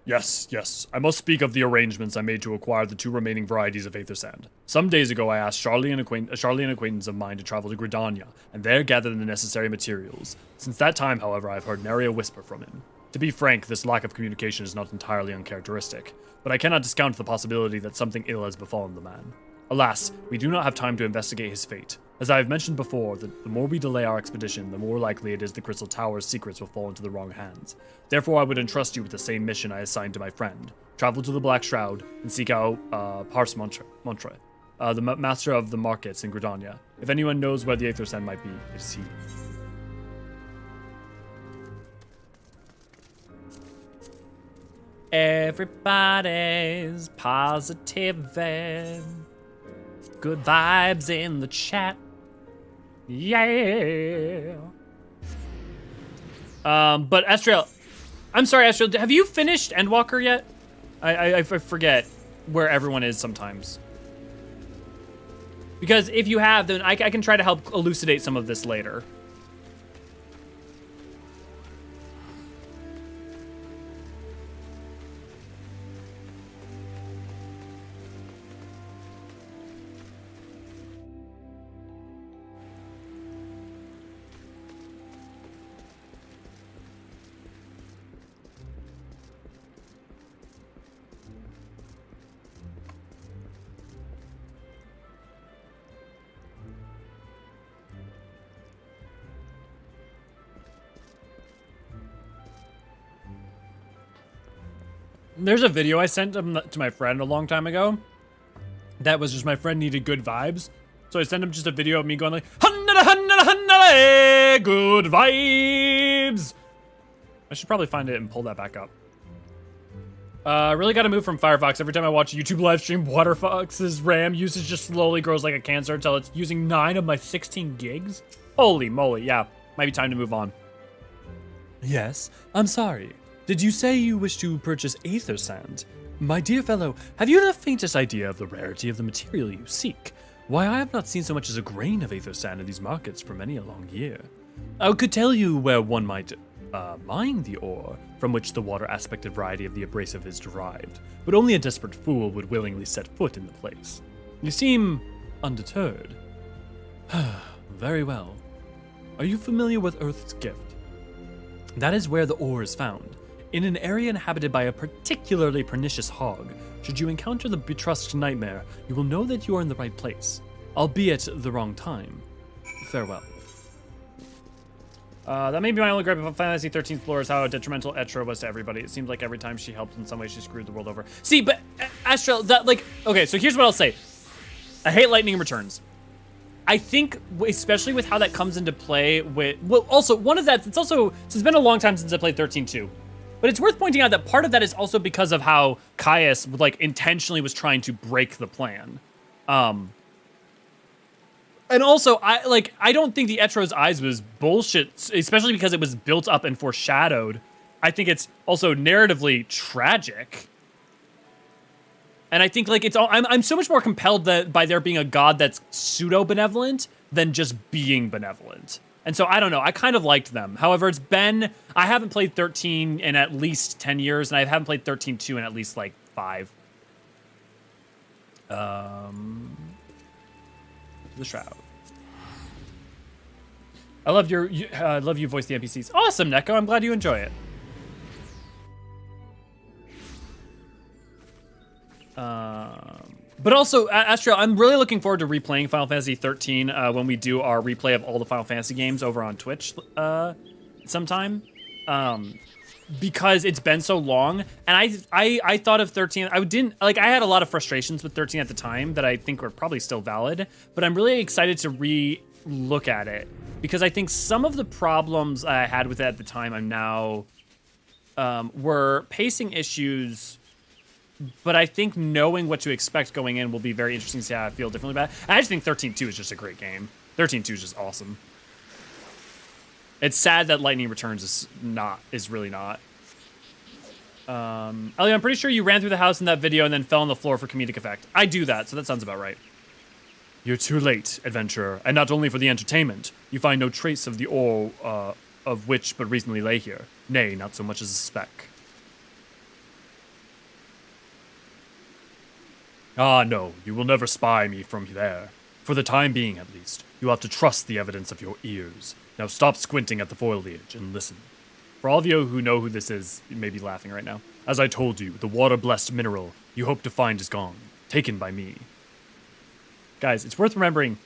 Yes. I must speak of the arrangements I made to acquire the 2 remaining varieties of Aether Sand. Some days ago, I asked Charlie, an acquaintance of mine, to travel to Gridania, and there gather the necessary materials. Since that time, however, I have heard nary a whisper from him. To be frank, this lack of communication is not entirely uncharacteristic, but I cannot discount the possibility that something ill has befallen the man. Alas, we do not have time to investigate his fate. As I have mentioned before, the more we delay our expedition, the more likely it is the Crystal Tower's secrets will fall into the wrong hands. Therefore, I would entrust you with the same mission I assigned to my friend. Travel to the Black Shroud and seek out Pars Montre, the master of the markets in Gridania. If anyone knows where the Aether Sand might be, it is he. Everybody's positive and good vibes in the chat. Yeah. But Estriel, I'm sorry, Estriel, have you finished Endwalker yet? I forget where everyone is sometimes. Because if you have, then I can try to help elucidate some of this later. There's a video I sent to my friend a long time ago that was just my friend needed good vibes. So I sent him just a video of me going like, good vibes. I should probably find it and pull that back up. I really got to move from Firefox. Every time I watch a YouTube live stream, Waterfox's RAM usage just slowly grows like a cancer until it's using 9 of my 16 gigs. Holy moly, yeah. Might be time to move on. Yes, I'm sorry. Did you say you wish to purchase Aether Sand? My dear fellow, have you the faintest idea of the rarity of the material you seek? Why, I have not seen so much as a grain of Aether Sand in these markets for many a long year. I could tell you where one might mine the ore from which the water-aspected variety of the abrasive is derived, but only a desperate fool would willingly set foot in the place. You seem undeterred. Very well. Are you familiar with Earth's Gift? That is where the ore is found. In an area inhabited by a particularly pernicious hog, should you encounter the Betrust Nightmare, you will know that you are in the right place, albeit the wrong time. Farewell. That may be my only gripe about Final Fantasy 13th lore is how detrimental Etra was to everybody. It seemed like every time she helped in some way, she screwed the world over. See, but Astral, that like, okay, so here's what I'll say. I hate Lightning Returns. I think, especially with how that comes into play with, well, also, one of that, it's been a long time since I played 13-2. But it's worth pointing out that part of that is also because of how Caius, like, intentionally was trying to break the plan. And also, I don't think the Etro's Eyes was bullshit, especially because it was built up and foreshadowed. I think it's also narratively tragic. And I think, like, it's all, I'm so much more compelled by there being a god that's pseudo-benevolent than just being benevolent. And so, I don't know, I kind of liked them. However, I haven't played 13 in at least 10 years, and I haven't played 13-2 in at least, like, 5. The Shroud. I love you voice the NPCs. Awesome, Neko, I'm glad you enjoy it. But also, Astral, I'm really looking forward to replaying Final Fantasy 13 when we do our replay of all the Final Fantasy games over on Twitch sometime. because it's been so long. And I thought of 13. I had a lot of frustrations with 13 at the time that I think were probably still valid, but I'm really excited to re-look at it because I think some of the problems I had with it at the time I'm now were pacing issues. But I think knowing what to expect going in will be very interesting to see how I feel differently about it. And I just think 13.2 is just a great game. 13.2 is just awesome. It's sad that Lightning Returns is really not. Ellie, I'm pretty sure you ran through the house in that video and then fell on the floor for comedic effect. I do that, so that sounds about right. You're too late, adventurer, and not only for the entertainment. You find no trace of the ore of which but recently lay here. Nay, not so much as a speck. Ah, no, you will never spy me from there. For the time being, at least, you have to trust the evidence of your ears. Now stop squinting at the foliage and listen. For all of you who know who this is, you may be laughing right now. As I told you, the water-blessed mineral you hope to find is gone, taken by me. Guys, it's worth remembering,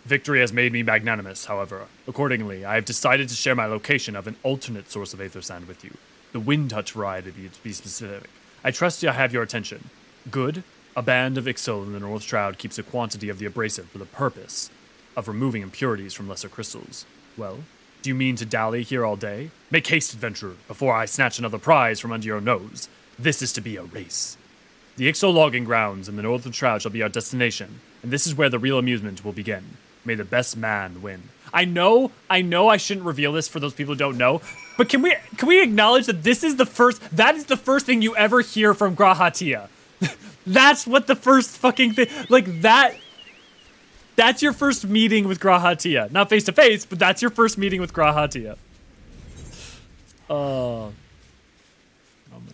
Victory has made me magnanimous, however. Accordingly, I have decided to share my location of an alternate source of aether sand with you. The wind touch variety, to be specific. I trust I have your attention. Good. A band of Ixil in the North Shroud keeps a quantity of the abrasive for the purpose of removing impurities from lesser crystals. Well, do you mean to dally here all day? Make haste, adventurer, before I snatch another prize from under your nose. This is to be a race. The Ixil logging grounds in the Northern Shroud shall be our destination, and this is where the real amusement will begin. May the best man win. I know I shouldn't reveal this for those people who don't know, but can we acknowledge that that is the first thing you ever hear from Grahatia? That's what the first fucking thing, that's your first meeting with Grahatia. Not face to face, but that's your first meeting with Grahatia. Oh my god.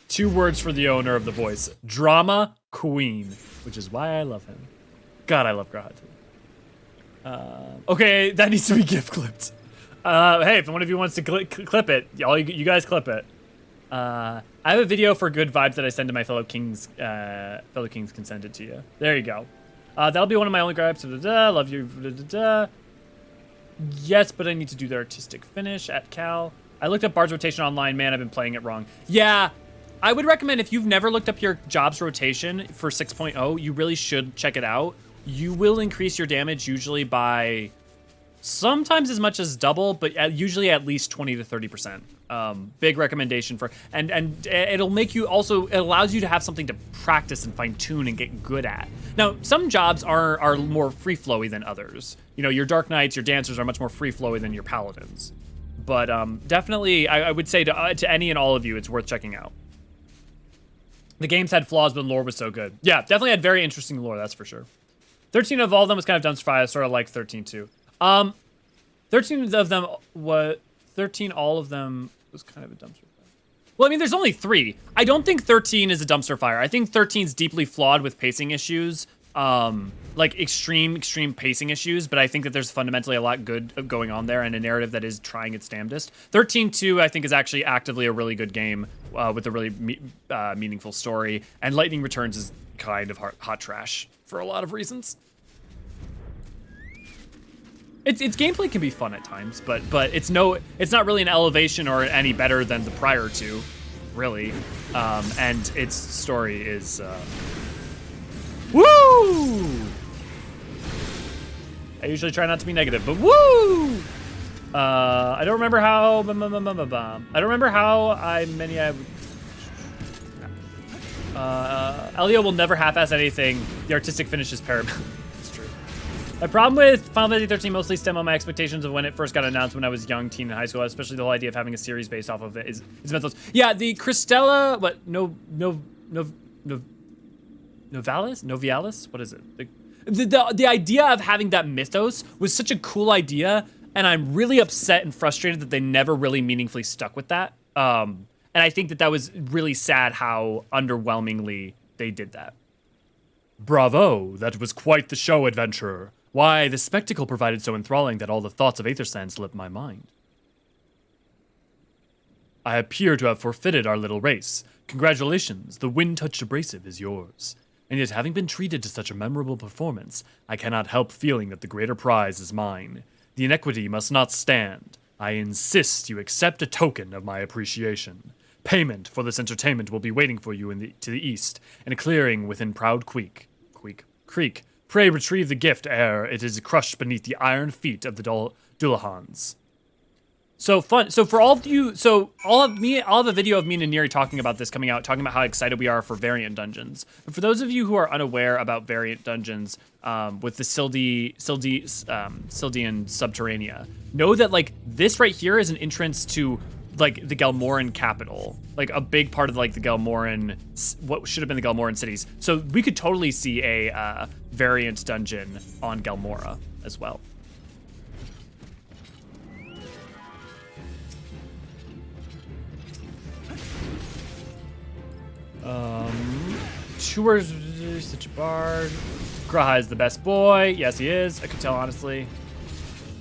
2 words for the owner of the voice. Drama queen, which is why I love him. God, I love Grahatia. Okay, that needs to be gift clipped. Hey, if one of you wants to clip it, you guys clip it. I have a video for good vibes that I send to my fellow kings. Fellow kings can send it to you. There you go. That'll be one of my only gripes. Love you. Yes, but I need to do the artistic finish at Cal. I looked up Bard's rotation online. Man, I've been playing it wrong. Yeah, I would recommend if you've never looked up your job's rotation for 6.0, you really should check it out. You will increase your damage usually by sometimes as much as double, but usually at least 20 to 30%. Big recommendation for, and it'll make you also, it allows you to have something to practice and fine tune and get good at. Now, some jobs are more free flowy than others. You know, your Dark Knights, your Dancers are much more free flowy than your Paladins. But definitely, I would say to any and all of you, it's worth checking out. The games had flaws, but lore was so good. Yeah, definitely had very interesting lore, that's for sure. 13 of all of them was kind of dumpster fire. I sort of like 13 too. 13 of them was 13. All of them was kind of a dumpster fire. Well, I mean, there's only 3. I don't think 13 is a dumpster fire. I think 13 is deeply flawed with pacing issues, like extreme pacing issues. But I think that there's fundamentally a lot good going on there and a narrative that is trying its damnedest. 13-2, I think, is actually actively a really good game with a really meaningful story. And Lightning Returns is kind of hot trash for a lot of reasons. Its gameplay can be fun at times, but it's not really an elevation or any better than the prior 2, really. And its story is woo! I usually try not to be negative, but woo! I don't remember how. I don't remember how Elio will never half-ass anything. The artistic finish is paramount. My problem with Final Fantasy 13 mostly stem on my expectations of when it first got announced when I was young, teen, in high school, especially the whole idea of having a series based off of it is mental. Yeah, the Cristela, Novialis? What is it? The idea of having that mythos was such a cool idea, and I'm really upset and frustrated that they never really meaningfully stuck with that. And I think that was really sad how underwhelmingly they did that. Bravo, that was quite the show, adventurer. Why, the spectacle provided so enthralling that all the thoughts of aether sand slipped my mind. I appear to have forfeited our little race. Congratulations, the wind-touched abrasive is yours. And yet, having been treated to such a memorable performance, I cannot help feeling that the greater prize is mine. The inequity must not stand. I insist you accept a token of my appreciation. Payment for this entertainment will be waiting for you to the east, in a clearing within Proud Creek. Pray retrieve the gift ere it is crushed beneath the iron feet of the Dullahans. So fun. So for all of you, I'll have a video of me and Neri talking about this coming out, talking about how excited we are for variant dungeons. But for those of you who are unaware about variant dungeons, with the Sildian Subterranea, know that like this right here is an entrance to like the Gelmoran capital, like a big part of like the Gelmoran, what should have been the Gelmoran cities. So we could totally see a variant dungeon on Gelmora as well. Tours such a bard. Graha is the best boy. Yes, he is. I could tell, honestly.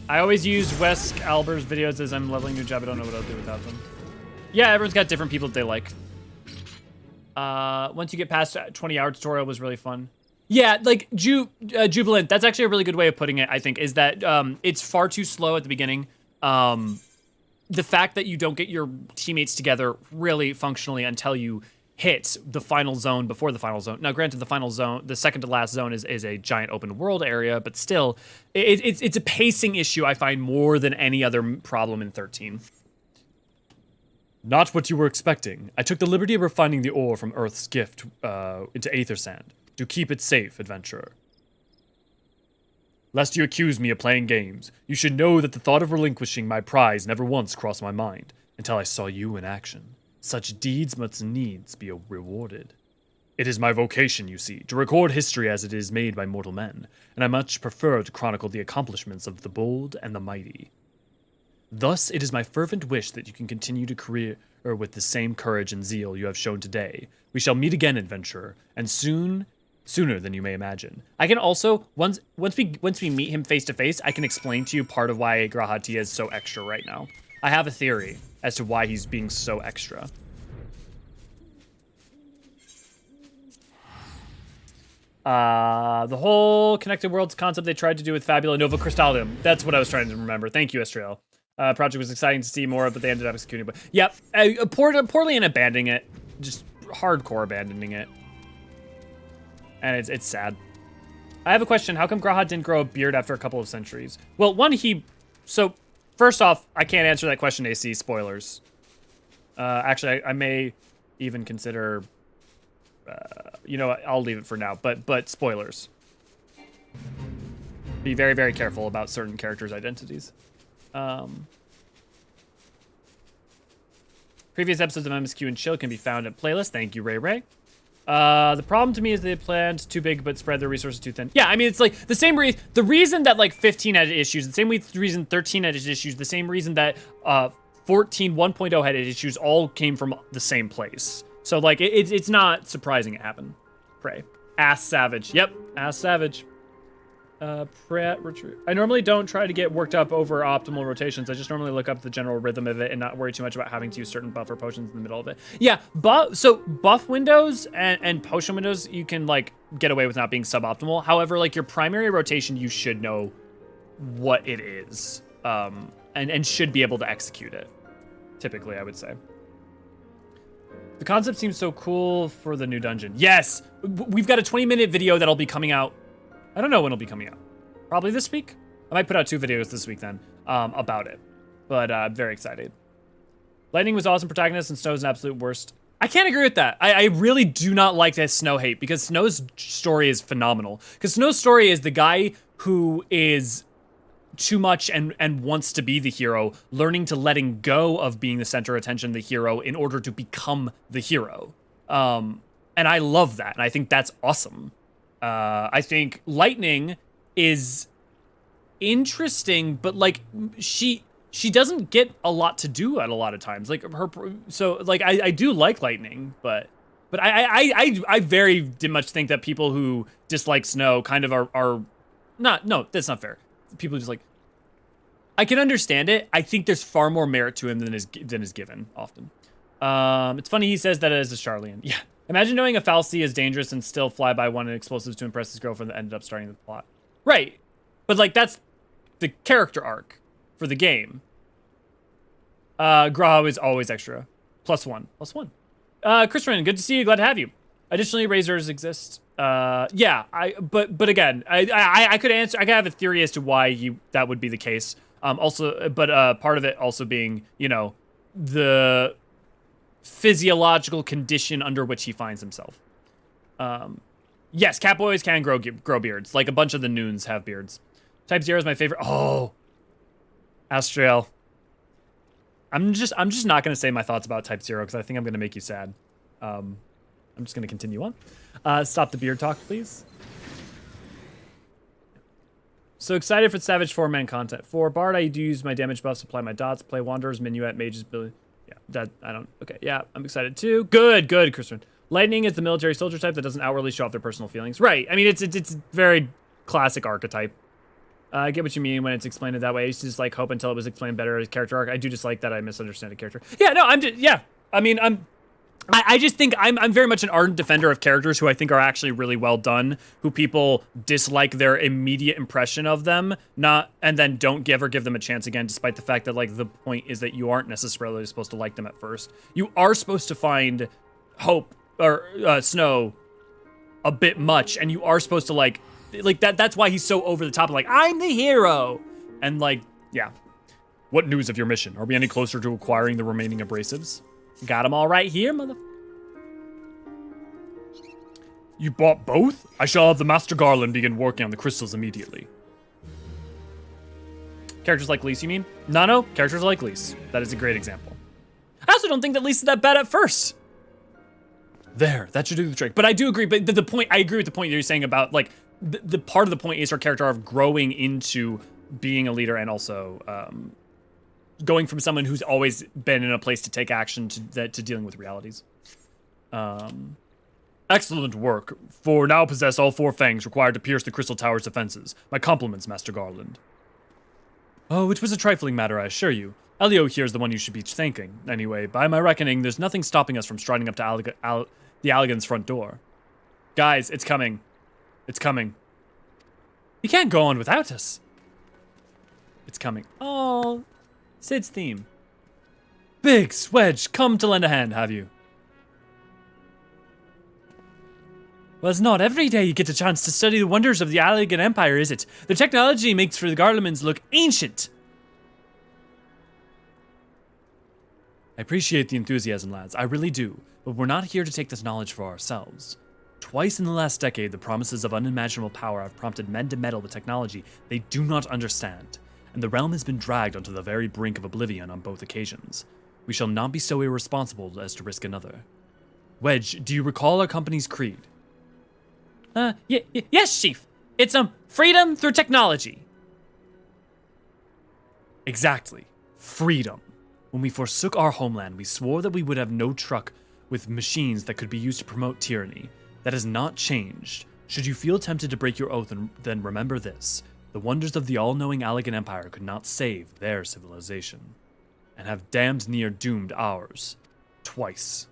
I always use Wesk Alber's videos as I'm leveling new job. I don't know what I'll do without them. Yeah, everyone's got different people that they like. Once you get past 20-hour tutorial was really fun. Yeah, like Jubilant, that's actually a really good way of putting it, I think, is that it's far too slow at the beginning. The fact that you don't get your teammates together really functionally until you hit the final zone before the final zone. Now, granted, the final zone, the second to last zone is a giant open world area, but still, it's a pacing issue I find more than any other problem in 13. Not what you were expecting. I took the liberty of refining the ore from Earth's gift into aether sand. To keep it safe, adventurer. Lest you accuse me of playing games, you should know that the thought of relinquishing my prize never once crossed my mind until I saw you in action. Such deeds must needs be rewarded. It is my vocation, you see, to record history as it is made by mortal men, and I much prefer to chronicle the accomplishments of the bold and the mighty. Thus, it is my fervent wish that you can continue to career with the same courage and zeal you have shown today. We shall meet again, adventurer, and sooner than you may imagine. I can also, once we meet him face to face, I can explain to you part of why Grahatia is so extra right now. I have a theory as to why he's being so extra. The whole connected worlds concept they tried to do with Fabula Nova Crystallium. That's what I was trying to remember. Thank you, Estriel. Project was exciting to see more of, but they ended up executing. But yep, poorly in abandoning it, just hardcore abandoning it, and it's sad. I have a question. How come Graha didn't grow a beard after a couple of centuries? Well, so first off, I can't answer that question, AC. Spoilers. Actually, I may even consider. You know what? I'll leave it for now. But spoilers. Be very, very careful about certain characters' identities. Previous episodes of MSQ and Chill can be found at playlist. Thank you, Ray Ray. The problem to me is they planned too big but spread their resources too thin. Yeah, I mean, it's like the same reason, the reason that like 15 had issues, the same reason 13 had issues, the same reason that 14 1.0 had issues, all came from the same place. So like, it's not surprising it happened. Pray. Ass Savage. Yep, Ass Savage. I normally don't try to get worked up over optimal rotations. I just normally look up the general rhythm of it and not worry too much about having to use certain buffer potions in the middle of it. Yeah, so buff windows and potion windows, you can like get away with not being suboptimal. However, like your primary rotation, you should know what it is, and should be able to execute it. Typically, I would say. The concept seems so cool for the new dungeon. Yes, we've got a 20-minute video that'll be coming out. I don't know when it'll be coming out. Probably this week. I might put out 2 videos this week then about it. But I'm very excited. Lightning was awesome protagonist and Snow's an absolute worst. I can't agree with that. I really do not like that Snow hate because Snow's story is phenomenal. Because Snow's story is the guy who is too much and wants to be the hero, learning to letting go of being the center of attention, the hero, in order to become the hero. And I love that. And I think that's awesome. I think Lightning is interesting, but like she doesn't get a lot to do at a lot of times. Like so like I do like Lightning, but I very much think that people who dislike Snow kind of are not. No, that's not fair. People just like. I can understand it. I think there's far more merit to him than is given often. It's funny he says that as a Charlian. Yeah. Imagine knowing a Falsi is dangerous and still fly by one and explosives to impress his girlfriend that ended up starting the plot. Right. But like that's the character arc for the game, Graha is always extra. +1. Christian, good to see you. Glad to have you. Additionally, razors exist. Yeah, but again, I could answer. I could have a theory as to why that would be the case. Also, but part of it also being, you know, the physiological condition under which he finds himself. Yes, catboys can grow beards. Like a bunch of the Noons have beards. Type 0 is my favorite. Oh, Astriel. I'm just not gonna say my thoughts about Type 0 because I think I'm gonna make you sad. I'm just gonna continue on. Stop the beard talk, please. So excited for the Savage 4-man content. For Bard, I do use my damage buffs, apply my dots, play Wanderers, Minuet, Mages, Billy. Yeah, that, I don't, okay, yeah, I'm excited too. Good, Christian. Lightning is the military soldier type that doesn't outwardly show off their personal feelings. Right, I mean, it's very classic archetype. I get what you mean when it's explained that way. I used to just like hope until it was explained better as character arc. I do just like that I misunderstand a character. Yeah, no, I just think I'm very much an ardent defender of characters who I think are actually really well done, who people dislike their immediate impression of them, and then don't ever give them a chance again, despite the fact that like the point is that you aren't necessarily supposed to like them at first. You are supposed to find Hope or Snow a bit much, and you are supposed to like that. That's why he's so over the top, like I'm the hero, and like yeah. What news of your mission? Are we any closer to acquiring the remaining abrasives? Got them all right here, mother. You bought both? I shall have the Master Garland begin working on the crystals immediately. Characters like Lise, you mean? No, characters like Lise. That is a great example. I also don't think that Lise is that bad at first. There, that should do the trick. But I do agree, but the point, I agree with the point you're saying about, like, the part of the point is her character of growing into being a leader and also going from someone who's always been in a place to take action to dealing with realities. Excellent work. For now possess all 4 fangs required to pierce the Crystal Tower's defenses. My compliments, Master Garland. Oh, it was a trifling matter, I assure you. Elio here is the one you should be thanking. Anyway, by my reckoning, there's nothing stopping us from striding up to the Allagan's front door. Guys, it's coming. It's coming. You can't go on without us. It's coming. Oh, Sid's theme. Biggs, Wedge, come to lend a hand, have you? Well, it's not every day you get a chance to study the wonders of the Allagan Empire, is it? The technology makes for the Garlemans look ancient. I appreciate the enthusiasm, lads. I really do. But we're not here to take this knowledge for ourselves. Twice in the last decade, the promises of unimaginable power have prompted men to meddle with technology they do not understand, and the realm has been dragged onto the very brink of oblivion on both occasions. We shall not be so irresponsible as to risk another. Wedge, do you recall our company's creed? Yes, Chief. It's freedom through technology. Exactly. Freedom. When we forsook our homeland, we swore that we would have no truck with machines that could be used to promote tyranny. That has not changed. Should you feel tempted to break your oath, then remember this. The wonders of the all-knowing Allagan Empire could not save their civilization, and have damned near doomed ours. Twice.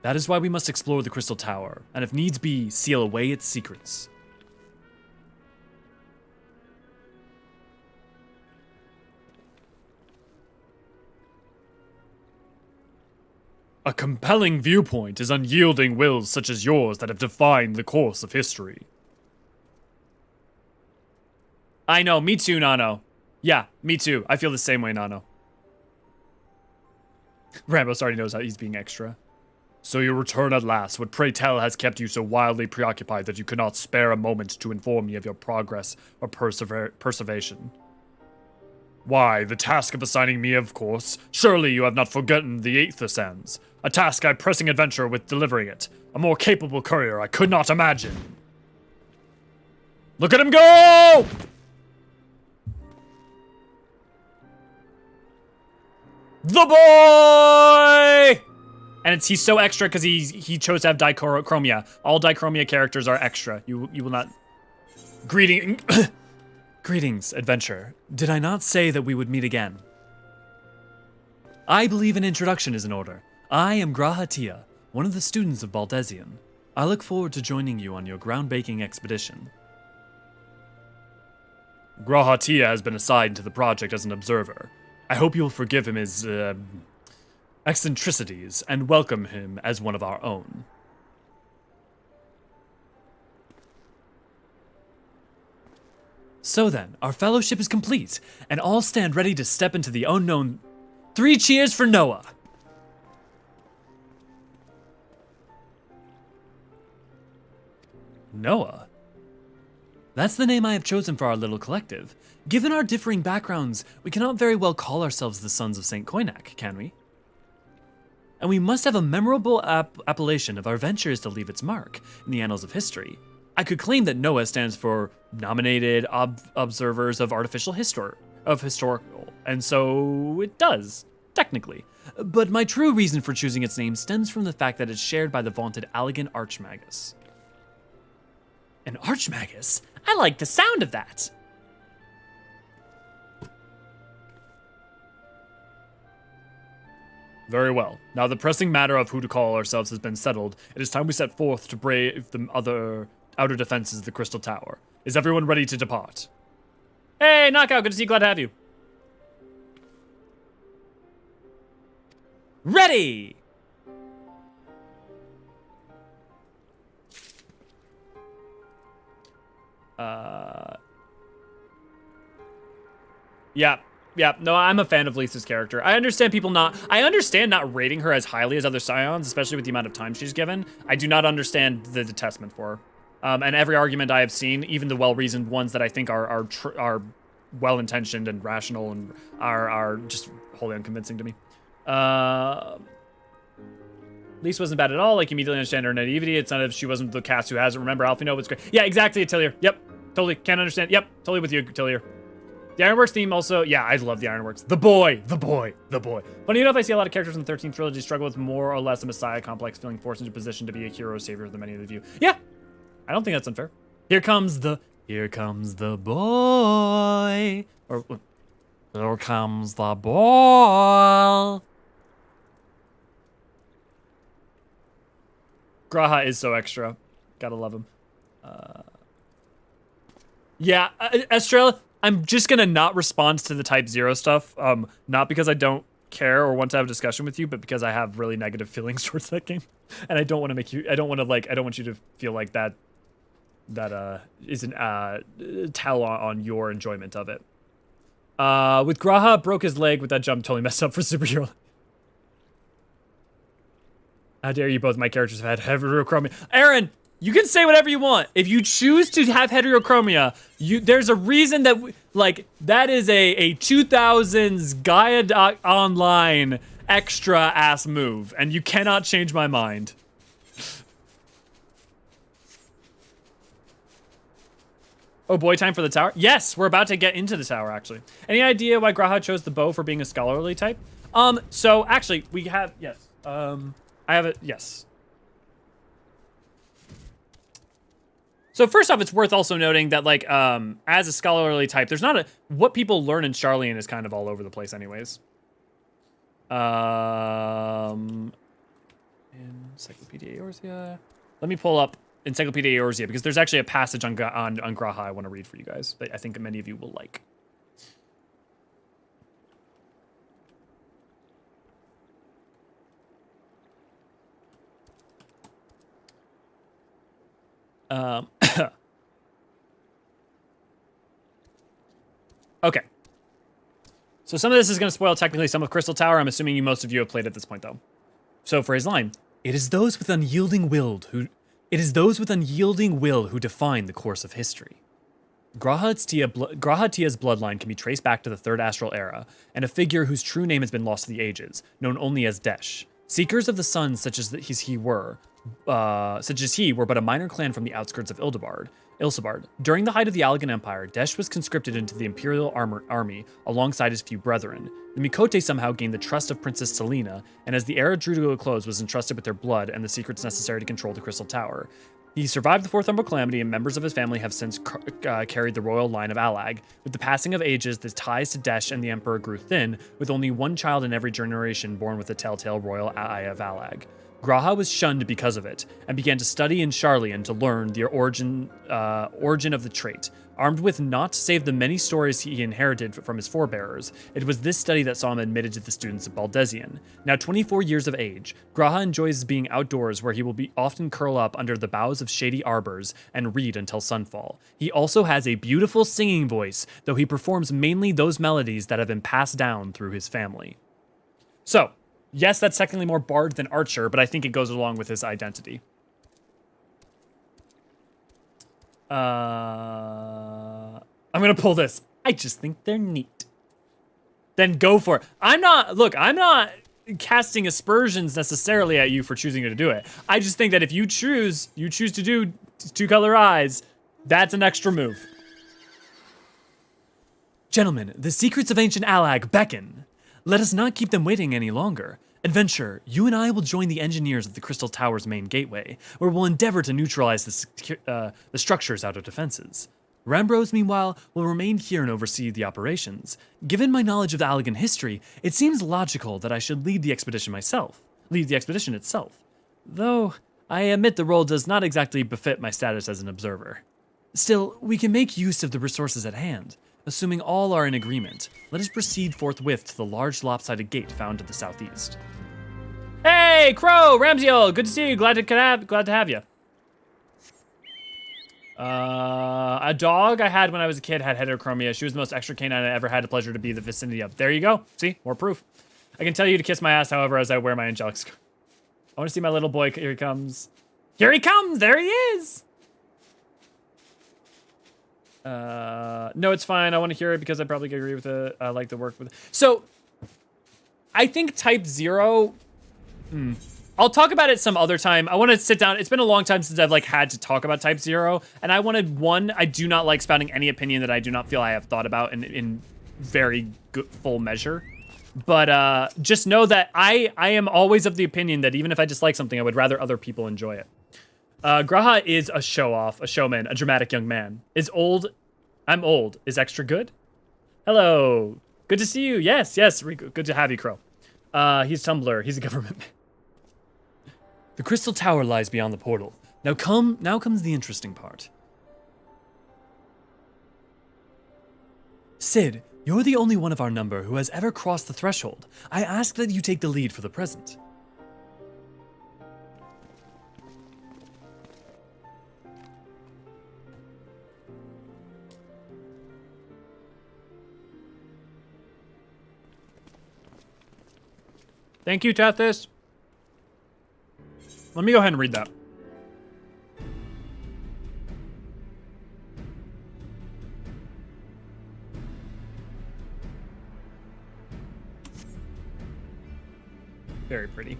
That is why we must explore the Crystal Tower, and if needs be, seal away its secrets. A compelling viewpoint is unyielding wills such as yours that have defined the course of history. I know, me too, Nano. Yeah, me too. I feel the same way, Nano. Rambos already knows how he's being extra. So your return at last, what pray tell has kept you so wildly preoccupied that you could not spare a moment to inform me of your progress or perseveration? Why, the task of assigning me, of course. Surely you have not forgotten the Eorzeans. A task I pressing adventure with delivering it. A more capable courier I could not imagine. Look at him go! The boy! And he's so extra because he chose to have dichromia. All dichromia characters are extra. You will not. Greetings, adventure. Did I not say that we would meet again? I believe an introduction is in order. I am Graha Tia, one of the students of Baldesion. I look forward to joining you on your groundbreaking expedition. Grahatia has been assigned to the project as an observer. I hope you'll forgive him his eccentricities and welcome him as one of our own. So then, our fellowship is complete, and all stand ready to step into the unknown. 3 cheers for Noah! Noah? That's the name I have chosen for our little collective. Given our differing backgrounds, we cannot very well call ourselves the Sons of St. Koinak, can we? And we must have a memorable appellation if our venture is to leave its mark in the annals of history. I could claim that Noah stands for Nominated Observers of Historical, and so it does, technically. But my true reason for choosing its name stems from the fact that it's shared by the vaunted Allegan Archmagus. An Archmagus? I like the sound of that. Very well. Now the pressing matter of who to call ourselves has been settled. It is time we set forth to brave the other outer defenses of the Crystal Tower. Is everyone ready to depart? Hey, Knockout, good to see you, glad to have you. Ready! Yeah, no, I'm a fan of Lisa's character. I understand not rating her as highly as other Scions, especially with the amount of time she's given. I do not understand the detestment for her. And every argument I have seen, even the well-reasoned ones that I think are well-intentioned and rational and are just wholly unconvincing to me. Lisa wasn't bad at all. Like, immediately understand her naivety. It's not if she wasn't the cast who has it. Remember, Alfino was great. Yeah, exactly, Atelier. Yep, totally. Can't understand. Yep, totally with you, Atelier. The Ironworks theme also, yeah, I love the Ironworks. The boy. Funny enough, I see a lot of characters in the 13th trilogy struggle with more or less a messiah complex, feeling forced into position to be a hero savior of the many of the few. Yeah, I don't think that's unfair. Here comes the boy. Or, here comes the boy. Graha is so extra. Gotta love him. Yeah, Estrella, I'm just gonna not respond to the Type 0 stuff. Not because I don't care or want to have a discussion with you, but because I have really negative feelings towards that game. And I don't want to make you, I don't want you to feel like that is an tell on your enjoyment of it. With Graha, broke his leg with that jump, totally messed up for superhero. How dare you both, my characters have had heterochromia. Aaron, you can say whatever you want. If you choose to have heterochromia, there's a reason that, that is a 2000s Gaia Online extra ass move, and you cannot change my mind. Oh boy, time for the tower? Yes, we're about to get into the tower, actually. Any idea why Graha chose the bow for being a scholarly type? So actually, we have, yes. I have it, yes. So first off, it's worth also noting that, as a scholarly type, there's not what people learn in Charlian is kind of all over the place anyways. Encyclopedia Eorzea. Let me pull up Encyclopedia Eorzea, because there's actually a passage on Graha I want to read for you guys that I think many of you will like. Okay. So some of this is going to spoil technically some of Crystal Tower. I'm assuming most of you have played at this point, though. So for his line, it is those with unyielding will who define the course of history. Grahatia's bloodline can be traced back to the Third Astral Era, and a figure whose true name has been lost to the ages, known only as Desh. Seekers of the Sun, such as he were but a minor clan from the outskirts of Ilsabard. During the height of the Allegan Empire, Desh was conscripted into the Imperial army alongside his few brethren. The Mikote somehow gained the trust of Princess Selena, and as the era drew to a close, was entrusted with their blood and the secrets necessary to control the Crystal Tower. He survived the Fourth Umbral Calamity, and members of his family have since carried the royal line of Allag. With the passing of ages, the ties to Desh and the Emperor grew thin, with only one child in every generation born with the telltale royal eye of Allag. Graha was shunned because of it, and began to study in Charlian to learn the origin of the trait. Armed with naught save the many stories he inherited from his forebearers, it was this study that saw him admitted to the students of Baldesion. Now 24 years of age, Graha enjoys being outdoors where he will be often curl up under the boughs of shady arbors and read until sunfall. He also has a beautiful singing voice, though he performs mainly those melodies that have been passed down through his family. So, yes, that's technically more bard than archer, but I think it goes along with his identity. I'm gonna pull this. I just think they're neat. Then go for it. I'm not casting aspersions necessarily at you for choosing to do it. I just think that if you choose to do 2-color eyes, that's an extra move. Gentlemen, the secrets of ancient Alag beckon. Let us not keep them waiting any longer. Adventure, you and I will join the engineers at the Crystal Tower's main gateway, where we'll endeavor to neutralize the structures out of defenses. Rambrose, meanwhile, will remain here and oversee the operations. Given my knowledge of the Allagan history, it seems logical that I should lead the expedition itself. Though, I admit the role does not exactly befit my status as an observer. Still, we can make use of the resources at hand. Assuming all are in agreement, let us proceed forthwith to the large lopsided gate found to the southeast. Hey, Crow, Ramsey, good to see you. Glad to have you. A dog I had when I was a kid had heterochromia. She was the most extra canine I ever had the pleasure to be in the vicinity of. There you go. See, more proof. I can tell you to kiss my ass, however, as I wear my angelic scar. I want to see my little boy. Here he comes. Here he comes. There he is. No, it's fine. I want to hear it because I probably agree with it. I like to work with it. So, I think Type 0... I'll talk about it some other time. I want to sit down. It's been a long time since I've had to talk about Type 0, and I wanted I do not like spouting any opinion that I do not feel I have thought about in very good, full measure. But just know that I am always of the opinion that even if I dislike something, I would rather other people enjoy it. Graha is a show-off, a showman, a dramatic young man. I'm old. Is extra good? Hello. Good to see you. Yes. Good to have you, Crow. He's Tumblr. He's a government man. The Crystal Tower lies beyond the portal. Now comes the interesting part. Sid, you're the only one of our number who has ever crossed the threshold. I ask that you take the lead for the present. Thank you, Tethys. Let me go ahead and read that. Very pretty.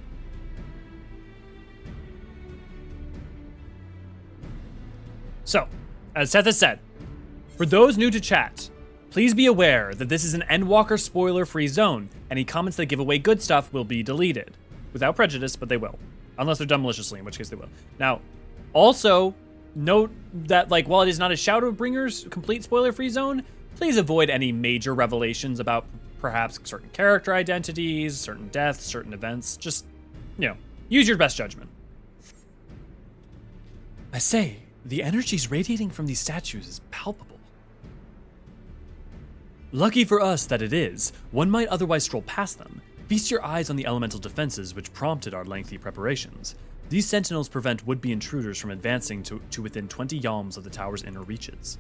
So, as Tethys said, for those new to chat, please be aware that this is an Endwalker spoiler-free zone. Any comments that give away good stuff will be deleted. Without prejudice, but they will. Unless they're done maliciously, in which case they will. Now, also, note that, while it is not a Shadowbringers complete spoiler-free zone, please avoid any major revelations about perhaps certain character identities, certain deaths, certain events. Just, use your best judgment. I say, the energies radiating from these statues is palpable. Lucky for us that it is, one might otherwise stroll past them. Feast your eyes on the elemental defenses which prompted our lengthy preparations. These sentinels prevent would-be intruders from advancing to within 20 yalms of the tower's inner reaches.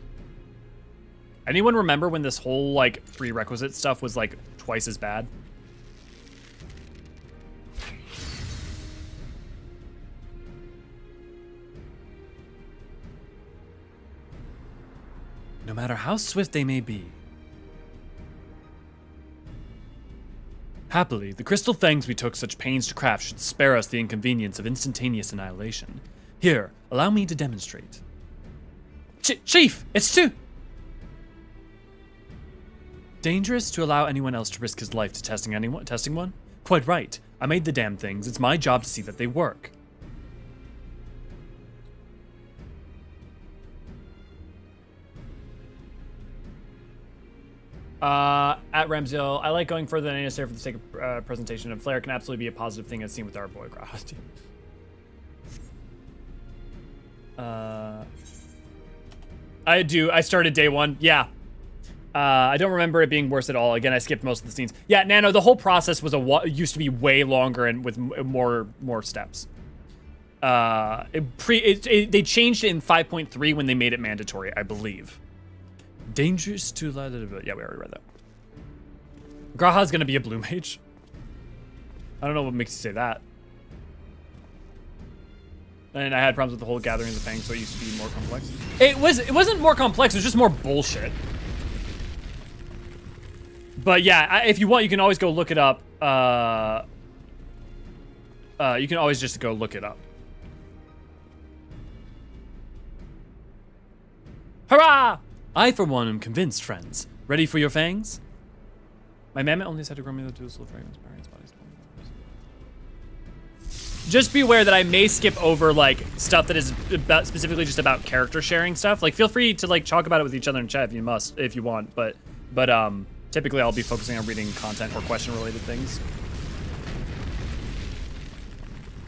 Anyone remember when this whole, prerequisite stuff was, twice as bad? No matter how swift they may be. Happily, the crystal fangs we took such pains to craft should spare us the inconvenience of instantaneous annihilation. Here, allow me to demonstrate. Chief, it's too... Dangerous to allow anyone else to risk his life to testing one? Quite right. I made the damn things. It's my job to see that they work. At Ramsdale, I like going further than necessary for the sake of presentation, and Flare can absolutely be a positive thing as seen with our boy Graha. I do. I started day one. Yeah. I don't remember it being worse at all. Again, I skipped most of the scenes. Yeah, Nano, the whole process was used to be way longer and with more steps. They changed it in 5.3 when they made it mandatory, I believe. Dangerous to... Yeah, we already read that. Graha's gonna be a blue mage. I don't know what makes you say that. And I had problems with the whole gathering of the fangs, so it used to be more complex. It wasn't more complex, it was just more bullshit. But yeah, if you want, you can always go look it up. You can always just go look it up. Hurrah! I, for one, am convinced, friends. Ready for your fangs? My mammoth only said to grow me the tools of fragrance, berries, bodies, just be aware that I may skip over like stuff that is specifically just about character sharing stuff. Like, feel free to like talk about it with each other in chat if you want. But typically I'll be focusing on reading content or question-related things.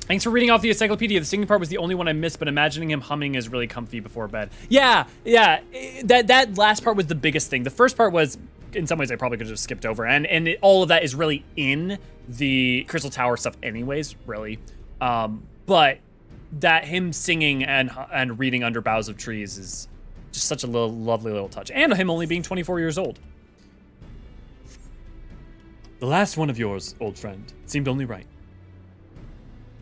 Thanks for reading off the encyclopedia. The singing part was the only one I missed, but imagining him humming is really comfy before bed. Yeah. That last part was the biggest thing. The first part was, in some ways, I probably could have just skipped over, and all of that is really in the Crystal Tower stuff, anyways. Really, but that him singing and reading under boughs of trees is just such a lovely little touch, and him only being 24 years old. The last one of yours, old friend, seemed only right.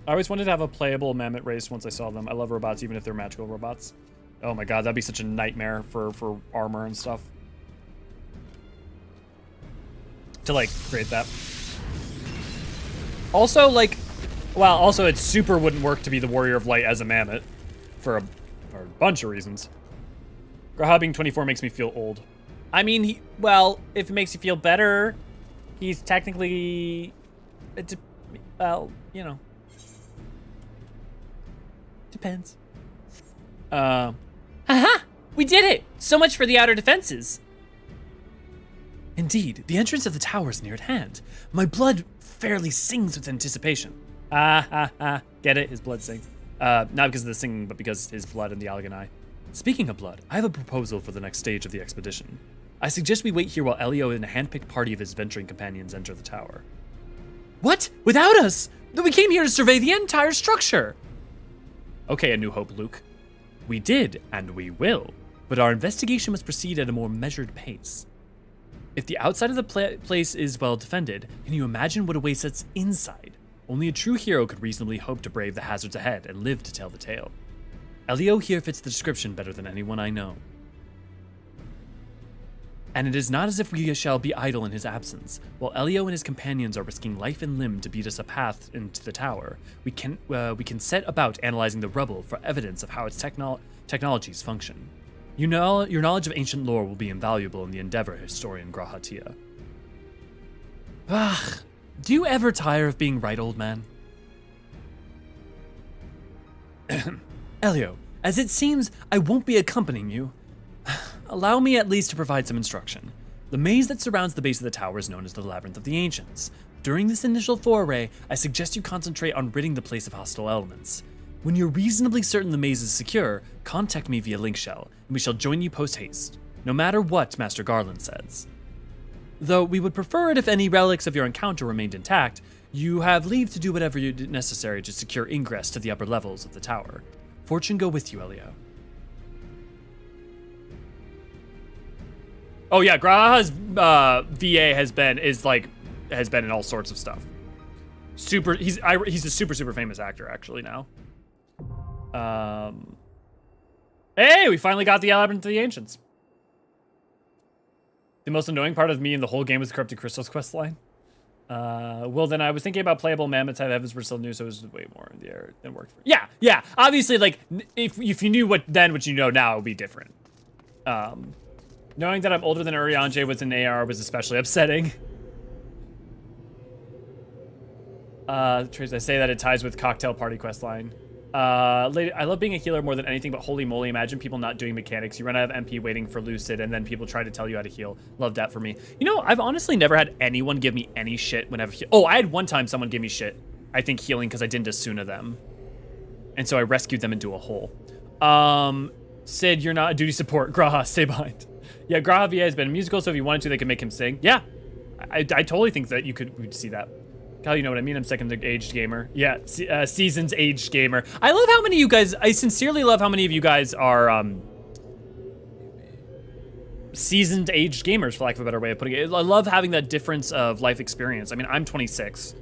I always wanted to have a playable mammoth race once I saw them. I love robots, even if they're magical robots. Oh my god, that'd be such a nightmare for armor and stuff. To, like, create that. Also, like, well, also it super wouldn't work to be the Warrior of Light as a mammoth. For a bunch of reasons. Graha being 24 makes me feel old. I mean, well, if it makes you feel better, he's technically... well, you know. Depends. Haha! We did it! So much for the outer defenses. Indeed, the entrance of the tower is near at hand. My blood fairly sings with anticipation. Get it? His blood sings. Not because of the singing, but because his blood and the Alganai. Speaking of blood, I have a proposal for the next stage of the expedition. I suggest we wait here while Elio and a hand-picked party of his venturing companions enter the tower. What? Without us? We came here to survey the entire structure. Okay, A New Hope, Luke. We did, and we will, but our investigation must proceed at a more measured pace. If the outside of the place is well defended, can you imagine what awaits us inside? Only a true hero could reasonably hope to brave the hazards ahead and live to tell the tale. Elio here fits the description better than anyone I know. And it is not as if we shall be idle in his absence. While Elio and his companions are risking life and limb to beat us a path into the tower, we can set about analyzing the rubble for evidence of how its technologies function. Your knowledge of ancient lore will be invaluable in the endeavor, historian Grahatia. Do you ever tire of being right, old man? Elio, as it seems I won't be accompanying you, allow me at least to provide some instruction. The maze that surrounds the base of the tower is known as the Labyrinth of the Ancients. During this initial foray, I suggest you concentrate on ridding the place of hostile elements. When you're reasonably certain the maze is secure, contact me via link shell, and we shall join you post-haste, no matter what Master Garland says. Though we would prefer it if any relics of your encounter remained intact, you have leave to do whatever necessary to secure ingress to the upper levels of the tower. Fortune go with you, Elio. Oh yeah, Graha's VA has been in all sorts of stuff. He's a super famous actor actually now. Hey, we finally got the Labyrinth of the Ancients. The most annoying part of me in the whole game was the Corrupted Crystals questline. Well, then I was thinking about playable mammoths. I was still new, so it was way more in the air than worked for. Yeah. Obviously, like if you knew what you know now, it would be different. Knowing that I'm older than Urianger was in AR was especially upsetting. Trace, I say that it ties with Cocktail Party questline. Lady, I love being a healer more than anything, but holy moly, imagine people not doing mechanics. You run out of MP waiting for Lucid, and then people try to tell you how to heal. Love that for me. You know, I've honestly never had anyone give me any shit whenever. Oh, I had one time someone give me shit. I think healing because I didn't Asuna them, and so I rescued them into a hole. Sid, you're not a duty support. Graha, stay behind. Yeah, Graha VA has been a musical, so if you wanted to, they could make him sing. Yeah, I totally think that we'd see that. Kyle, you know what I mean? I'm second aged gamer. Yeah, seasons aged gamer. I love how many of you guys, I sincerely love how many of you guys are seasoned aged gamers, for lack of a better way of putting it. I love having that difference of life experience. I mean, I'm 26,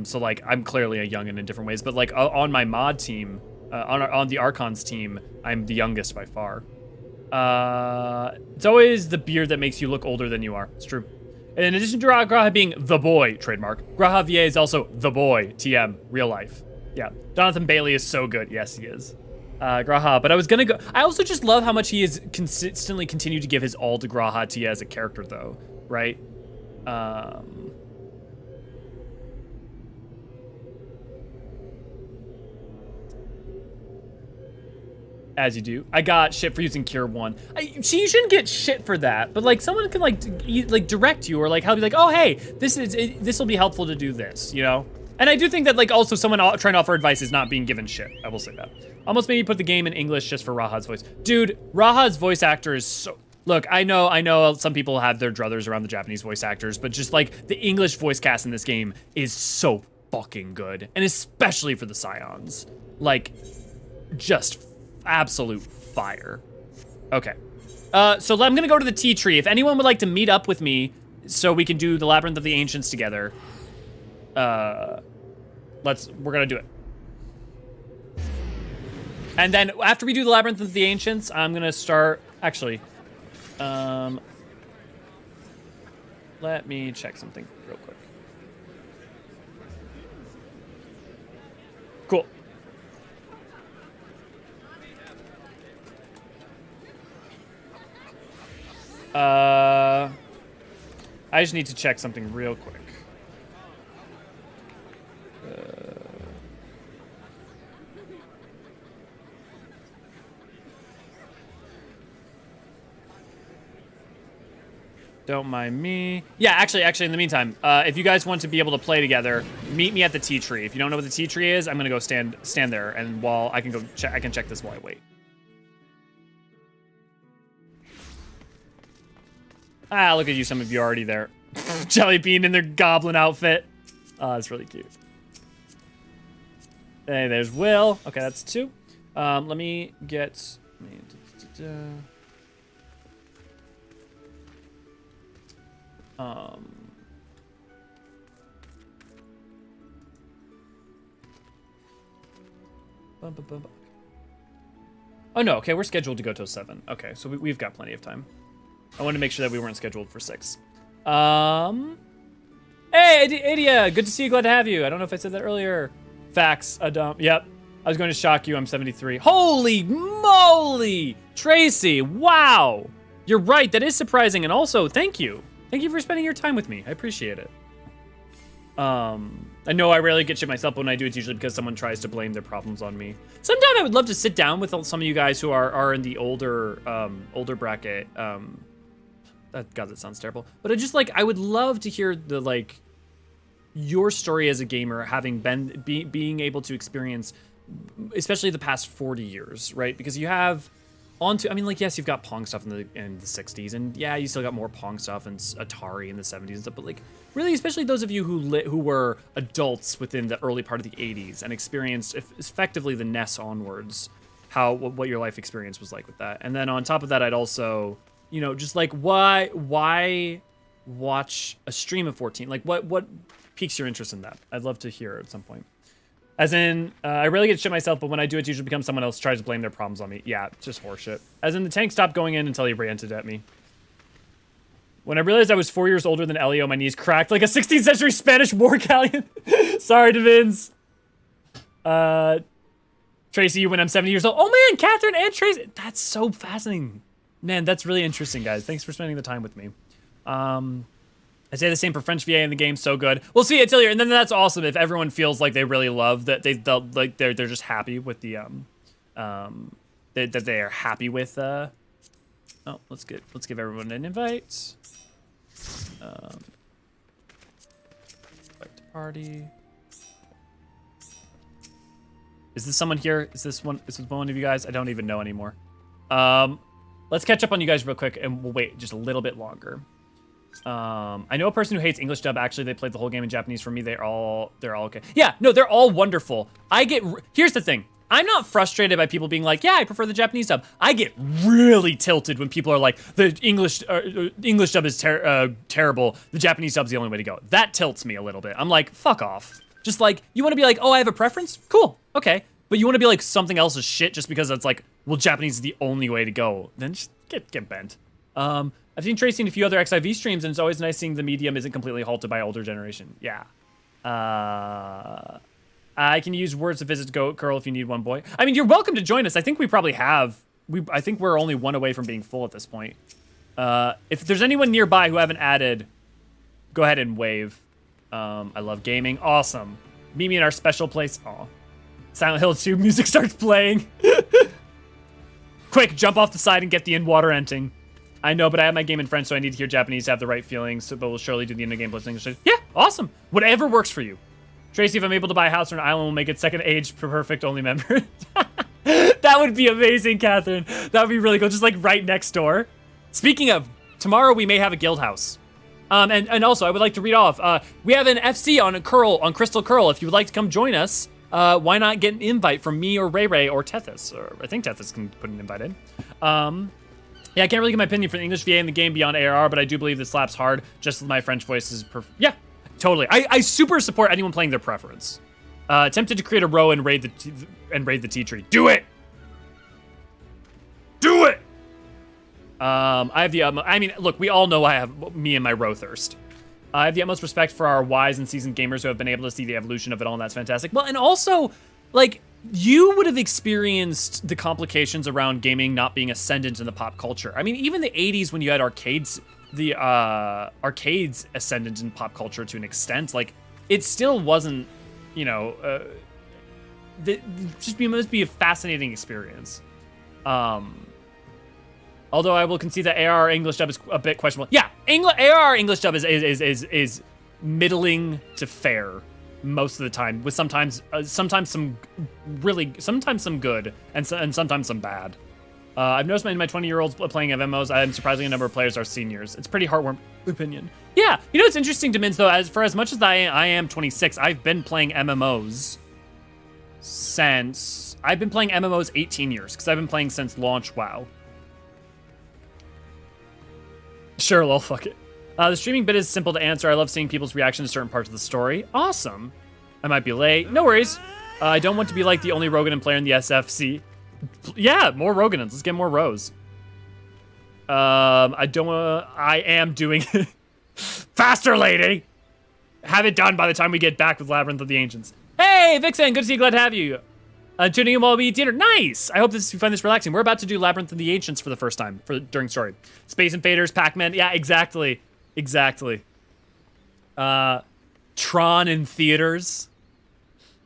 so like I'm clearly a youngin' in different ways, but like on my mod team, on the Archons team, I'm the youngest by far. It's always the beard that makes you look older than you are. It's true. In addition to Graha being the boy, trademark, Graha VA is also the boy, TM, real life. Yeah, Jonathan Bailey is so good. Yes, he is. Graha, but I was gonna go. I also just love how much he has consistently continued to give his all to Graha Tia as a character, though, right? As you do. I got shit for using Cure 1. You shouldn't get shit for that, but like someone can like direct you or like help you like, oh hey, this will be helpful to do this, you know? And I do think that like also someone trying to offer advice is not being given shit. I will say that. Almost maybe put the game in English just for Raha's voice. Dude, Raha's voice actor is so, look, I know some people have their druthers around the Japanese voice actors, but just like the English voice cast in this game is so fucking good. And especially for the Scions. Like, just absolute fire. Okay. So I'm gonna go to the tea tree. If anyone would like to meet up with me so we can do the Labyrinth of the Ancients together, we're gonna do it. And then after we do the Labyrinth of the Ancients, I'm gonna start, actually, let me check something real quick. Cool. I just need to check something real quick. Don't mind me. Yeah, actually, in the meantime, if you guys want to be able to play together, meet me at the tea tree. If you don't know what the tea tree is, I'm gonna go stand there, and while I can go check, I can check this while I wait. Ah, look at you, some of you already there. Jelly Bean in their goblin outfit. Oh, that's really cute. Hey, there's Will. Okay, that's 2. Let me get... Oh no, okay, we're scheduled to go till 7. Okay, so we've got plenty of time. I wanted to make sure that we weren't scheduled for 6. Hey, Idia, good to see you, glad to have you. I don't know if I said that earlier. Facts, yep. I was going to shock you, I'm 73. Holy moly! Tracy, wow! You're right, that is surprising, and also, thank you. Thank you for spending your time with me, I appreciate it. I know I rarely get shit myself, but when I do, it's usually because someone tries to blame their problems on me. Sometime I would love to sit down with some of you guys who are in the older bracket. God, that sounds terrible. But I would love to hear your story as a gamer, having being able to experience, especially the past 40 years, right? Because you have yes, you've got Pong stuff in the 60s, and yeah, you still got more Pong stuff and Atari in the 70s and stuff, but really, especially those of you who were adults within the early part of the 80s and experienced effectively the NES onwards, what your life experience was like with that. And then on top of that, I'd also, just why watch a stream of 14? What piques your interest in that? I'd love to hear at some point. As in, I rarely get shit myself, but when I do, it usually becomes someone else tries to blame their problems on me. Yeah, just horseshit. As in, the tank stopped going in until he ranted at me. When I realized I was 4 years older than Elio, my knees cracked like a 16th century Spanish war galleon. Sorry, Devins. Tracy, when I'm 70 years old. Oh man, Catherine and Tracy. That's so fascinating. Man, that's really interesting, guys. Thanks for spending the time with me. I say the same for French VA in the game, so good. We'll see Atelier, and then that's awesome if everyone feels like they really love that they're just happy with the that they are happy with let's give everyone an invite. Invite to party. Is this someone here? Is this one of you guys? I don't even know anymore. Let's catch up on you guys real quick, and we'll wait just a little bit longer. I know a person who hates English dub. Actually, they played the whole game in Japanese. For me, they're all okay. Yeah, no, they're all wonderful. Here's the thing. I'm not frustrated by people being like, yeah, I prefer the Japanese dub. I get really tilted when people are like, the English dub is terrible. The Japanese dub's the only way to go. That tilts me a little bit. I'm like, fuck off. Just like, you want to be like, oh, I have a preference? Cool, okay. But you want to be like something else is shit just because it's like, well, Japanese is the only way to go. Then just get bent. I've seen Tracy in a few other XIV streams, and it's always nice seeing the medium isn't completely halted by older generation. Yeah. I can use words to visit Goat Curl if you need one, boy. I mean, you're welcome to join us. I think we probably have. I think we're only one away from being full at this point. If there's anyone nearby who haven't added, go ahead and wave. I love gaming. Awesome. Meet me in our special place. Aw. Silent Hill 2 music starts playing. Quick, jump off the side and get the in-water ending. I know, but I have my game in French, so I need to hear Japanese to have the right feelings, but we'll surely do the in-game plus English. Yeah, awesome. Whatever works for you. Tracy, if I'm able to buy a house or an island, we'll make it second age perfect only member. That would be amazing, Catherine. That would be really cool, just like right next door. Speaking of, tomorrow we may have a guild house. And also, I would like to read off, we have an FC on Crystal Curl. If you would like to come join us, why not get an invite from me or Ray Ray or Tethys? Or I think Tethys can put an invite in. Yeah, I can't really give my opinion for the English VA in the game beyond ARR, but I do believe this slaps hard. Just my French voice is perfect. Yeah, totally. I super support anyone playing their preference. Tempted to create a row and raid the tea tree. Do it! Do it! I have the I mean, look, we all know I have me and my row thirst. I have the utmost respect for our wise and seasoned gamers who have been able to see the evolution of it all, and that's fantastic. Well, and also, like, you would have experienced the complications around gaming not being ascendant in the pop culture. I mean, even the 80s when you had arcades, the arcades ascendant in pop culture to an extent, like, it still wasn't, you know, it must be a fascinating experience. Although I will concede that AR English dub is a bit questionable. Yeah, AR English dub is middling to fair most of the time, with sometimes some good and sometimes some bad. I've noticed in my 20-year-olds playing MMOs, I'm surprisingly a number of players are seniors. It's pretty heartwarming opinion. Yeah, you know what's interesting to Mins though, as much as I am 26, I've been playing MMOs since 18 years, because I've been playing since launch WoW. Sure, lol, fuck it. The streaming bit is simple to answer. I love seeing people's reaction to certain parts of the story. Awesome. I might be late. No worries. I don't want to be like the only Roganon player in the SFC. Yeah, more Roganons. Let's get more rows. I am doing it. Faster, lady! Have it done by the time we get back with Labyrinth of the Ancients. Hey, Vixen, good to see you. Glad to have you. Tuning in while we eat dinner. Nice! I hope you find this relaxing. We're about to do Labyrinth of the Ancients for the first time during story. Space Invaders, Pac-Man. Yeah, exactly. Exactly. Tron in theaters.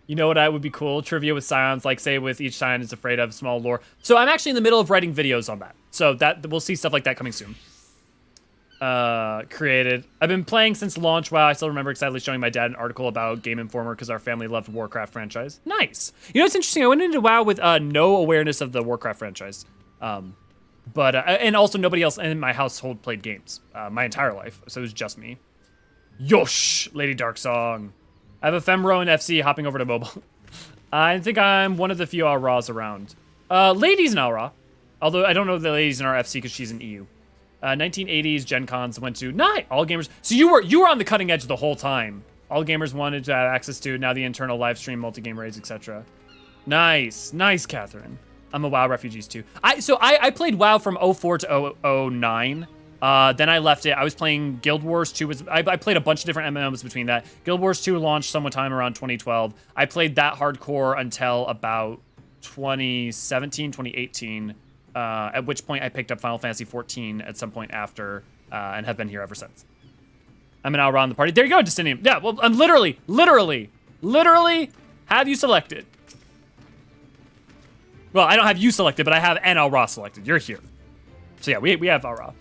You know what would be cool? Trivia with scions, like say with each scion is afraid of small lore. So I'm actually in the middle of writing videos on that. So that we'll see stuff like that coming soon. Created. I've been playing since launch. Wow, I still remember excitedly showing my dad an article about Game Informer because our family loved Warcraft franchise. Nice. You know what's interesting? I went into WoW with no awareness of the Warcraft franchise. But and also nobody else in my household played games my entire life. So it was just me. Yosh, Lady Dark Song. I have a Femro and FC hopping over to mobile. I think I'm one of the few Alras around. Ladies in Alra. Although I don't know the ladies in our FC because she's in EU. 1980s Gen Cons went to all gamers. So you were on the cutting edge the whole time. All gamers wanted to have access to now the internal live stream, multi-game raids, etc. Nice, Catherine. I'm a WoW refugees too. I played WoW from 04 to 09. Then I left it. I was playing Guild Wars 2. I played a bunch of different MMOs between that. Guild Wars 2 launched sometime around 2012. I played that hardcore until about 2017, 2018. At which point I picked up Final Fantasy 14 at some point after, and have been here ever since. I'm an Alra on the party. There you go, Justinian. Yeah, well, I'm literally have you selected. Well, I don't have you selected, but I have an Alra selected. You're here. So yeah, we have Alra.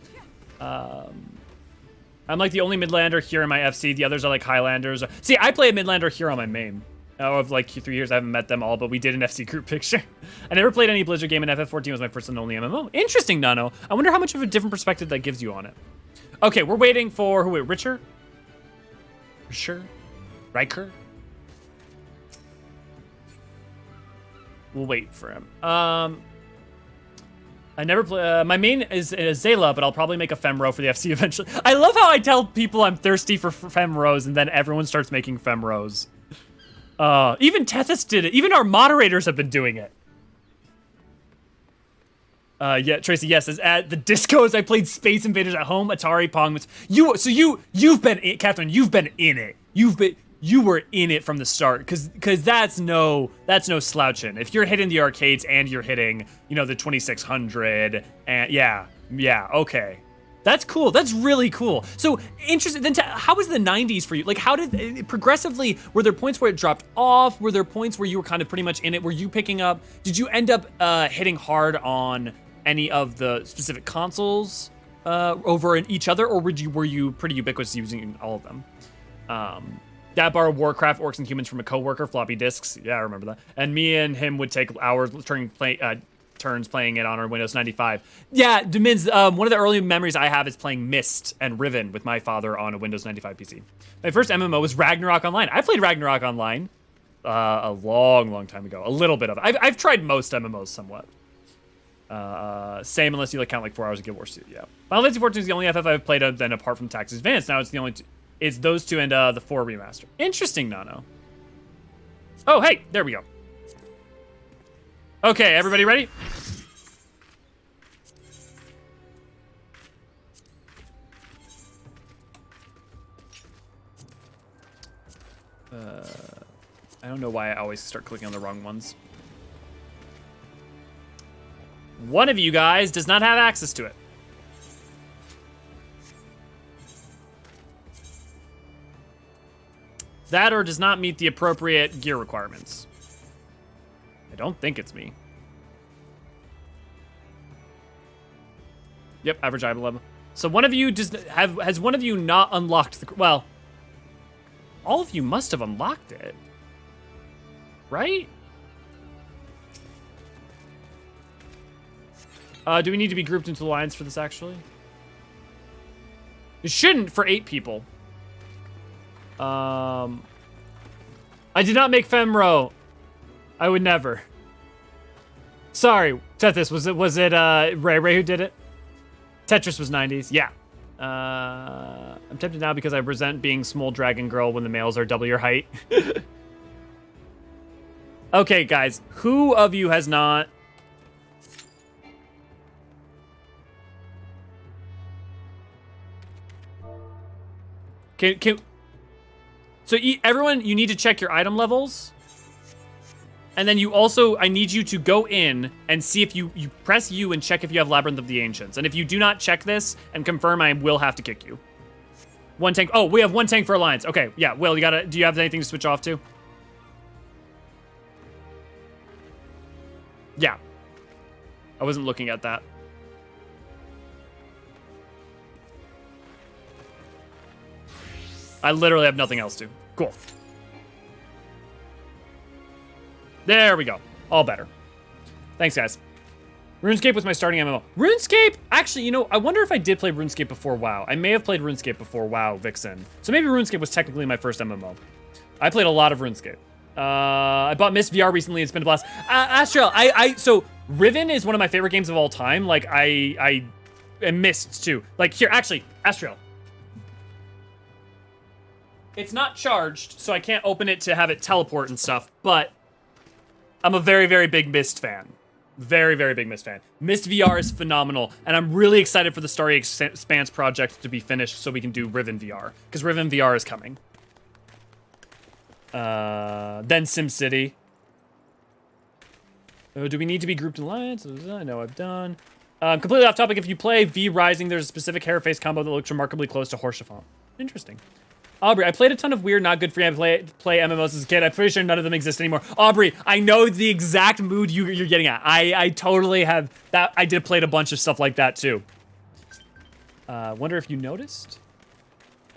I'm like the only Midlander here in my FC. The others are like Highlanders. See, I play a Midlander here on my main. of like 3 years. I haven't met them all, but we did an FC group picture. I never played any Blizzard game, and FF14 was my first and only MMO. Interesting, Nano. I wonder how much of a different perspective that gives you on it. Okay, we're waiting for, who, Richer? Riker? We'll wait for him. I never play. My main is Zayla, but I'll probably make a Femro for the FC eventually. I love how I tell people I'm thirsty for Femros, and then everyone starts making Femros. Even Tethys did it. Even our moderators have been doing it. Yeah, Tracy, yes, as at the discos, I played Space Invaders at home, Atari, Pong. You've been in, Catherine, you've been in it. You were in it from the start, cause that's no slouching. If you're hitting the arcades and you're hitting, you know, the 2600, and yeah, okay. That's cool. That's really cool. So interesting. Then how was the 90s for you? Like, how did progressively, were there points where it dropped off? Were there points where you were kind of pretty much in it? Were you picking up, did you end up hitting hard on any of the specific consoles over in each other, or were you pretty ubiquitous using all of them? Dad borrowed Warcraft, Orcs and Humans from a coworker, floppy disks. Yeah, I remember that. And me and him would take hours turns playing it on our Windows 95. Yeah, Demins, one of the early memories I have is playing Myst and Riven with my father on a Windows 95 PC. My first MMO was Ragnarok Online. I played Ragnarok Online a long time ago. A little bit of it. I've tried most MMOs somewhat. Same unless you count like 4 hours of Guild Wars 2, yeah. Final Fantasy 14 is the only FF I've played then apart from Taxis Advance. Now it's the only it's those two and the 4 remaster. Interesting, Nano. Oh, hey, there we go. Okay, everybody ready? I don't know why I always start clicking on the wrong ones. One of you guys does not have access to it. That or does not meet the appropriate gear requirements. I don't think it's me. Yep, average eye level. So one of you has one of you not unlocked the, well, all of you must have unlocked it, right? Do we need to be grouped into lines for this actually? It shouldn't for 8 people. I did not make Femro. I would never. Sorry, Tethys, was it Ray who did it? Tetris was 90s, yeah. I'm tempted now because I resent being small dragon girl when the males are double your height. Okay, guys, who of you has not? So everyone, you need to check your item levels. And then you also, I need you to go in and see if you press U and check if you have Labyrinth of the Ancients. And if you do not check this and confirm, I will have to kick you. 1 tank, oh, we have 1 tank for Alliance. Okay, yeah, Will, do you have anything to switch off to? Yeah. I wasn't looking at that. I literally have nothing else to. Cool. There we go. All better. Thanks, guys. RuneScape was my starting MMO. RuneScape? Actually, you know, I wonder if I did play RuneScape before WoW. I may have played RuneScape before WoW Vixen. So maybe RuneScape was technically my first MMO. I played a lot of RuneScape. I bought Myst VR recently. It's been a blast. Astriel, so Riven is one of my favorite games of all time. Like, I Myst too. Like, here, actually, Astriel. It's not charged, so I can't open it to have it teleport and stuff, but I'm a very, very big Myst fan. Very, very big Myst fan. Myst VR is phenomenal, and I'm really excited for the Starry Expanse project to be finished so we can do Riven VR, because Riven VR is coming. Then SimCity. Oh, do we need to be grouped in alliance? I know I've done. Completely off topic, if you play V Rising, there's a specific hair face combo that looks remarkably close to Horsefant. Interesting. Aubrey, I played a ton of weird, not good for you. I play MMOs as a kid. I'm pretty sure none of them exist anymore. Aubrey, I know the exact mood you're getting at. I totally have that. I did play a bunch of stuff like that too. Wonder if you noticed?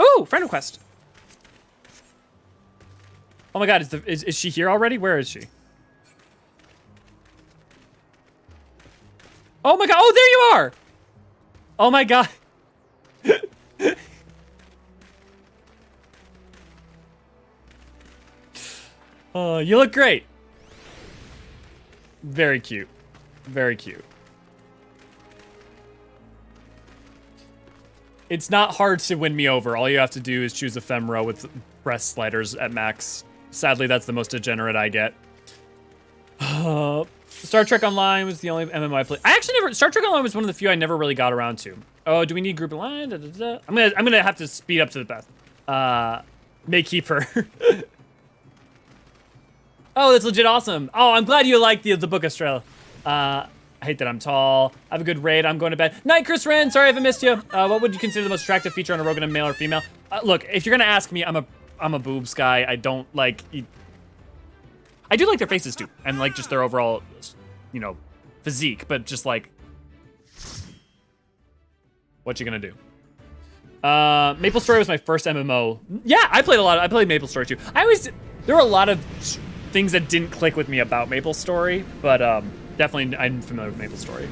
Ooh, friend request. Oh my god, is she here already? Where is she? Oh my god, oh, there you are! Oh my god. Oh, you look great. Very cute. Very cute. It's not hard to win me over. All you have to do is choose a femro with breast sliders at max. Sadly, that's the most degenerate I get. Star Trek Online was the only MMO I played. I actually never. Star Trek Online was one of the few I never really got around to. Oh, do we need group line? Da, da, da. I'm gonna have to speed up to the best. May keep her. Oh, that's legit awesome. Oh, I'm glad you like the book, Estrella. I hate that I'm tall. Have a good raid. I'm going to bed. Night, Chris Wren. Sorry I haven't missed you. What would you consider the most attractive feature on a Rogan, male or female? Look, if you're gonna ask me, I'm a boobs guy. I don't like. I do like their faces too, and like just their overall, you know, physique. But just like, what you gonna do? Maple Story was my first MMO. Yeah, I played Maple Story too. There were a lot of things that didn't click with me about Maple Story, but definitely I'm familiar with Maple Story.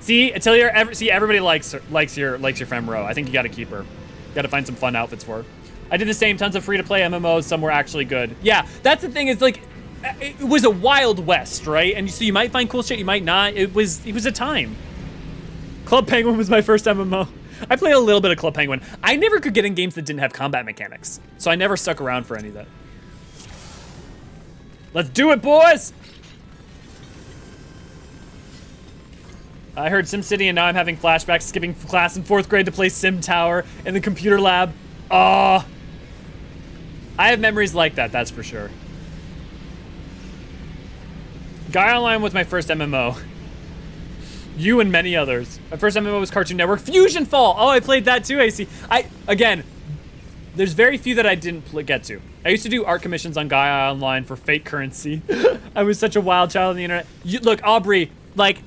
See, everybody likes your femro. I think you gotta keep her. You gotta find some fun outfits for her. I did the same, tons of free-to-play MMOs, some were actually good. Yeah, that's the thing, is like, it was a Wild West, right? And so you might find cool shit, you might not. It was a time. Club Penguin was my first MMO. I played a little bit of Club Penguin. I never could get in games that didn't have combat mechanics, so I never stuck around for any of that. Let's do it, boys! I heard SimCity and now I'm having flashbacks, skipping class in 4th grade to play Sim Tower in the computer lab. Oh, I have memories like that, that's for sure. Guy Online was my first MMO. You and many others. My first MMO was Cartoon Network. Fusion Fall! Oh, I played that too, AC. Again, there's very few that I didn't get to. I used to do art commissions on Gaia Online for fake currency. I was such a wild child on the internet. Look, Aubrey, like,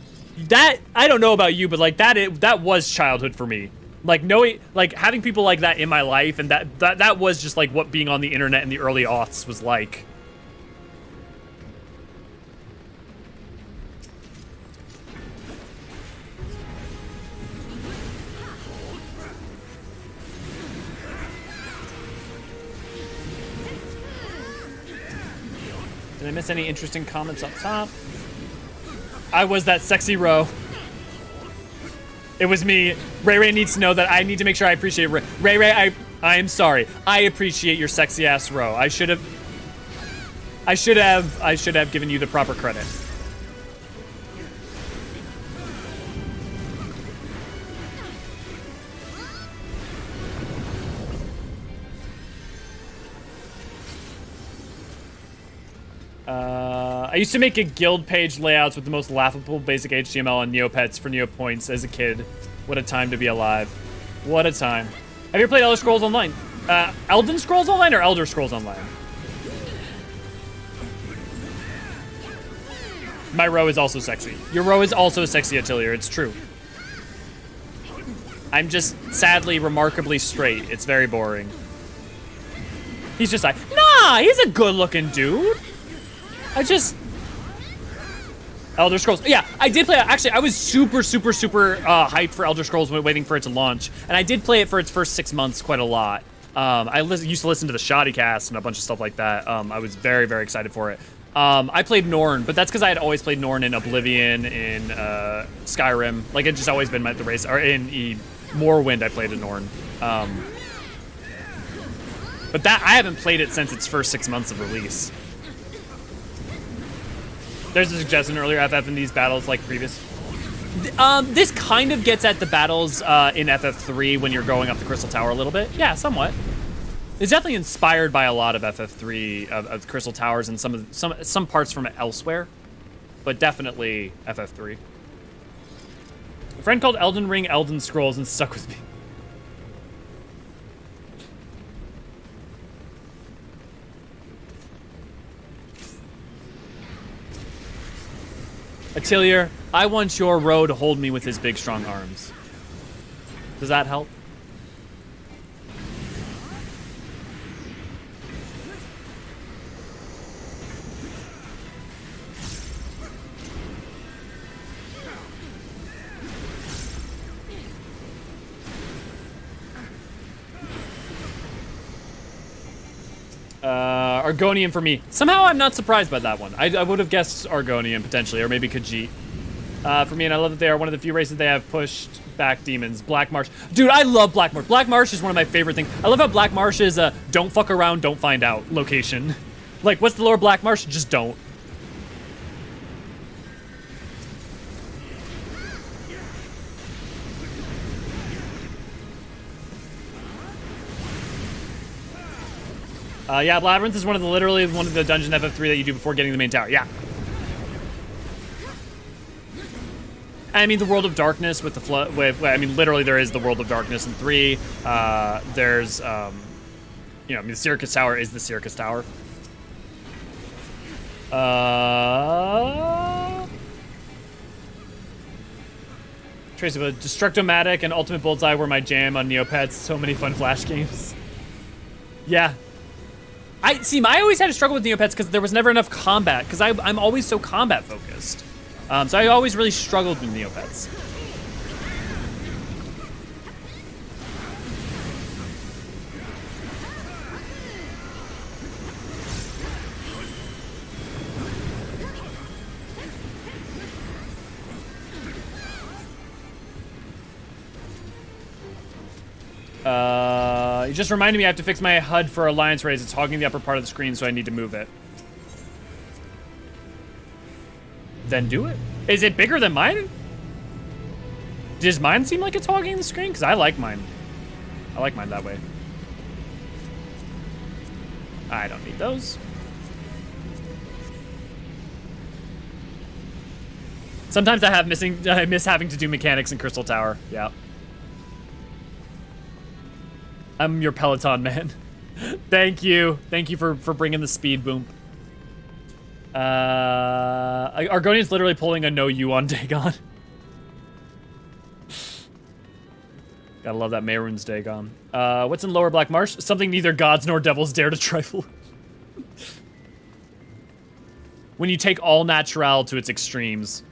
that, I don't know about you, but like, that was childhood for me. Like, knowing, like, having people like that in my life, and that was just like what being on the internet in the early aughts was like. Did I miss any interesting comments up top? I was that sexy row. It was me. Ray Ray needs to know that I need to make sure I appreciate Ray. Ray Ray, I am sorry. I appreciate your sexy ass row. I should have given you the proper credit. I used to make a guild page layouts with the most laughable basic HTML on Neopets for Neopoints as a kid. What a time to be alive. What a time. Have you ever played Elder Scrolls Online? Elden Scrolls Online or Elder Scrolls Online? My row is also sexy. Your row is also sexy, Atelier. It's true. I'm just sadly remarkably straight. It's very boring. He's just like, nah, he's a good looking dude. Elder Scrolls. Yeah, I did play it. Actually, I was super hyped for Elder Scrolls waiting for it to launch. And I did play it for its first 6 months quite a lot. I used to listen to the Shoddy cast and a bunch of stuff like that. I was very excited for it. I played Norn, but that's because I had always played Norn in Oblivion, in Skyrim. Like, it just always been the race. Or in Morrowind, I played a Norn. But I haven't played it since its first 6 months of release. There's a suggestion earlier, FF in these battles like previous. This kind of gets at the battles in FF3 when you're going up the Crystal Tower a little bit. Yeah, somewhat. It's definitely inspired by a lot of FF3 of Crystal Towers and some parts from elsewhere, but definitely FF3. A friend called Elden Ring Elden Scrolls and stuck with me. Atelier, I want your row to hold me with his big, strong arms. Does that help? Argonian for me. Somehow I'm not surprised by that one. I would have guessed Argonian potentially, or maybe Khajiit. For me, and I love that they are one of the few races they have pushed back demons. Black Marsh. Dude, I love Black Marsh. Black Marsh is one of my favorite things. I love how Black Marsh is a don't fuck around, don't find out location. Like, what's the lore of Black Marsh? Just don't. Yeah, Labyrinth is literally one of the dungeons in FF3 that you do before getting the main tower. Yeah. I mean, the World of Darkness with the flood. I mean, literally, there is the World of Darkness in 3. There's, you know, I mean, the Circus Tower is the Circus Tower. Trace of a Destructomatic and Ultimate Bullseye were my jam on Neopets. So many fun Flash games. Yeah. I always had to struggle with Neopets because there was never enough combat, because I'm always so combat focused. So I always really struggled with Neopets. You just reminded me I have to fix my HUD for Alliance Raise. It's hogging the upper part of the screen, so I need to move it. Then do it. Is it bigger than mine? Does mine seem like it's hogging the screen? Because I like mine. I like mine that way. I don't need those. Sometimes I miss having to do mechanics in Crystal Tower. Yeah. I'm your Peloton man. Thank you. Thank you for bringing the speed boom. Argonian's literally pulling a no you on Dagon. Gotta love that Mehrunes Dagon. What's in Lower Black Marsh? Something neither gods nor devils dare to trifle. When you take all natural to its extremes.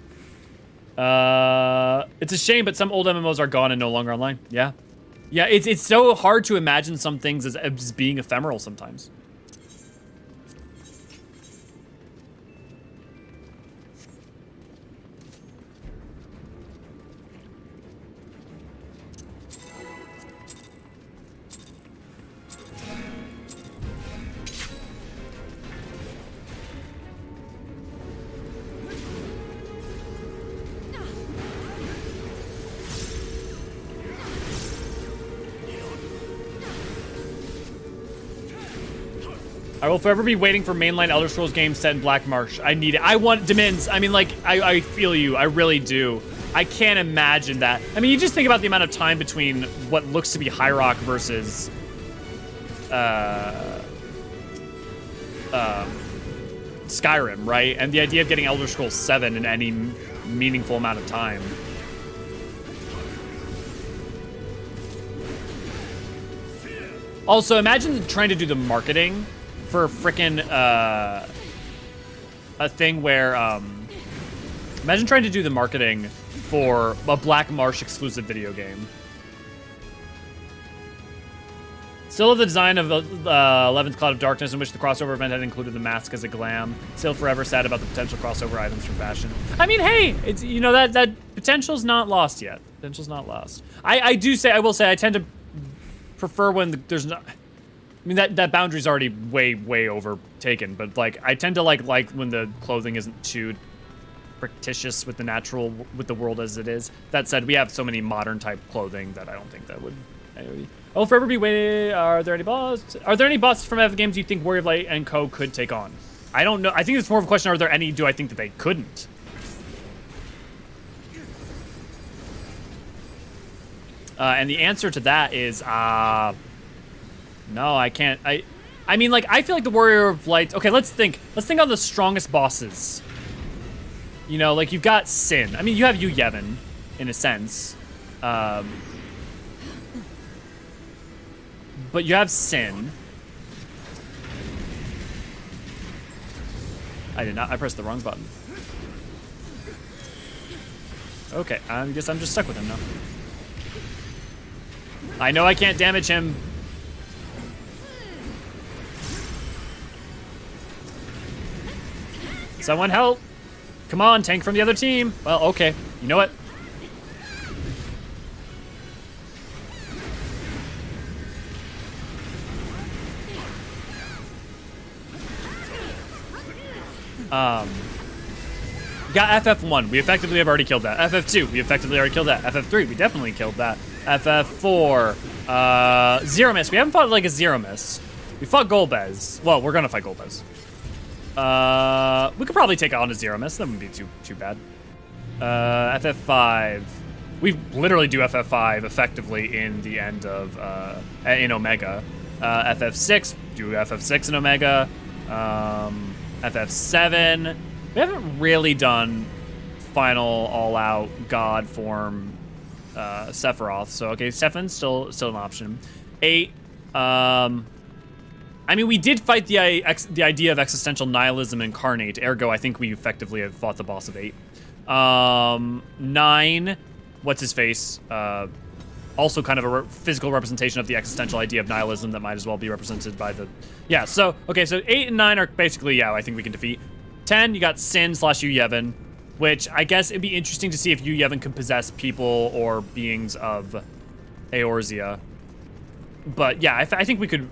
It's a shame, but some old MMOs are gone and no longer online. Yeah. Yeah, it's so hard to imagine some things as being ephemeral sometimes. I will forever be waiting for mainline Elder Scrolls games set in Black Marsh. I need it. I want Demins. I mean, like, I feel you. I really do. I can't imagine that. I mean, you just think about the amount of time between what looks to be High Rock versus Skyrim, right? And the idea of getting Elder Scrolls 7 in any meaningful amount of time. Also, imagine trying to do the marketing for frickin' a thing where, imagine trying to do the marketing for a Black Marsh exclusive video game. Still the design of 11's Cloud of Darkness, in which the crossover event had included the mask as a glam. Still forever sad about the potential crossover items from fashion. I mean, hey, it's, you know, that potential's not lost yet. Potential's not lost. I will say I tend to prefer when there's not. I mean, that boundary's already way overtaken, but like I tend to like when the clothing isn't too fictitious with the world as it is. That said, we have so many modern type clothing that I don't think that would. Oh, forever be waiting. Are there any bosses from FF games you think Warrior of Light and Co could take on? I don't know. I think it's more of a question: are there any? Do I think that they couldn't? And the answer to that is no, I can't. I mean, like, I feel like the Warrior of Light. Okay, let's think on the strongest bosses. You know, like you've got Sin. I mean, you have Yu Yevon, in a sense. But you have Sin. I did not. I pressed the wrong button. Okay, I guess I'm just stuck with him now. I know I can't damage him. Someone help. Come on, tank from the other team. Well, okay. You know what? We got FF1. We effectively have already killed that. FF2. We effectively already killed that. FF3. We definitely killed that. FF4. Zero miss. We haven't fought like a zero miss. We fought Golbez. Well, we're gonna fight Golbez. We could probably take on a zero miss. That wouldn't be too bad. FF5. We literally do FF5 effectively in the end of in Omega. FF6. Do FF6 in Omega. FF7. We haven't really done final all-out god form Sephiroth. So okay, 7's still an option. 8. I mean, we did fight the idea of existential nihilism incarnate. Ergo, I think we effectively have fought the boss of 8. 9. What's his face? Also kind of a physical representation of the existential idea of nihilism that might as well be represented by the... Yeah, so, okay, so 8 and 9 are basically, yeah, I think we can defeat. 10, you got Sin / Yu-Yevon, which I guess it'd be interesting to see if Yu-Yevon can possess people or beings of Eorzea. But yeah, I think we could...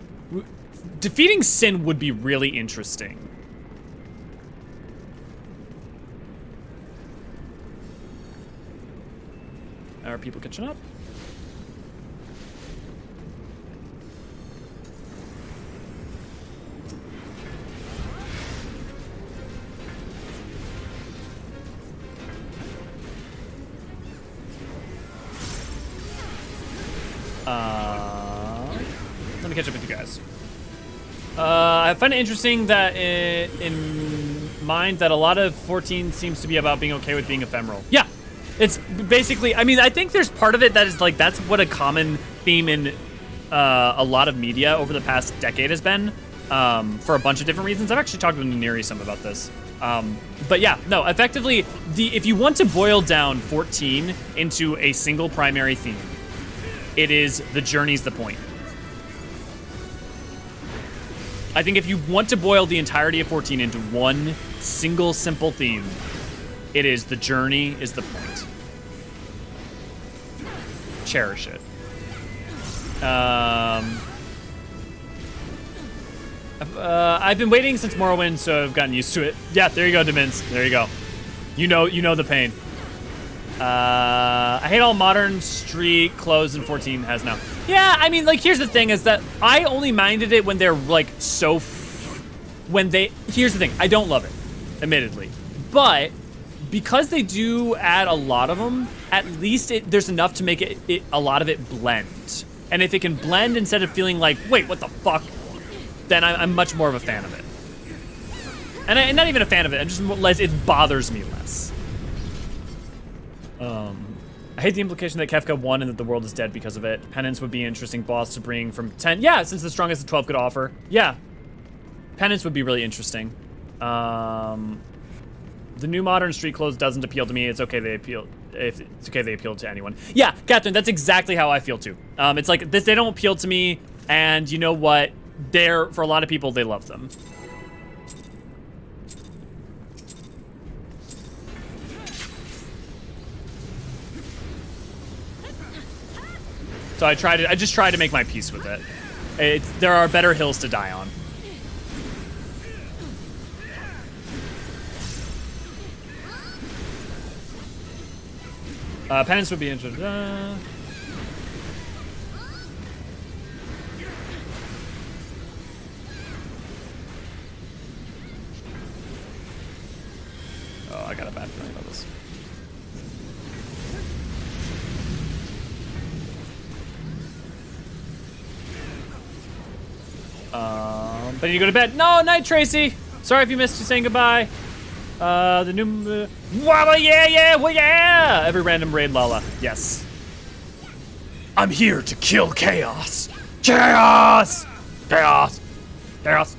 Defeating Sin would be really interesting. Are people catching up? Let me catch up with you guys. I find it interesting that in mind that a lot of 14 seems to be about being okay with being ephemeral. Yeah, it's basically, I mean, I think there's part of it that is like, that's what a common theme in a lot of media over the past decade has been, for a bunch of different reasons. I've actually talked with Neri some about this. But yeah, no, effectively, if you want to boil down 14 into a single primary theme, it is the journey's the point. I think if you want to boil the entirety of 14 into one single simple theme, it is the journey is the point. Cherish it. I've been waiting since Morrowind, so I've gotten used to it. Yeah, there you go, Demins. There you go. You know the pain. I hate all modern street clothes and 14 has now. Yeah, I mean, like, here's the thing is that I only minded it when they're like so, here's the thing, I don't love it, admittedly. But because they do add a lot of them, at least there's enough to make it a lot of it blend. And if it can blend instead of feeling like, wait, what the fuck? Then I'm much more of a fan of it. And I'm not even a fan of it, I'm just less, it bothers me less. I hate the implication that Kefka won and that the world is dead because of it. Penance would be an interesting boss to bring from 10. Yeah, since the strongest of 12 could offer. Yeah. Penance would be really interesting. The new modern street clothes doesn't appeal to me. It's okay they appeal. If it's okay they appeal to anyone. Yeah, Catherine, that's exactly how I feel too. It's like this, they don't appeal to me, and you know what? For a lot of people, they love them. So I just try to make my peace with it. There are better hills to die on. Penance would be interesting. Oh, I got a bad feeling about this. But you go to bed. No, night, Tracy. Sorry if you missed you saying goodbye. The new... Walla, yeah, well, yeah! Every random raid, Lala. Yes. I'm here to kill chaos. Chaos! Chaos! Chaos!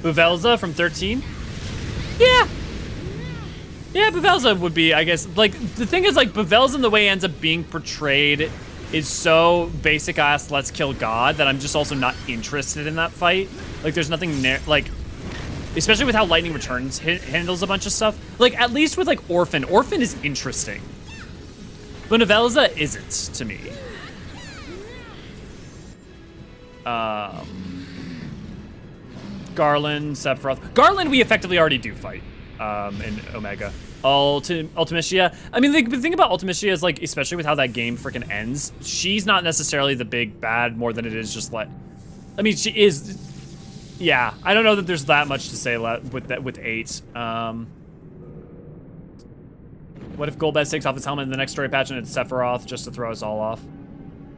Buvelza from 13? Yeah! Yeah, Buvelza would be, I guess, like, the thing is, like, Buvelza and the way it ends up being portrayed is so basic ass let's kill God that I'm just also not interested in that fight. Like, there's nothing like especially with how Lightning Returns handles a bunch of stuff. Like, at least with, like, Orphan. Orphan is interesting. But Novelza isn't, to me. Garland, Sephiroth. Garland, we effectively already do fight in Omega. Ultimecia. I mean, the thing about Ultimecia is, like, especially with how that game freaking ends, she's not necessarily the big bad more than it is just like, I mean, she is, yeah. I don't know that there's that much to say with 8. What if Golbez takes off his helmet in the next story patch and it's Sephiroth just to throw us all off?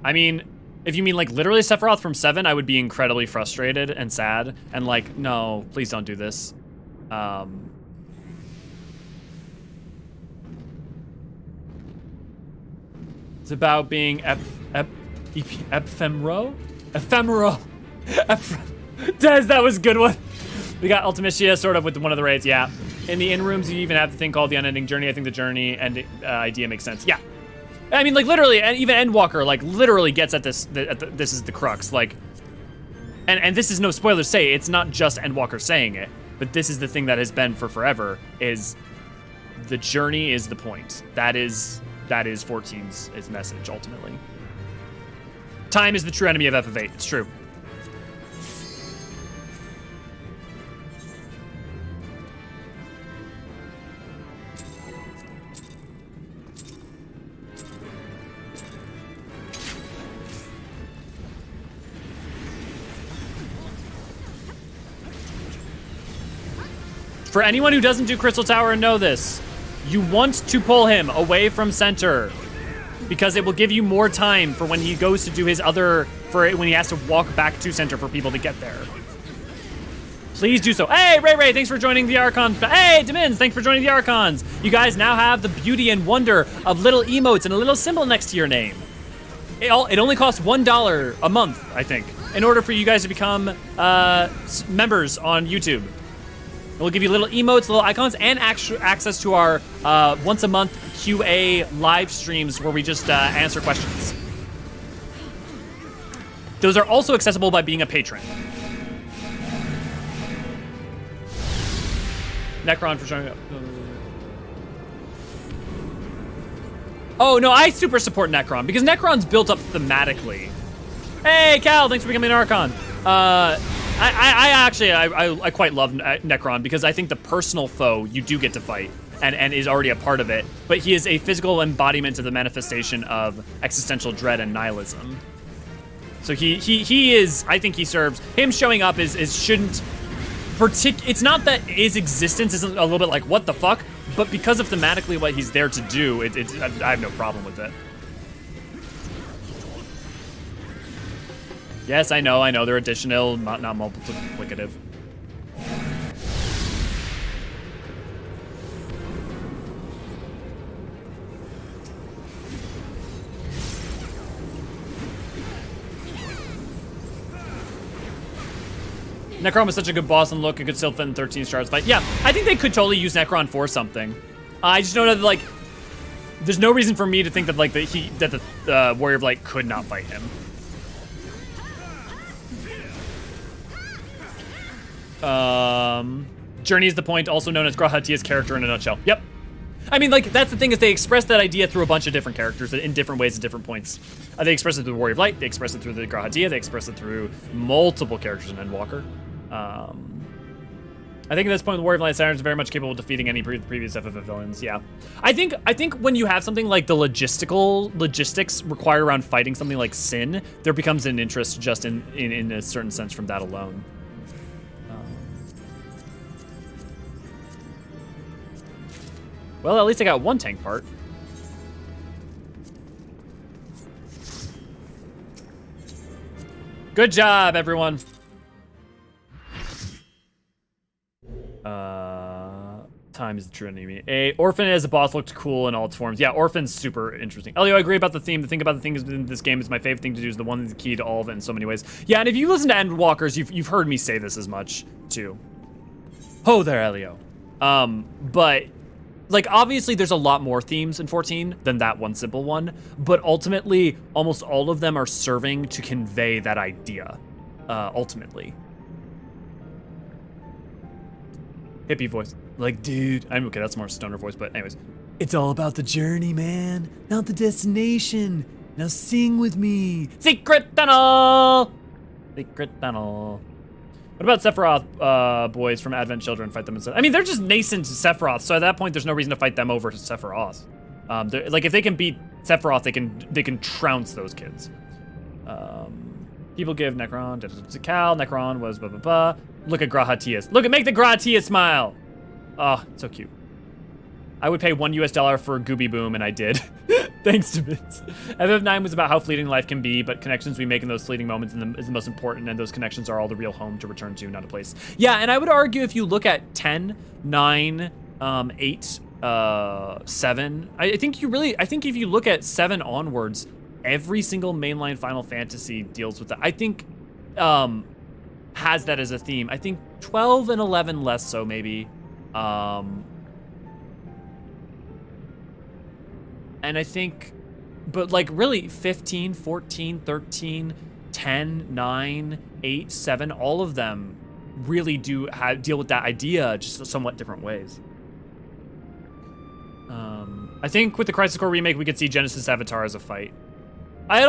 I mean, if you mean like literally Sephiroth from 7, I would be incredibly frustrated and sad and like, no, please don't do this. It's about being ephemero? Des, that was a good one. We got Ultimecia sort of with one of the raids, yeah. In the in-rooms, you even have the thing called the unending journey. I think the journey and idea makes sense. Yeah. I mean, like, literally, and even Endwalker, like, literally gets at this, this is the crux. Like, and this is no spoiler to say, it's not just Endwalker saying it, but this is the thing that has been for forever, is the journey is the point. That is 14's message, ultimately. Time is the true enemy of FF8. It's true. For anyone who doesn't do Crystal Tower and know this, you want to pull him away from center because it will give you more time for when he goes to do his other, for when he has to walk back to center for people to get there. Please do so. Hey, Ray, thanks for joining the Archons. Hey, Demins, thanks for joining the Archons. You guys now have the beauty and wonder of little emotes and a little symbol next to your name. It only costs $1 a month, I think, in order for you guys to become members on YouTube. We'll give you little emotes, little icons, and access to our once a month QA live streams where we just answer questions. Those are also accessible by being a patron. Necron for showing up. Oh no, I super support Necron because Necron's built up thematically. Hey Cal, thanks for becoming an Archon. I actually quite love Necron because I think the personal foe you do get to fight and is already a part of it, but he is a physical embodiment of the manifestation of existential dread and nihilism. So he is, I think he serves, him showing up shouldn't, it's not that his existence isn't a little bit like, what the fuck? But because of thematically what he's there to do, I have no problem with it. Yes, I know, they're additional, not multiplicative. Necron was such a good boss and look, it could still fit in 13 stars fight. Yeah, I think they could totally use Necron for something. I just know that, like, there's no reason for me to think that, like, the Warrior of Light could not fight him. Journey is the point, also known as Grahatia's character in a nutshell. Yep. I mean, like, that's the thing is they express that idea through a bunch of different characters in different ways at different points. They express it through the Warrior of Light, they express it through the Grahatia, they express it through multiple characters in Endwalker. I think at this point, the Warrior of Light Saturn is very much capable of defeating any previous FF villains. Yeah, I think when you have something like the logistics required around fighting something like Sin, there becomes an interest just in a certain sense from that alone. Well, at least I got one tank part. Good job, everyone. Time is the true enemy. Orphan as a boss looked cool in all its forms. Yeah, Orphan's super interesting. Elio, I agree about the theme. The thing about the thing is in this game is my favorite thing to do is the one that's the key to all of it in so many ways. Yeah, and if you listen to Endwalkers, you've heard me say this as much too. Ho there, Elio. But like, obviously there's a lot more themes in 14 than that one simple one, but ultimately almost all of them are serving to convey that idea, ultimately. hippie voice. Like, dude. I'm okay, that's more stoner voice, but anyways. It's all about the journey, man, not the destination. Now sing with me. Secret tunnel! Secret tunnel. What about Sephiroth boys from Advent Children? Fight them instead. I mean, they're just nascent Sephiroth, so at that point, there's no reason to fight them over Sephiroth. Like, if they can beat Sephiroth, they can trounce those kids. People give Necron to Cal. Necron was blah, blah, blah. Look at Grahatias. Make the Grahatia smile. Oh, so cute. I would pay $1 for Gooby Boom, and I did. Thanks to Vince. FF9 was about how fleeting life can be, but connections we make in those fleeting moments is the most important, and those connections are all the real home to return to, not a place. Yeah, and I would argue if you look at 10, 9, 8, 7, I think if you look at 7 onwards, every single mainline Final Fantasy deals with that. I think has that as a theme. I think 12 and 11 less so, maybe. And I think, but like really 15, 14, 13, 10, 9, 8, 7, all of them really do deal with that idea just somewhat different ways. I think with the Crisis Core remake, we could see Genesis Avatar as a fight. I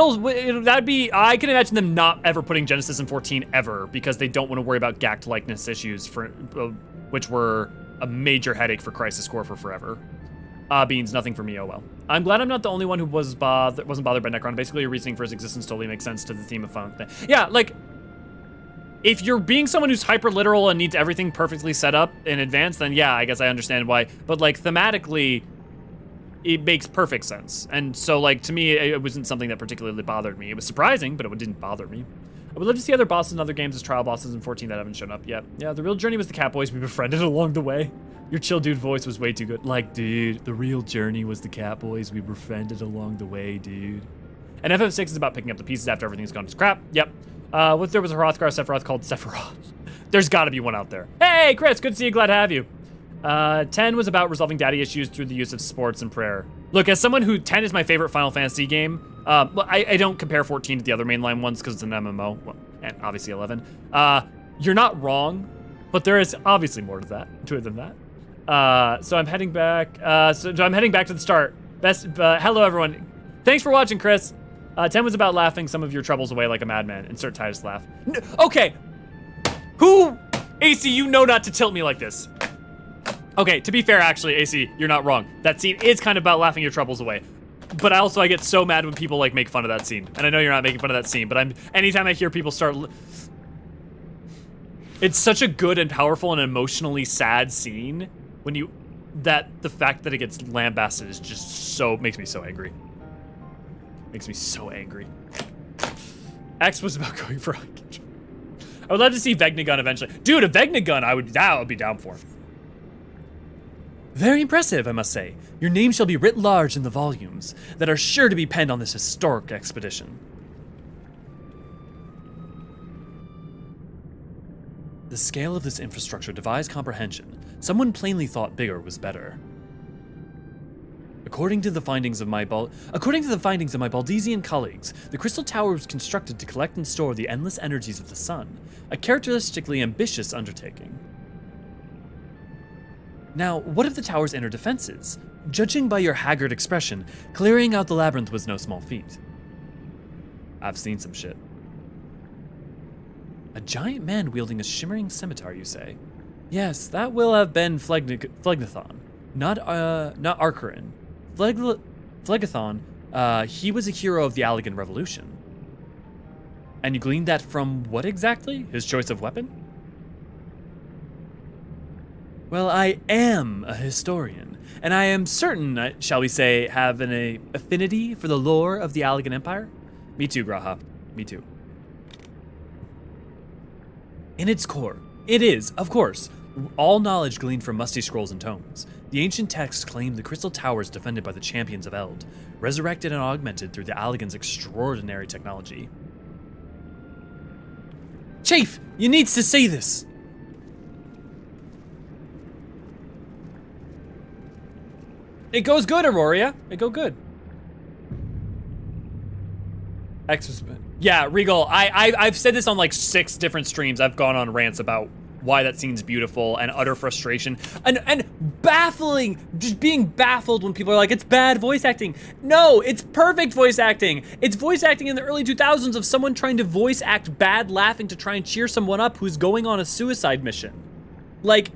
can imagine them not ever putting Genesis in 14 ever because they don't want to worry about Gact likeness issues which were a major headache for Crisis Core for forever. Beans, nothing for me, oh well. I'm glad I'm not the only one who wasn't bothered by Necron. Basically, your reasoning for his existence totally makes sense to the theme of fun. Yeah, like, if you're being someone who's hyper literal and needs everything perfectly set up in advance, then yeah, I guess I understand why. But like, thematically, it makes perfect sense. And so like, to me, it wasn't something that particularly bothered me. It was surprising, but it didn't bother me. I would love to see other bosses in other games as trial bosses in 14 that haven't shown up yet. Yeah, the real journey was the Catboys we befriended along the way. Your chill dude voice was way too good. Like, dude, the real journey was the Catboys we befriended along the way, dude. And FF6 is about picking up the pieces after everything's gone to crap. Yep. What if there was a Hrothgar Sephiroth called Sephiroth? There's gotta be one out there. Hey, Chris, good to see you, glad to have you. 10 was about resolving daddy issues through the use of sports and prayer. Look, as someone who 10 is my favorite Final Fantasy game, well, I don't compare 14 to the other mainline ones because it's an MMO, well, and obviously 11. You're not wrong, but there is obviously more to it than that. So I'm heading back. So I'm heading back to the start. Hello everyone. Thanks for watching, Chris. 10 was about laughing some of your troubles away like a madman. Insert Titus laugh. Okay. Who? AC, you know not to tilt me like this. Okay, to be fair, actually, AC, you're not wrong. That scene is kind of about laughing your troubles away. But I get so mad when people like make fun of that scene. And I know you're not making fun of that scene, but anytime I hear people start, it's such a good and powerful and emotionally sad scene when the fact that it gets lambasted is just makes me so angry. Makes me so angry. X was about going for I would love to see Vegnagun eventually. Dude, a Vegnagun I would be down for. Very impressive, I must say. Your name shall be writ large in the volumes that are sure to be penned on this historic expedition. The scale of this infrastructure defies comprehension. Someone plainly thought bigger was better. According to the findings of my Baldesian colleagues, the Crystal Tower was constructed to collect and store the endless energies of the sun, a characteristically ambitious undertaking. Now, what of the tower's inner defenses? Judging by your haggard expression, clearing out the labyrinth was no small feat. I've seen some shit. A giant man wielding a shimmering scimitar, you say? Yes, that will have been Phlegethon, not Archerin. Phlegethon, he was a hero of the Allagan Revolution. And you gleaned that from what exactly? His choice of weapon? Well, I am a historian, and I am certain, shall we say, have an affinity for the lore of the Allagan Empire. Me too, Graha. Me too. In its core, it is, of course, all knowledge gleaned from musty scrolls and tomes. The ancient texts claim the Crystal Towers defended by the champions of Eld, resurrected and augmented through the Allagan's extraordinary technology. Chief, you needs to see this! It goes good, Auroria. It go good. Yeah, Regal, I've said this on like 6 different streams. I've gone on rants about why that scene's beautiful, and utter frustration, and baffling, just being baffled when people are like, it's bad voice acting. No, it's perfect voice acting. It's voice acting in the early 2000s of someone trying to voice act bad laughing to try and cheer someone up who's going on a suicide mission. Like,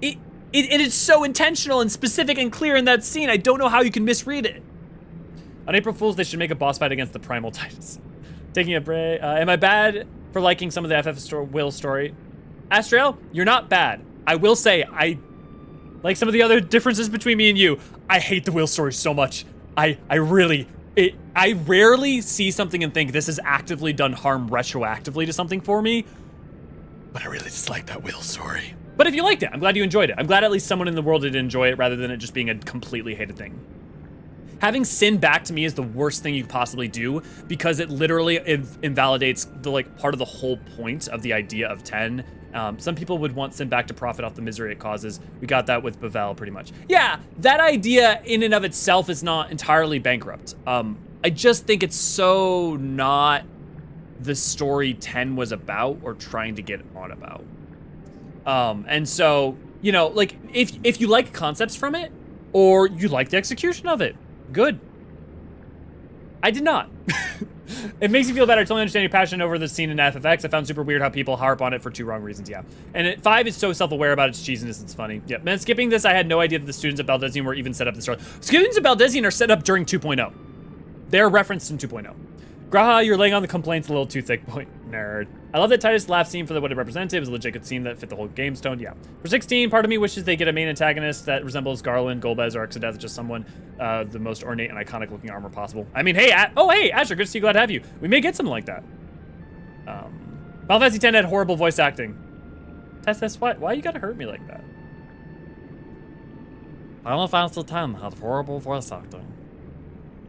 it is so intentional and specific and clear in that scene. I don't know how you can misread it. On April Fool's, they should make a boss fight against the Primal Titus. Taking a break. Am I bad for liking some of the Will story? Astrael, you're not bad. I will say, I like some of the other differences between me and you. I hate the Will story so much. I rarely see something and think this has actively done harm retroactively to something for me. But I really dislike that Will story. But if you liked it, I'm glad you enjoyed it. I'm glad at least someone in the world did enjoy it rather than it just being a completely hated thing. Having Sin back to me is the worst thing you could possibly do because it literally invalidates the like part of the whole point of the idea of 10. Some people would want Sin back to profit off the misery it causes. We got that with Bavel pretty much. Yeah, that idea in and of itself is not entirely bankrupt. I just think it's so not the story 10 was about or trying to get on about. And so, you know, like if you like concepts from it or you like the execution of it, good. I did not. It makes me feel better. I totally understand your passion over the scene in FFX. I found super weird how people harp on it for 2 wrong reasons, yeah. And 5 is so self-aware about its cheesiness, it's funny. Yeah, man, skipping this, I had no idea that the students at Baldesion were even set up this story. Students at Baldesion are set up during 2.0. They're referenced in 2.0. Graha, you're laying on the complaints a little too thick, boy. Nerd. I love that Titus' laugh scene for what it represented. It was a legit good scene that fit the whole game tone, yeah. For 16, part of me wishes they get a main antagonist that resembles Garland, Golbez, or Exodeth, just someone the most ornate and iconic looking armor possible. I mean, hey, hey, Asher, good to see you, glad to have you. We may get something like that. Final Fantasy X had horrible voice acting. Tess, why you gotta hurt me like that? Final Fantasy X had horrible voice acting.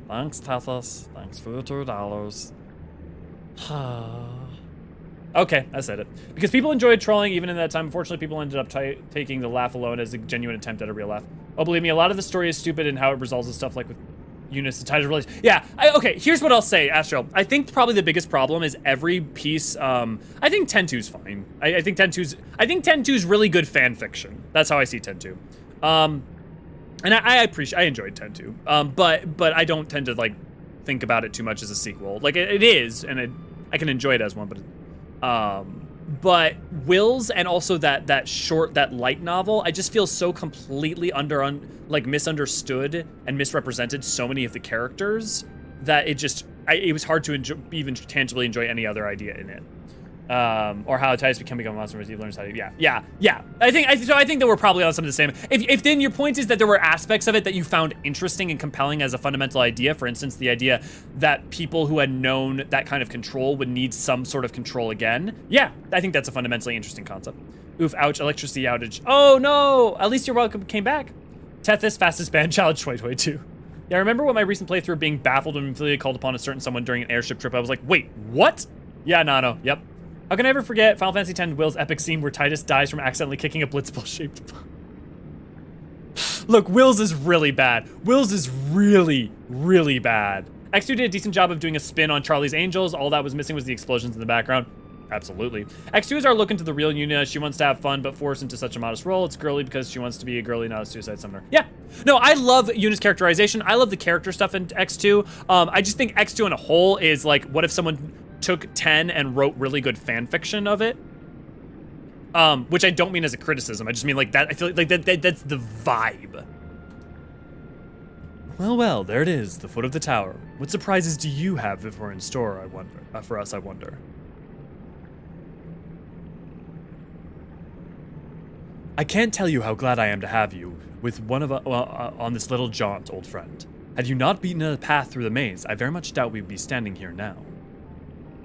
Thanks, Tethys. Thanks for the $2. Okay, I said it. Because people enjoyed trolling even in that time. Unfortunately, people ended up taking the laugh alone as a genuine attempt at a real laugh. Oh, believe me, a lot of the story is stupid and how it resolves the stuff like with Eunice and Titus release. Yeah, okay, here's what I'll say, Astro. I think probably the biggest problem is every piece, I think 10-2's fine. I think 10-2's really good fan fiction. That's how I see 10-2. And I enjoyed 10-2. But I don't tend to like think about it too much as a sequel. Like it is, and I can enjoy it as one, but Will's and also that light novel, I just feel so completely misunderstood and misrepresented so many of the characters that it was hard to even tangibly enjoy any other idea in it. Or how Titus become a monster as he learns how to, yeah. I think that we're probably on some of the same. If then your point is that there were aspects of it that you found interesting and compelling as a fundamental idea, for instance, the idea that people who had known that kind of control would need some sort of control again, yeah, I think that's a fundamentally interesting concept. Oof, ouch, electricity outage. Oh no, at least you're welcome came back. Tethys, fastest band challenge 2022. Yeah, I remember what my recent playthrough being baffled when Amelia called upon a certain someone during an airship trip. I was like, wait, what? Yeah, Nano, yep. How can I ever forget Final Fantasy X Will's epic scene where Titus dies from accidentally kicking a blitzball-shaped bomb? Look, Will's is really bad. Will's is really, really bad. X2 did a decent job of doing a spin on Charlie's Angels. All that was missing was the explosions in the background. Absolutely. X2 is our look into the real Yuna. She wants to have fun, but forced into such a modest role. It's girly because she wants to be a girly, not a suicide summoner. Yeah. No, I love Yuna's characterization. I love the character stuff in X2. I just think X2 in a whole is like, what if someone took 10 and wrote really good fan fiction of it? Which I don't mean as a criticism. I just mean like that. I feel like that's the vibe. Well, there it is, the foot of the tower. What surprises do you have if we're in store, I wonder? For us, I wonder. I can't tell you how glad I am to have you with one of on this little jaunt, old friend. Had you not beaten a path through the maze, I very much doubt we'd be standing here now.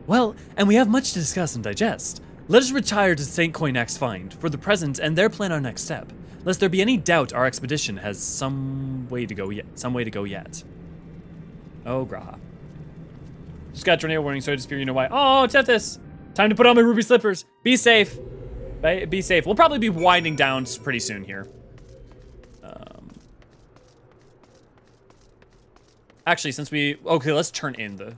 Well, and we have much to discuss and digest. Let us retire to St. Coinac's find for the present and there plan our next step, lest there be any doubt our expedition has some way to go yet. Oh, Graha. Just got a tornado warning, so I just fear you know why. Oh, Tethys! Time to put on my ruby slippers. Be safe. Be safe. We'll probably be winding down pretty soon here. Actually, since okay, let's turn in the,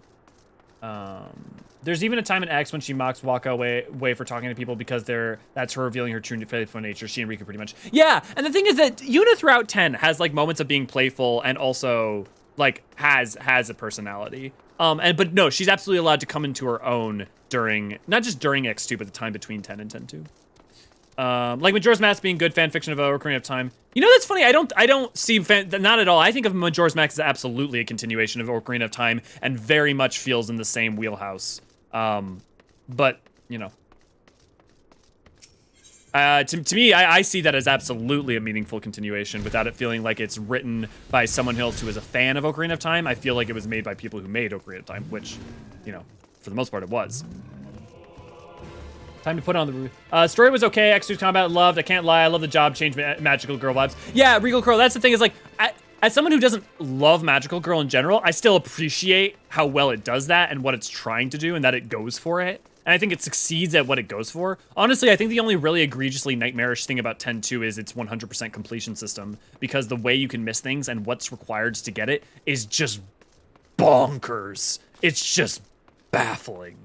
There's even a time in X when she mocks Waka way for talking to people because that's her revealing her true faithful nature. She and Rika pretty much. Yeah, and the thing is that Yuna throughout 10 has like moments of being playful and also like has a personality. But no, she's absolutely allowed to come into her own not just during X2, but the time between 10 and 10-2. Like Majora's Mask being good fan fiction of Ocarina of Time. You know, that's funny. I don't see not at all. I think of Majora's Mask as absolutely a continuation of Ocarina of Time and very much feels in the same wheelhouse. But you know, to me, I see that as absolutely a meaningful continuation without it feeling like it's written by someone else who is a fan of Ocarina of Time. I feel like it was made by people who made Ocarina of Time, which, you know, for the most part it was. Time to put on the roof. Story was okay. Extra combat loved. I can't lie. I love the job change magical girl vibes. Yeah, Regal Crow. That's the thing is like, as someone who doesn't love magical girl in general, I still appreciate how well it does that and what it's trying to do and that it goes for it. And I think it succeeds at what it goes for. Honestly, I think the only really egregiously nightmarish thing about 10-2 is its 100% completion system, because the way you can miss things and what's required to get it is just bonkers. It's just baffling.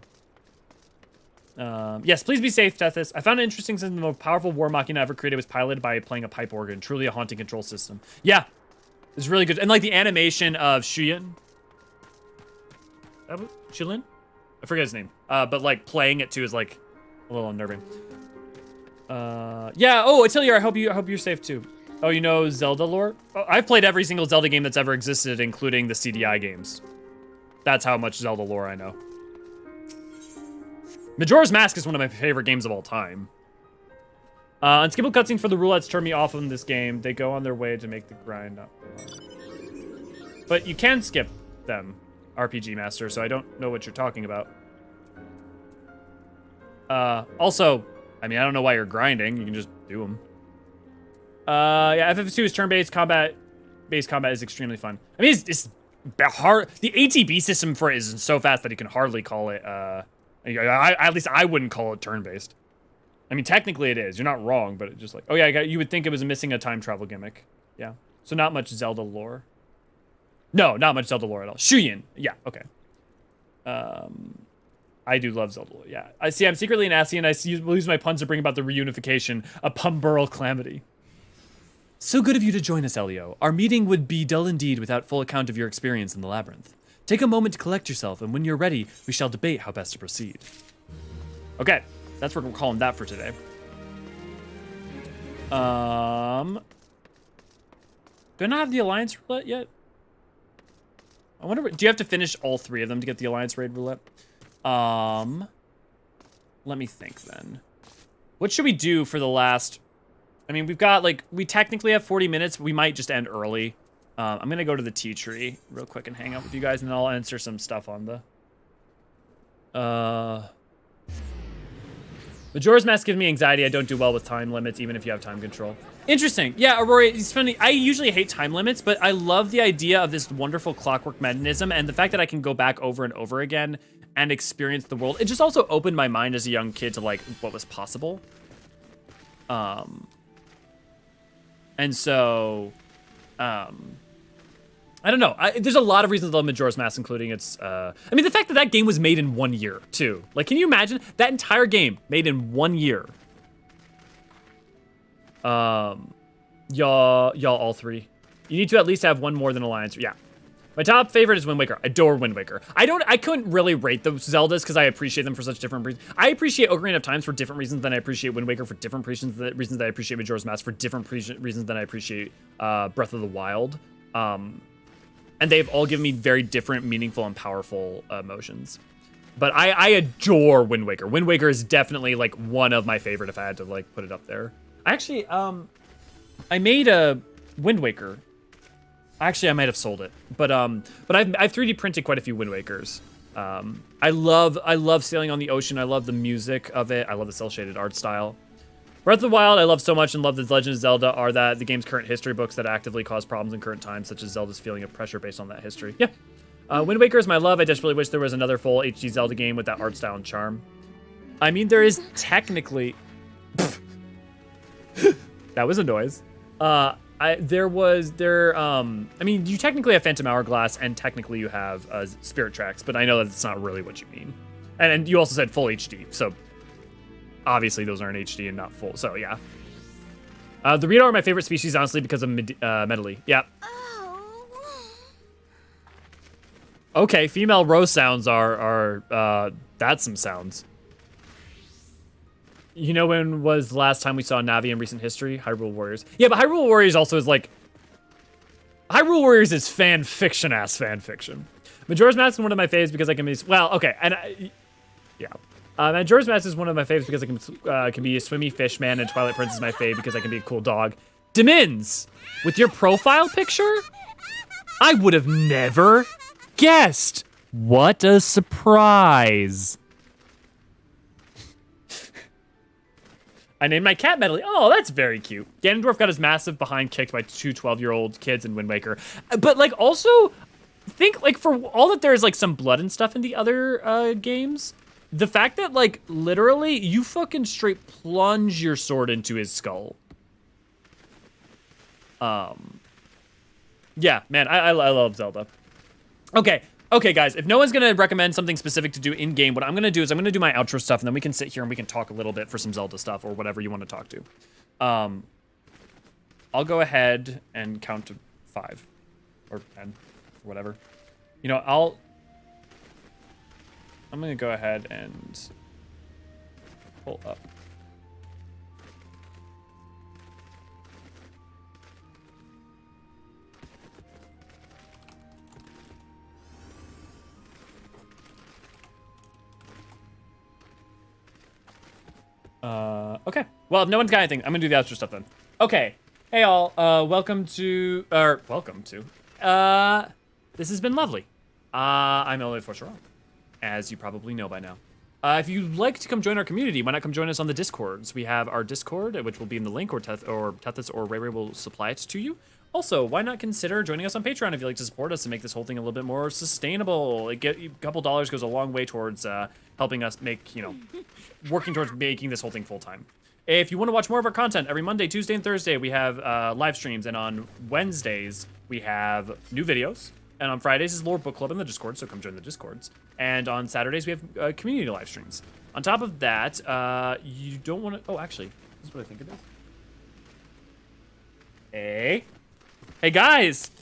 Yes, please be safe, Tethys. I found it interesting since the most powerful war machina ever created was piloted by playing a pipe organ. Truly a haunting control system. Yeah, it's really good. And like the animation of Shuyin. Shulin? I forget his name. But like playing it too is like a little unnerving. Yeah. Oh, Atelier, I hope you're safe too. Oh, you know Zelda lore? Oh, I've played every single Zelda game that's ever existed, including the CDI games. That's how much Zelda lore I know. Majora's Mask is one of my favorite games of all time. Unskippable cutscenes for the roulettes turn me off in this game. They go on their way to make the grind up. But you can skip them, RPG Master, so I don't know what you're talking about. Also, I mean, I don't know why you're grinding. You can just do them. Yeah, FF2 is turn-based combat. Base combat is extremely fun. I mean, it's hard. The ATB system for it is so fast that you can hardly call it, at least I wouldn't call it turn-based. I mean, technically it is. You're not wrong, but it's just like, oh yeah, you would think it was missing a time travel gimmick. Yeah. So not much Zelda lore. No, not much Zelda lore at all. Shuyin. Yeah, okay. I do love Zelda lore, yeah. I see I'm secretly an assy and I will use my puns to bring about the reunification, a Pumburl calamity. So good of you to join us, Elio. Our meeting would be dull indeed without full account of your experience in the labyrinth. Take a moment to collect yourself, and when you're ready, we shall debate how best to proceed. Okay, that's what we're calling that for today. Do I not have the Alliance roulette yet? I wonder, do you have to finish all 3 of them to get the Alliance raid roulette? Let me think then. What should we do for the last... I mean, we've got, like, we technically have 40 minutes. We might just end early. I'm going to go to the tea tree real quick and hang out with you guys, and then I'll answer some stuff on the... Majora's Mask gives me anxiety. I don't do well with time limits, even if you have time control. Interesting. Yeah, Aurora, it's funny. I usually hate time limits, but I love the idea of this wonderful clockwork mechanism and the fact that I can go back over and over again and experience the world. It just also opened my mind as a young kid to, like, what was possible. And so... I don't know. There's a lot of reasons to love Majora's Mask, including its... I mean, the fact that that game was made in 1 year, too. Like, can you imagine? That entire game made in 1 year. Y'all all 3. You need to at least have one more than Alliance. Yeah. My top favorite is Wind Waker. I adore Wind Waker. I couldn't really rate those Zeldas because I appreciate them for such different reasons. I appreciate Ocarina of Time for different reasons than I appreciate Wind Waker, for different reasons that I appreciate Majora's Mask, for different reasons than I appreciate Breath of the Wild. And they've all given me very different, meaningful, and powerful emotions. But I adore Wind Waker. Wind Waker is definitely, like, one of my favorite if I had to, like, put it up there. I actually, I made a Wind Waker. Actually, I might have sold it. But I've 3D printed quite a few Wind Wakers. I love sailing on the ocean. I love the music of it. I love the cel-shaded art style. Breath of the Wild, I love so much and love that Legend of Zelda are that the game's current history books that actively cause problems in current times, such as Zelda's feeling of pressure based on that history. Yeah. Wind Waker is my love. I desperately wish there was another full HD Zelda game with that art style and charm. I mean, there is technically... That was a noise. I mean, you technically have Phantom Hourglass and technically you have Spirit Tracks, but I know that's not really what you mean. And you also said full HD, so obviously those aren't HD and not full. So yeah. The Rito are my favorite species, honestly, because of Medley. Yeah. Okay, female rose sounds are that's some sounds. You know when was the last time we saw Navi in recent history? Hyrule Warriors. Yeah, but Hyrule Warriors also is like... Hyrule Warriors is fan fiction. Majora's Mask is one of my faves because I can be... Well, okay, and yeah. Majora's Mask is one of my faves because I can be a swimmy fish man, and Twilight Princess is my fave because I can be a cool dog. Demins, with your profile picture? I would have never guessed. What a surprise. I named my cat Medley. Oh, that's very cute. Ganondorf got his massive behind kicked by two 12-year-old kids in Wind Waker. But, like, also, think, like, for all that there's, like, some blood and stuff in the other games, the fact that, like, literally, you fucking straight plunge your sword into his skull. Yeah, man, I love Zelda. Okay, guys, if no one's gonna recommend something specific to do in-game, what I'm gonna do is I'm gonna do my outro stuff, and then we can sit here and we can talk a little bit for some Zelda stuff or whatever you want to talk to. I'll go ahead and count to 5 or 10 or whatever. You know, I'm gonna go ahead and pull up. Okay. Well, if no one's got anything, I'm gonna do the outro stuff then. Okay. Hey all, welcome to, this has been lovely. I'm Elliot Forsharon, as you probably know by now. If you'd like to come join our community, why not come join us on the Discords? We have our Discord, which will be in the link, or Tethys or Ray Ray will supply it to you. Also, why not consider joining us on Patreon if you'd like to support us and make this whole thing a little bit more sustainable? A couple dollars goes a long way towards helping us make, you know, working towards making this whole thing full-time. If you want to watch more of our content, every Monday, Tuesday, and Thursday, we have live streams, and on Wednesdays, we have new videos. And on Fridays is Lore Book Club in the Discord, so come join the Discords. And on Saturdays, we have community live streams. On top of that, you don't want to... Oh, actually, this is what I think it is. Hey, guys!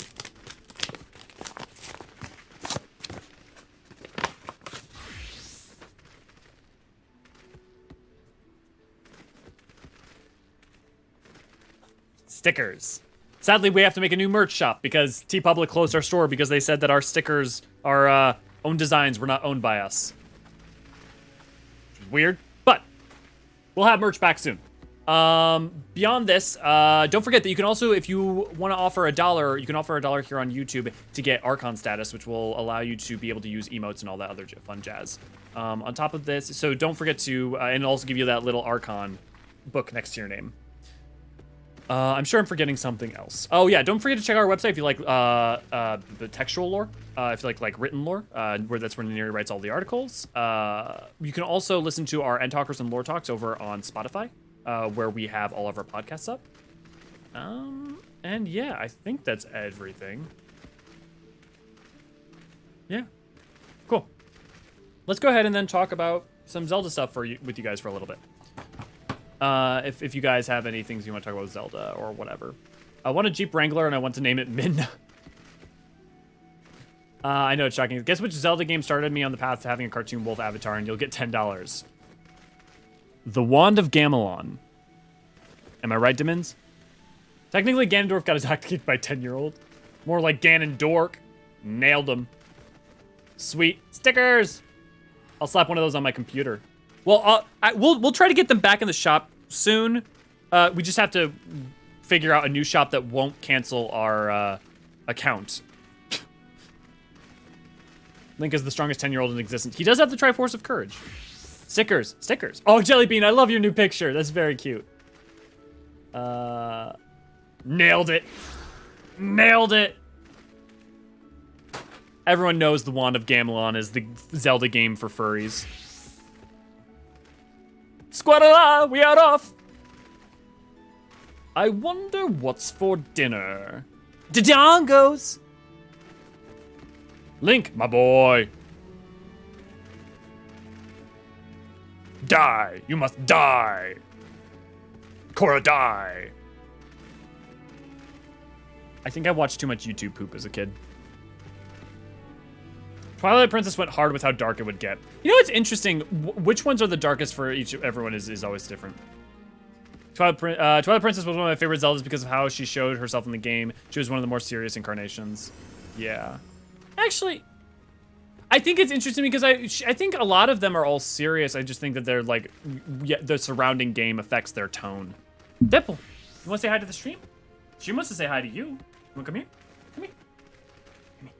Stickers. Sadly, we have to make a new merch shop because TeePublic closed our store because they said that our stickers, our own designs, were not owned by us. Which is weird, but we'll have merch back soon. Beyond this, don't forget that you can also, if you want to offer $1, you can offer $1 here on YouTube to get Archon status, which will allow you to be able to use emotes and all that other fun jazz. On top of this, so don't forget to, and it'll also give you that little Archon book next to your name. I'm sure I'm forgetting something else. Oh yeah, don't forget to check our website if you like the textual lore. If you like written lore, where Neri writes all the articles. You can also listen to our End Talkers and Lore Talks over on Spotify, where we have all of our podcasts up. And yeah, I think that's everything. Yeah, cool. Let's go ahead and then talk about some Zelda stuff with you guys for a little bit. If you guys have any things you want to talk about with Zelda or whatever. I want a Jeep Wrangler and I want to name it Min. I know it's shocking. Guess which Zelda game started me on the path to having a cartoon wolf avatar, and you'll get $10. The Wand of Gamelon. Am I right, Demins? Technically, Ganondorf got his act kicked by a 10-year-old. More like Ganondork. Nailed him. Sweet. Stickers! I'll slap one of those on my computer. Well, we'll try to get them back in the shop soon. We just have to figure out a new shop that won't cancel our account. Link is the strongest 10-year-old in existence. He does have the Triforce of Courage. Stickers. Oh, Jellybean, I love your new picture. That's very cute. Nailed it. Everyone knows the Wand of Gamelon is the Zelda game for furries. Squadala, we are off. I wonder what's for dinner. Dodongos. Link, my boy. Die! You must die! Cora, die! I think I watched too much YouTube poop as a kid. Twilight Princess went hard with how dark it would get. You know what's interesting? Which ones are the darkest for everyone is always different. Twilight Princess was one of my favorite Zeldas because of how she showed herself in the game. She was one of the more serious incarnations. Yeah. Actually, I think it's interesting because I think a lot of them are all serious. I just think that they're like, yeah, the surrounding game affects their tone. Deadpool, you want to say hi to the stream? She wants to say hi to you. You want to come here? Come here. Come here.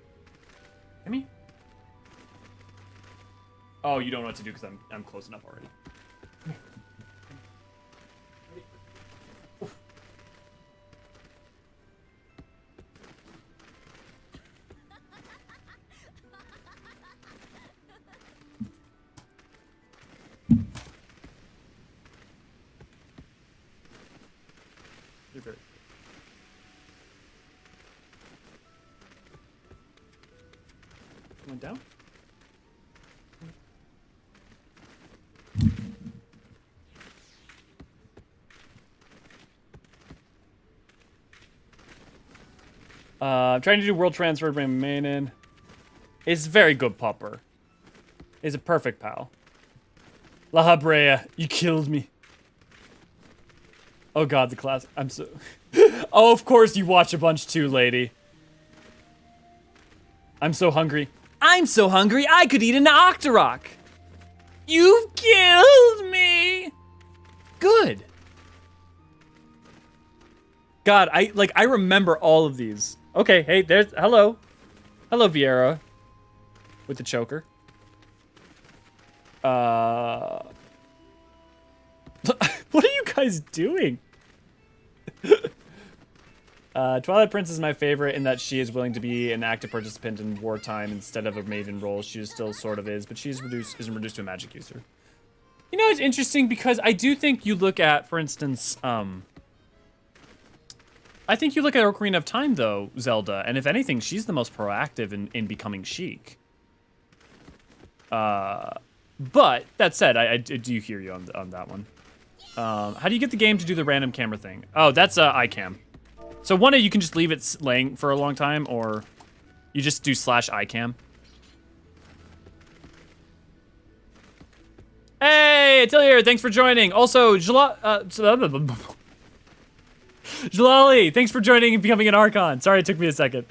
Come here. Oh, you don't know what to do because I'm close enough already. Come here. You're very... Went down? I'm trying to do world transfer to bring my main in. It's very good, Popper. It's a perfect pal. La Habrea, you killed me. Oh god, the class. I'm so... Oh, of course you watch a bunch too, lady. I'm so hungry. I'm so hungry I could eat an Octorok. You've killed me. Good. God, I remember all of these. Okay, hey, there's, hello. Hello, Vieira. With the choker. What are you guys doing? Twilight Princess is my favorite in that she is willing to be an active participant in wartime instead of a maiden role. She still sort of is, but isn't reduced to a magic user. You know, it's interesting because I do think you look at, for instance, I think you look at Ocarina of Time, though, Zelda, and if anything, she's the most proactive in becoming Sheik. But, that said, I do hear you on that one. How do you get the game to do the random camera thing? Oh, that's iCam. So one, you can just leave it laying for a long time, or you just do /iCam. Hey, Atelier, thanks for joining. Also, Jalali, thanks for joining and becoming an Archon. Sorry, it took me a second.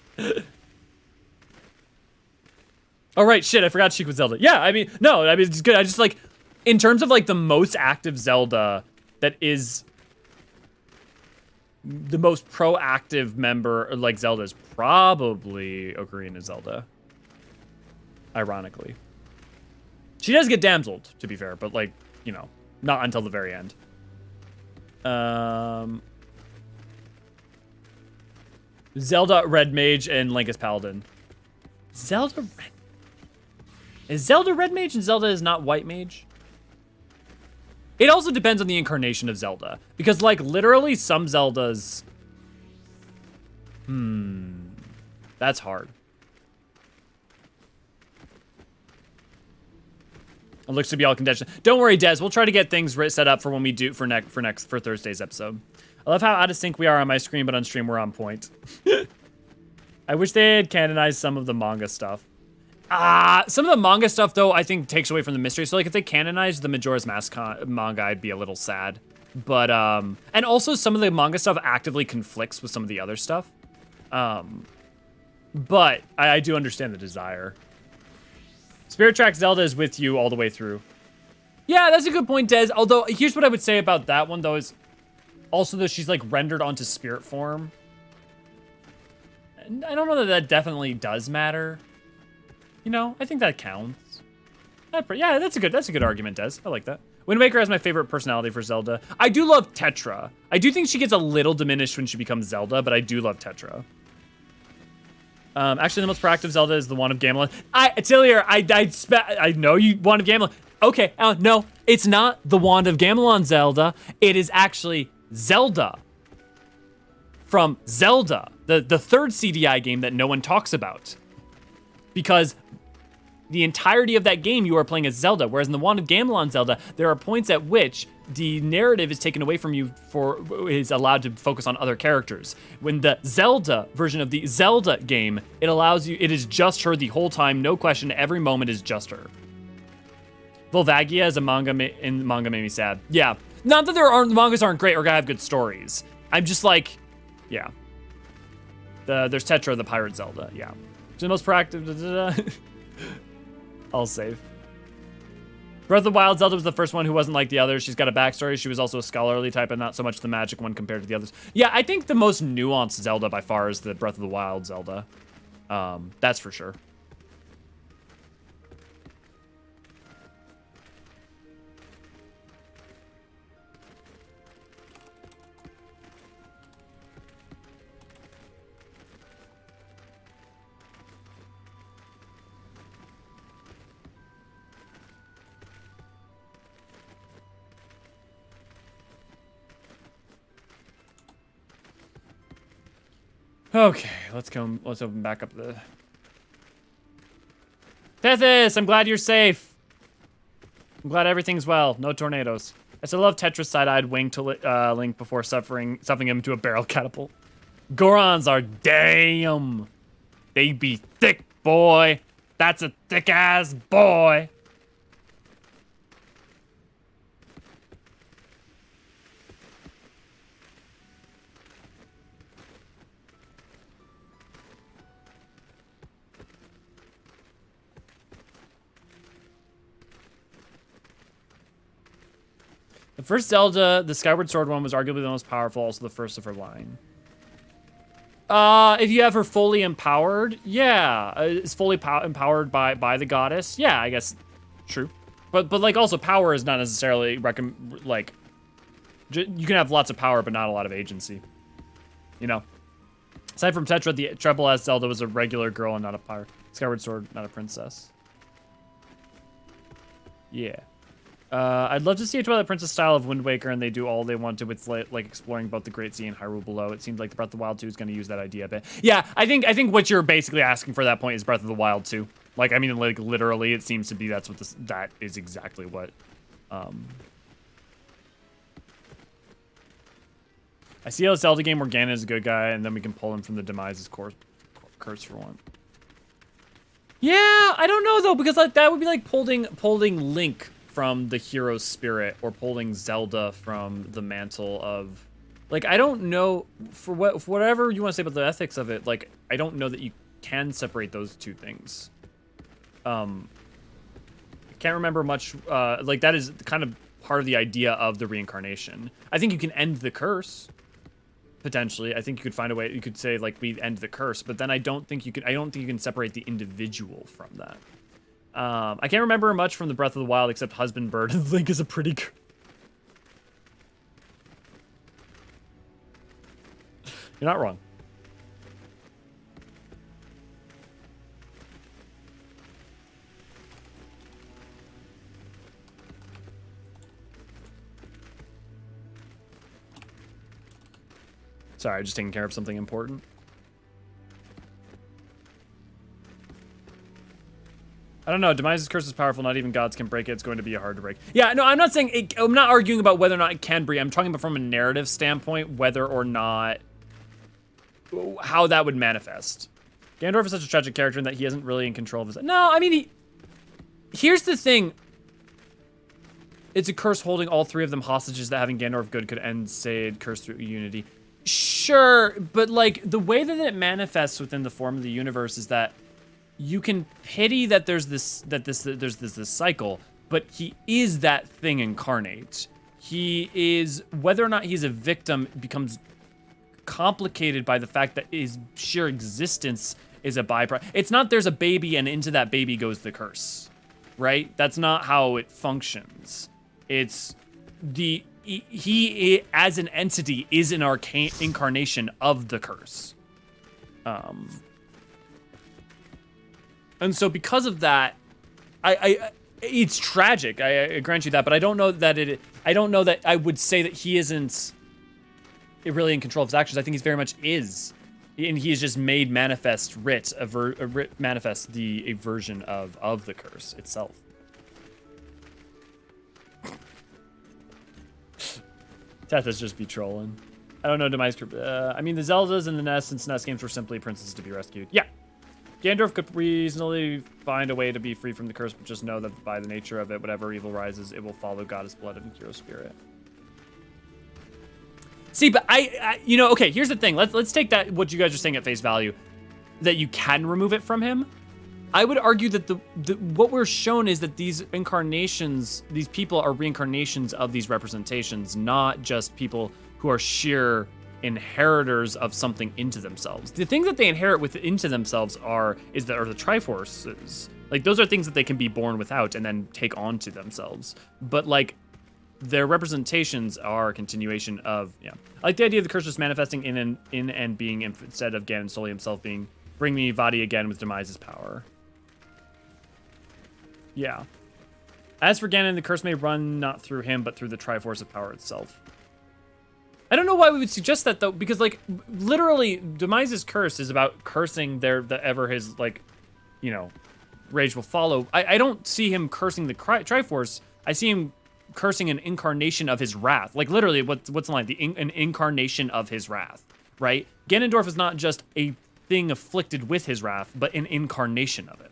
Oh, right, shit, I forgot Sheik was Zelda. Yeah, I mean, no, I mean, it's good. I just, like, in terms of, like, the most active Zelda that is the most proactive member, like, Zelda is probably Ocarina Zelda. Ironically. She does get damseled, to be fair, but, like, you know, not until the very end. Zelda Red Mage and Link as Paladin. Zelda Red... Is Zelda Red Mage and Zelda is not White Mage? It also depends on the incarnation of Zelda. Because, like, literally some Zeldas... That's hard. It looks to be all contention. Don't worry, Des. We'll try to get things set up for when we do for Thursday's episode. I love how out of sync we are on my screen, but on stream we're on point. I wish they had canonized some of the manga stuff. Some of the manga stuff, though, I think takes away from the mystery. So, like, if they canonized the Majora's Mask manga, I'd be a little sad. But, and also some of the manga stuff actively conflicts with some of the other stuff. But I do understand the desire. Spirit Track Zelda is with you all the way through. Yeah, that's a good point, Des. Although, here's what I would say about that one, though, is also that she's, like, rendered onto spirit form. And I don't know that that definitely does matter. You know, I think that counts. Yeah, that's a good argument, Des. I like that. Wind Waker has my favorite personality for Zelda. I do love Tetra. I do think she gets a little diminished when she becomes Zelda, but I do love Tetra. Actually, the most proactive Zelda is the Wand of Gamelon. Atelier, I know you Wand of Gamelon. Okay, no, it's not the Wand of Gamelon Zelda. It is actually Zelda. From Zelda, the third CDI game that no one talks about. Because the entirety of that game you are playing as Zelda, whereas in the Wand of Gamelon Zelda, there are points at which the narrative is taken away from you is allowed to focus on other characters. When the Zelda version of the Zelda game, it is just her the whole time, no question, every moment is just her. Volvagia as a manga made me sad. Yeah, not that the mangas aren't great or gotta have good stories. I'm just like, yeah. There's Tetra, the Pirate Zelda, yeah. The most proactive, I'll save. Breath of the Wild Zelda was the first one who wasn't like the others. She's got a backstory. She was also a scholarly type and not so much the magic one compared to the others. Yeah, I think the most nuanced Zelda by far is the Breath of the Wild Zelda. That's for sure. Okay, let's open back up the... Tethys, I'm glad you're safe. I'm glad everything's well. No tornadoes. I still love Tetra's side-eyed wing to Link before stuffing him to a barrel catapult. Gorons are damn. They be thick, boy. That's a thick-ass boy. The first Zelda, the Skyward Sword one, was arguably the most powerful, also the first of her line. If you have her fully empowered, yeah. It's fully empowered by the goddess. Yeah, I guess, true. But like, also, power is not necessarily, like, you can have lots of power, but not a lot of agency. You know? Aside from Tetra, the Treble S Zelda was a regular girl and not a pirate. Skyward Sword, not a princess. Yeah. I'd love to see a Twilight Princess style of Wind Waker, and they do all they wanted with like exploring both the Great Sea and Hyrule below. It seems like the Breath of the Wild 2 is going to use that idea a bit. Yeah, I think what you're basically asking for that point is Breath of the Wild 2. Like, I mean, like literally, it seems to be that is exactly what. I see a Zelda game where Ganon is a good guy, and then we can pull him from the Demise's curse for one. Yeah, I don't know though, because like that would be like pulling Link from the hero's spirit, or pulling Zelda from the mantle of, like, I don't know, for whatever you want to say about the ethics of it, like, I don't know that you can separate those two things. I can't remember much, like, that is kind of part of the idea of the reincarnation. I think you can end the curse, potentially. I think you could find a way, you could say, like, we end the curse, but then I don't think you can separate the individual from that. I can't remember much from the Breath of the Wild except Husband Bird. Link is a pretty girl. You're not wrong. Sorry, just taking care of something important. I don't know. Demise's curse is powerful. Not even gods can break it. It's going to be hard to break. Yeah, no, I'm not saying it, I'm not arguing about whether or not it can break. I'm talking about from a narrative standpoint, whether or not how that would manifest. Ganondorf is such a tragic character in that he isn't really in control of his. No, I mean, here's the thing. It's a curse holding all three of them hostages that having Ganondorf good could end Said curse through unity. Sure, but like the way that it manifests within the form of the universe is that you can pity that there's this cycle, but he is that thing incarnate. He is, whether or not he's a victim becomes complicated by the fact that his sheer existence is a byproduct. It's not there's a baby and into that baby goes the curse, right? That's not how it functions. It's he as an entity is an arcane incarnation of the curse. And so because of that, it's tragic. I grant you that, but I don't know that I don't know that I would say that he isn't really in control of his actions. I think he's very much is And he has just made manifest writ, manifest a version of the curse itself. Tethys just be trolling. I don't know, Demise. I mean, the Zeldas and the NES and SNES games were simply princesses to be rescued. Yeah. Ganondorf could reasonably find a way to be free from the curse, but just know that by the nature of it, whatever evil rises, it will follow goddess blood and hero spirit. See, but I you know, okay, here's the thing. Let's take that, what you guys are saying at face value, that you can remove it from him. I would argue that what we're shown is that these incarnations, these people are reincarnations of these representations, not just people who are sheer inheritors of something into themselves. The thing that they inherit into themselves are the Triforces. Like, those are things that they can be born without and then take onto themselves. But like, their representations are a continuation of, yeah. I like the idea of the curse just manifesting in and being, instead of Ganon solely himself being, bring me Vadi again with Demise's power. Yeah. As for Ganon, the curse may run not through him, but through the Triforce of power itself. I don't know why we would suggest that, though, because, like, literally, Demise's curse is about cursing his, like, you know, rage will follow. I don't see him cursing the Triforce. I see him cursing an incarnation of his wrath. Like, literally, what's the line? An incarnation of his wrath, right? Ganondorf is not just a thing afflicted with his wrath, but an incarnation of it.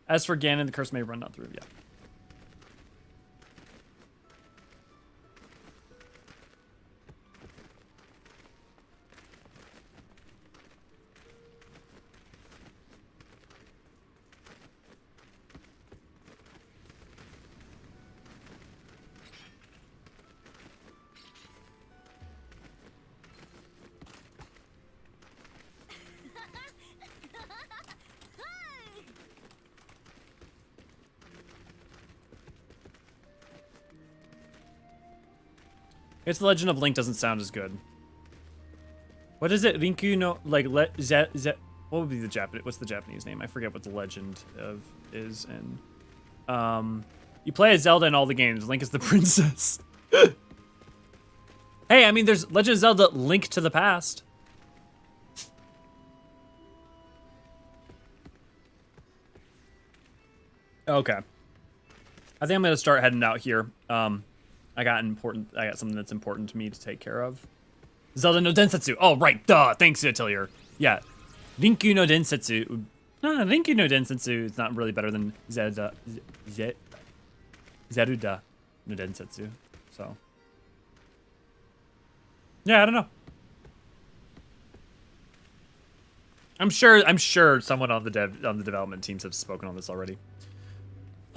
As for Ganon, the curse may run not through, yeah. It's the Legend of Link doesn't sound as good. What is it? Rinku no, like, what would be the Japanese, what's the Japanese name? I forget what the Legend of is. And, you play as Zelda in all the games. Link is the princess. Hey, I mean, there's Legend of Zelda Link to the Past. Okay. I think I'm gonna start heading out here. I got something that's important to me to take care of. Zelda no Densetsu. Oh, right, duh. Thanks, Atelier. Yeah. Rinku no Densetsu. No, Rinku no Densetsu is not really better than Zeruda no Densetsu. So. Yeah, I don't know. I'm sure someone on the development teams have spoken on this already.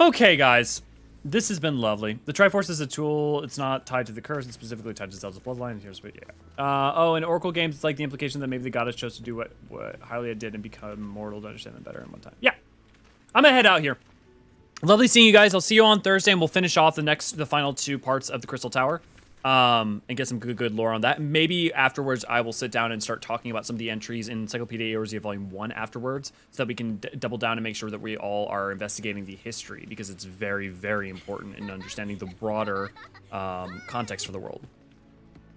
Okay, guys. This has been lovely. The Triforce is a tool. It's not tied to the curse. It's specifically tied to Zelda's bloodline. Here's what, yeah. Oh, in Oracle games, it's like the implication that maybe the goddess chose to do what Hydaelyn did and become immortal to understand them better in one time. Yeah. I'm gonna head out here. Lovely seeing you guys. I'll see you on Thursday, and we'll finish off the final 2 parts of the Crystal Tower. And get some good lore on that. Maybe afterwards I will sit down and start talking about some of the entries in Encyclopedia Eorzean Volume 1 afterwards, so that we can double down and make sure that we all are investigating the history, because it's very, very important in understanding the broader context for the world.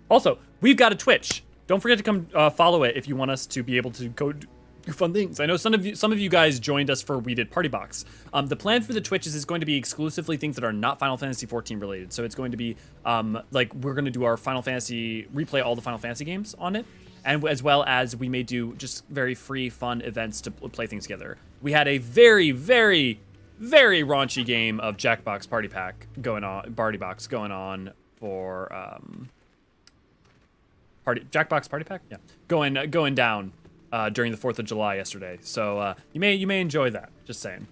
Also, we've got a Twitch. Don't forget to come follow it if you want us to be able to go do fun things. I know some of you guys joined us for We Did Party Box. The plan for the Twitch is going to be exclusively things that are not Final Fantasy XIV related. So it's going to be like, we're going to do our Final Fantasy, replay all the Final Fantasy games on it, and as well as we may do just very free, fun events to play things together. We had a very, very, very raunchy game of Jackbox Party Box going on for Jackbox Party Pack, yeah, going down. During the 4th of July yesterday. So you may enjoy that. Just saying.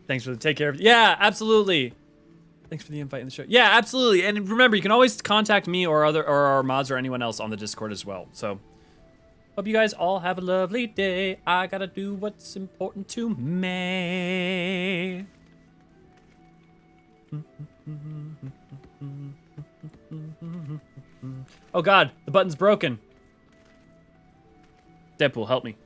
Thanks for the take care of. Yeah, absolutely. Thanks for the invite in the show. Yeah, absolutely. And remember, you can always contact me or our mods or anyone else on the Discord as well. So hope you guys all have a lovely day. I gotta do what's important to me. Oh God, the button's broken. Deadpool, help me.